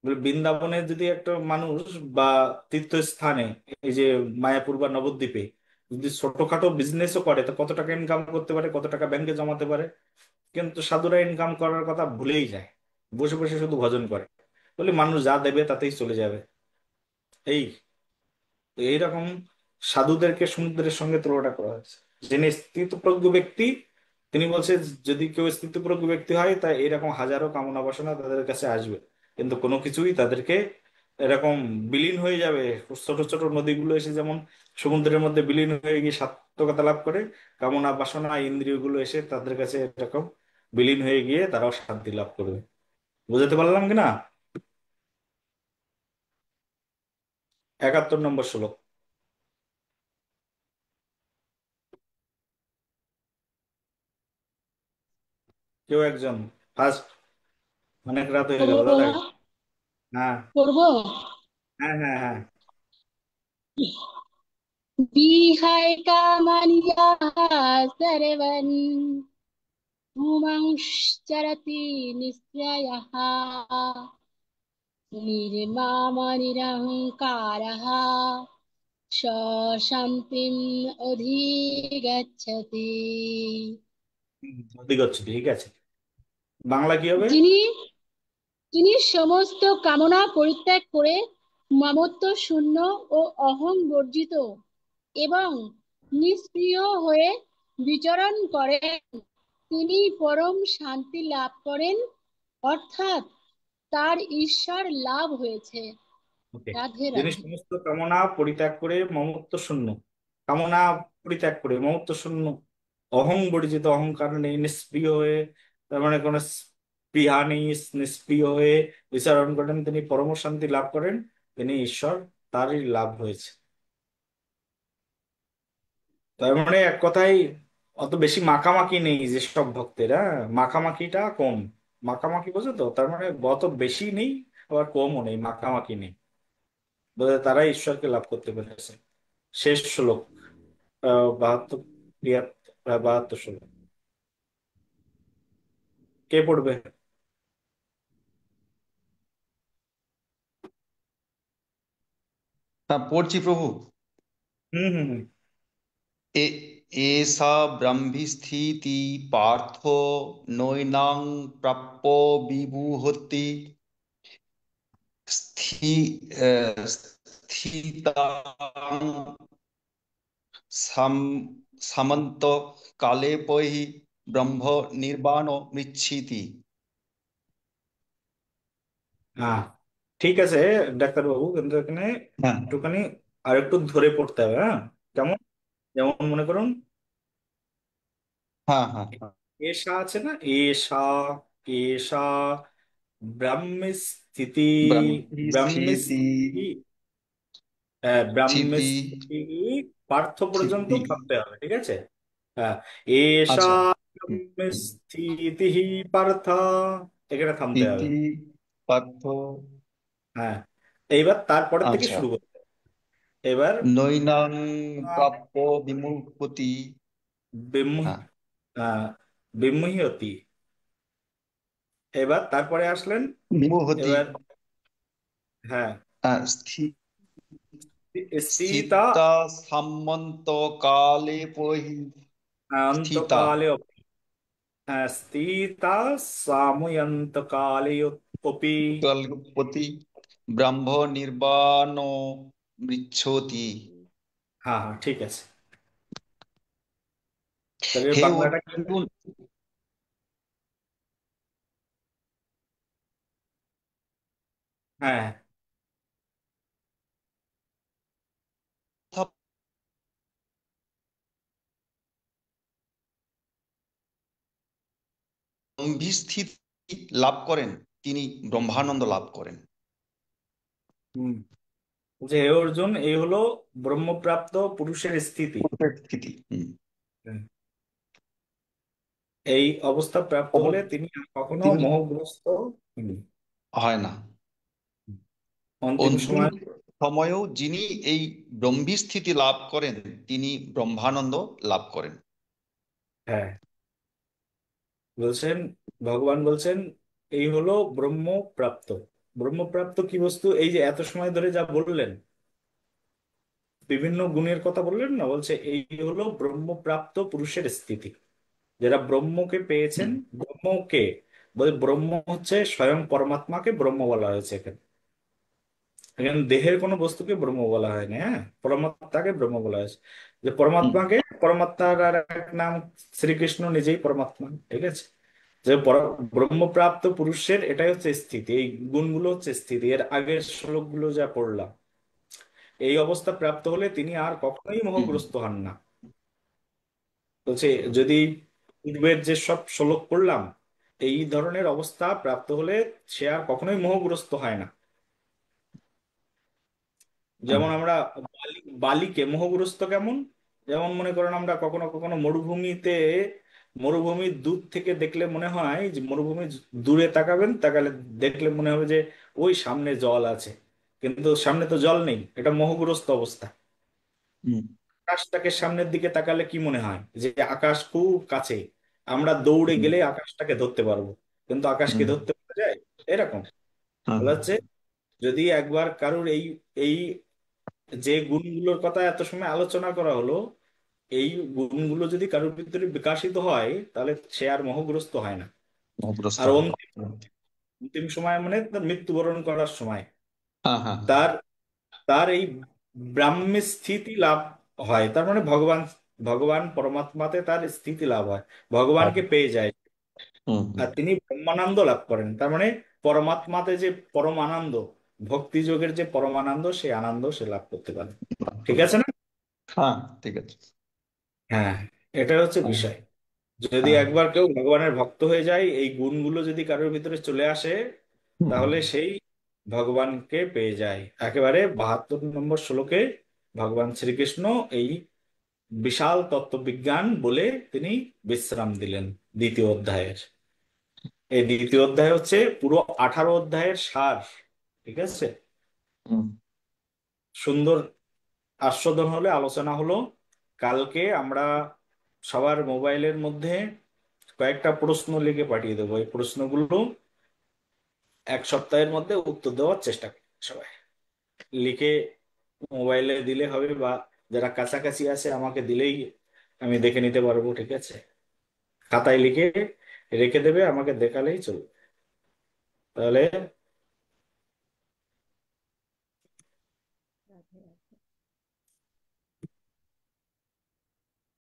বলে বৃন্দাবনে যদি একটা মানুষ বা তীর্থস্থানে, এই যে মায়াপুর বা নবদ্বীপে যদি ছোটখাটো বিজনেসও করে, তো কত টাকা ইনকাম করতে পারে, কত টাকা ব্যাংকে জমাতে পারে। কিন্তু সাধুরা ইনকাম করার কথা ভুলেই যায়, বসে বসে শুধু ভজন করে, বলে মানুষ যা দেবে তাতেই চলে যাবে। এই তো এইরকম সাধুদেরকে সমুদ্রের সঙ্গে তুলনা করা হয়েছে। যিনি স্থিতপ্রজ্ঞ ব্যক্তি, তিনি বলছে যদি কেউ স্থিতপ্রজ্ঞ ব্যক্তি হয় তা এরকম হাজারো কামনা বাসনা তাদের কাছে আসবে, কিন্তু কোনো কিছুই তাদেরকে এরকম বিলীন হয়ে যাবে। ছোট ছোট নদীগুলো এসে যেমন সমুদ্রের মধ্যে বিলীন হয়ে গিয়ে সাত্ত্বিকতা লাভ করে, কামনা বাসনা ইন্দ্রিয়গুলো এসে তাদের কাছে এরকম বিলীন হয়ে গিয়ে তারাও শান্তি লাভ করবে। বুঝাতে পারলাম কিনা? 71 নম্বর শ্লোক। কেউ একজন ফার্স্ট, অনেক রাত হয়ে গেল পড়বো দাদা। না? হ্যাঁ পড়বো। হ্যাঁ হ্যাঁ হ্যাঁ। বিহায় কামানিয়াः सर्वन् পুমাংশ্চরতি নিঃশ্রেয়ः নির্মমনিরহংকারः স শান্তিম অধিগচ্ছতি। অধিগচ্ছ, ঠিক আছে। বাংলা কি হবে? যিনি যিনি সমস্ত কামনা পরিত্যাগ করে মমত্ব শূন্য ও অহং বর্জিত এবং নিষ্ক্রিয় হয়ে বিচরণ করেন, তিনি পরম শান্তি লাভ করেন, অর্থাৎ তার ঈশ্বর লাভ হয়েছে। ওকে। রাধে যিনি রাধে। সমস্ত কামনা পরিত্যাগ করে মমত্ব শূন্য, কামনা পরিত্যাগ করে মমত্ব শূন্য, অহং বর্জিত, অহংকার নেই, নিষ্ক্রিয় হয়ে, তার মানে কোনো স্পৃহা নেই, নিষ্ক্রিয় হয়ে বিচরণ করেন, তিনি পরম শান্তি লাভ করেন, তিনি ঈশ্বর, তারই লাভ হয়েছে। তার মানে এক কথায় অত বেশি মাখামাখি নেই যেসব ভক্তের, হ্যাঁ মাখামাখিটা কম। মাখামাখি বোঝো তো, তার মানে অত বেশি নেই আবার কমও নেই, মাখামাখি নেই, বোধহয় তারাই ঈশ্বরকে লাভ করতে পেরেছে। শেষ শ্লোক, 72, 72 শ্লোক। কে পড়বে? হ্যাঁ, পড়ছি প্রভু। হুম হুম হুম। এ এষা ব্রহ্মস্থিতি পার্থ নৈনাং প্রাপ্য বিবুহতি স্থি স্থিতাং সাম সামন্ত কালে পহি ব্রহ্ম নির্বাণ মৃচ্ছিতি। হ্যাঁ ঠিক আছে ডাক্তারবাবু, কিন্তু এখানে হ্যাঁ, একটুখানি আর একটু ধরে পড়তে হবে, হ্যাঁ। কেমন? যেমন মনে করুন হ্যাঁ হ্যাঁ হ্যাঁ। এষা আছে না, এষা, এষা ব্রাহ্মস্থিতি, ব্রহ্মী স্থিতি ব্রাহ্মস্থিতি, স্থিতি ব্রাহ্মস্থিতি পার্থ পর্যন্ত স্থিতি। থামতে হবে, ঠিক আছে। হ্যাঁ, এষা আচ্ছা। হুম, হুম। ব্রাহ্মস্থিতি পার্থ, এখানে থামতে হবে। স্থিতি পার্থ। হ্যাঁ, এইবার তারপরের থেকে আচ্ছা। শুরু করতে হবে। এবার নৈনাং প্রাপ্য বিমুক্তি। বিমুহ হ্যাঁ, বিমুহ্যতি, এবার তারপরে আসলেন। বিমুহতি। এবার হ্যাঁ, স্থিতা স্থিতা সামন্ত কালে পহি স্থিতা অন্তকালে স্থিতা সাময়ন্তকালে অপি। কল্পতি ব্রহ্ম নির্বাণ মৃচ্ছতি। হ্যাঁ হ্যাঁ, ঠিক আছে। তাহলে হে বাংলাটা কি? অর্জুন, হ্যাঁ ব্রহ্মস্থিতি লাভ করেন, তিনি ব্রহ্মানন্দ লাভ করেন। হুম, যে হে অর্জুন, এই হলো ব্রহ্মপ্রাপ্ত পুরুষের স্থিতি। স্থিতি। হুম। হুম। এই অবস্থা প্রাপ্ত হলে তিনি আর কখনো তিনি মোহগ্রস্ত হননি। হয় না। অন্তিম অন্তিম সময়। সময়েও যিনি এই ব্রহ্মস্থিতি লাভ করেন, তিনি ব্রহ্মানন্দ লাভ করেন। হ্যাঁ, বলছেন, ভগবান বলছেন এই হলো ব্রহ্মপ্রাপ্ত। ব্রহ্মপ্রাপ্ত কি বস্তু? এই যে এত সময় ধরে যা বললেন, বিভিন্ন গুণের কথা বললেন না, বলছে এই হলো ব্রহ্মপ্রাপ্ত পুরুষের স্থিতি, যারা ব্রহ্মকে পেয়েছেন। হুম, ব্রহ্মকে বলে, ব্রহ্ম হচ্ছে স্বয়ং পরমাত্মাকে ব্রহ্ম বলা হয়েছে এখানে। এখানে দেহের কোনো বস্তুকে ব্রহ্ম বলা হয়নি, হ্যাঁ, পরমাত্মাকে ব্রহ্ম বলা হয়েছে। যে হুম, পরমাত্মাকে, পরমাত্মার আর এক নাম শ্রীকৃষ্ণ নিজেই পরমাত্মা, ঠিক আছে। যে ব্রহ্মপ্রাপ্ত পুরুষের এটাই হচ্ছে স্থিতি, এই গুণগুলো হচ্ছে স্থিতি। এর আগের শ্লোকগুলো যা পড়লাম, এই অবস্থা প্রাপ্ত হলে তিনি আর কখনোই হুম, মোহগ্রস্ত হন না। বলছে যদি পূর্বের যে সব শ্লোক পড়লাম, এই ধরনের অবস্থা প্রাপ্ত হলে সে আর কখনোই মোহগ্রস্ত হয় না। হুম, যেমন আমরা বালিকে মোহগ্রস্ত কেমন, যেমন মনে করেন আমরা কখনো কখনো মরুভূমিতে, মরুভূমির দূর থেকে দেখলে মনে হয় যে মরুভূমি, দূরে তাকাবেন, তাকালে দেখলে মনে হবে যে ওই সামনে জল আছে, কিন্তু সামনে তো জল নেই, এটা মোহগ্রস্ত অবস্থা। হুম, আকাশটাকে সামনের দিকে তাকালে কি মনে হয় যে আকাশ খুব কাছে, আমরা দৌড়ে হুম, গেলে আকাশটাকে ধরতে পারবো, কিন্তু আকাশকে হুম, ধরতে পারা যায়? এরকম হুম, বলা হচ্ছে, যদি একবার কারুর এই এই যে গুণগুলোর কথা এত সময় আলোচনা করা হলো, এই গুণগুলো যদি কারোর ভিতরে বিকাশিত হয়, তাহলে সে আর মোহগ্রস্ত হয় না। মোহগ্রস্ত আর হয় না। অন্তিম অন্তিম সময় মানে তার মৃত্যুবরণ করার সময় হ্যাঁ হ্যাঁ হ্যাঁ। তার তার এই ব্রাহ্মী স্থিতি লাভ হয়। তার মানে ভগবান, ভগবান পরমাত্মাতে তার স্থিতি লাভ হয়, হ্যাঁ। ভগবানকে পেয়ে যায়। হুম, হুম, আর তিনি ব্রহ্মানন্দ লাভ করেন, তার মানে পরমাত্মাতে যে পরম আনন্দ, ভক্তি যোগের যে পরম আনন্দ, সেই আনন্দ সে লাভ করতে পারে। ঠিক আছে না? হ্যাঁ ঠিক আছে। হ্যাঁ, এটা হচ্ছে হ্যাঁ বিষয়। যদি হ্যাঁ। একবার কেউ ভগবানের ভক্ত হয়ে যায়, এই গুণগুলো যদি কারোর ভিতরে চলে আসে, হুম, তাহলে সেই ভগবানকে পেয়ে যায়। একেবারে 72 নম্বর শ্লোকে ভগবান শ্রীকৃষ্ণ এই বিশাল তত্ত্ববিজ্ঞান বলে তিনি বিশ্রাম দিলেন দ্বিতীয় অধ্যায়ের। এই দ্বিতীয় অধ্যায় হচ্ছে পুরো 18 অধ্যায়ের সার, ঠিক আছে। হুম, সুন্দর আস্বাদন হলে আলোচনা হলো। কালকে আমরা সবার মোবাইলের মধ্যে কয়েকটা প্রশ্ন লিখে পাঠিয়ে দেবো, এই প্রশ্নগুলো 1 সপ্তাহের মধ্যে উত্তর দেওয়ার চেষ্টা করবে সবাই। লিখে মোবাইলে দিলে হবে, বা যারা কাছাকাছি আছে আমাকে দিলেই আমি দেখে নিতে পারবো, ঠিক আছে। খাতায় লিখে রেখে দেবে, আমাকে দেখালেই চলবে। তাহলে